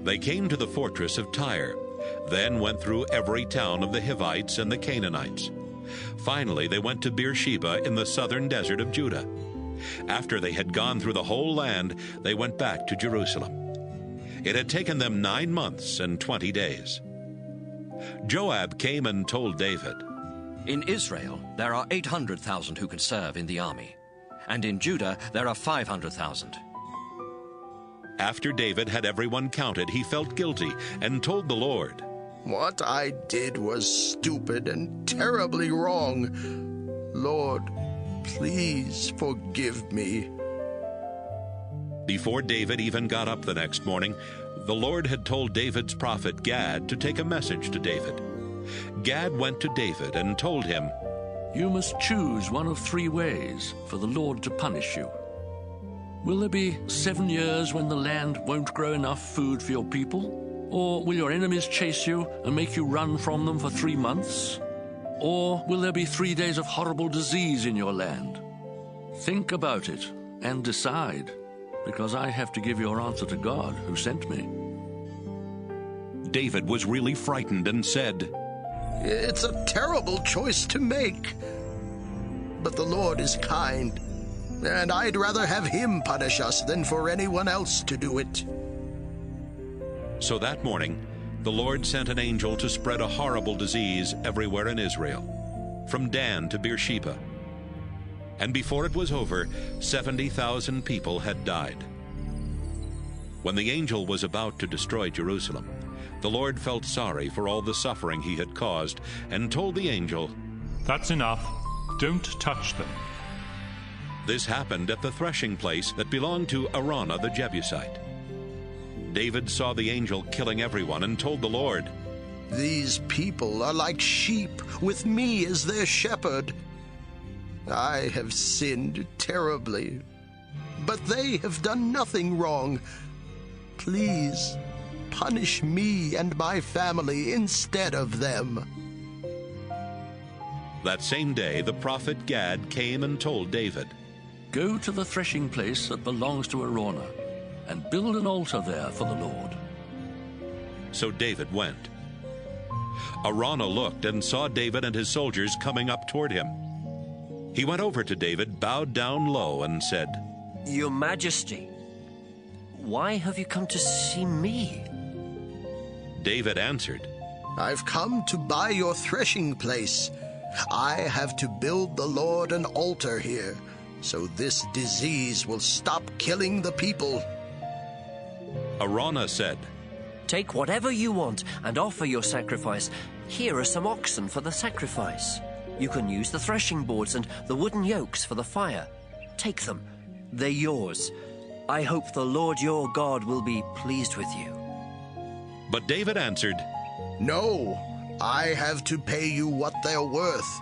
They came to the fortress of Tyre, then went through every town of the Hivites and the Canaanites. Finally, they went to Beersheba in the southern desert of Judah. After they had gone through the whole land, they went back to Jerusalem. It had taken them 9 months and 20 days. Joab came and told David, "In Israel there are 800,000 who can serve in the army, and in Judah there are 500,000. After David had everyone counted, he felt guilty and told the Lord, "What I did was stupid and terribly wrong. Lord, please forgive me." Before David even got up the next morning, the Lord had told David's prophet Gad to take a message to David. Gad went to David and told him, "You must choose one of 3 ways for the Lord to punish you. Will there be 7 years when the land won't grow enough food for your people? Or will your enemies chase you and make you run from them for 3 months? Or will there be 3 days of horrible disease in your land? Think about it and decide, because I have to give your answer to God who sent me." David was really frightened and said, "It's a terrible choice to make. But the Lord is kind, and I'd rather have him punish us than for anyone else to do it." So that morning, the Lord sent an angel to spread a horrible disease everywhere in Israel, from Dan to Beersheba. And before it was over, 70,000 people had died. When the angel was about to destroy Jerusalem, the Lord felt sorry for all the suffering he had caused and told the angel, "That's enough. Don't touch them." This happened at the threshing place that belonged to Araunah the Jebusite. David saw the angel killing everyone and told the Lord, "These people are like sheep with me as their shepherd. I have sinned terribly, but they have done nothing wrong. Please punish me and my family instead of them." That same day, the prophet Gad came and told David, "Go to the threshing place that belongs to Araunah, and build an altar there for the Lord." So David went. Araunah looked and saw David and his soldiers coming up toward him. He went over to David, bowed down low, and said, "Your Majesty, why have you come to see me?" David answered, "I've come to buy your threshing place. I have to build the Lord an altar here, so this disease will stop killing the people." Araunah said, "Take whatever you want and offer your sacrifice. Here are some oxen for the sacrifice. You can use the threshing boards and the wooden yokes for the fire. Take them. They're yours. I hope the Lord your God will be pleased with you." But David answered, "No, I have to pay you what they're worth.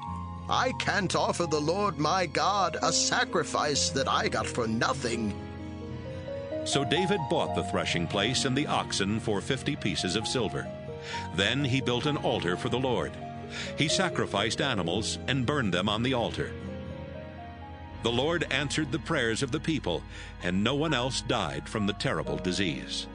I can't offer the Lord my God a sacrifice that I got for nothing." So David bought the threshing place and the oxen for 50 pieces of silver. Then he built an altar for the Lord. He sacrificed animals and burned them on the altar. The Lord answered the prayers of the people, and no one else died from the terrible disease.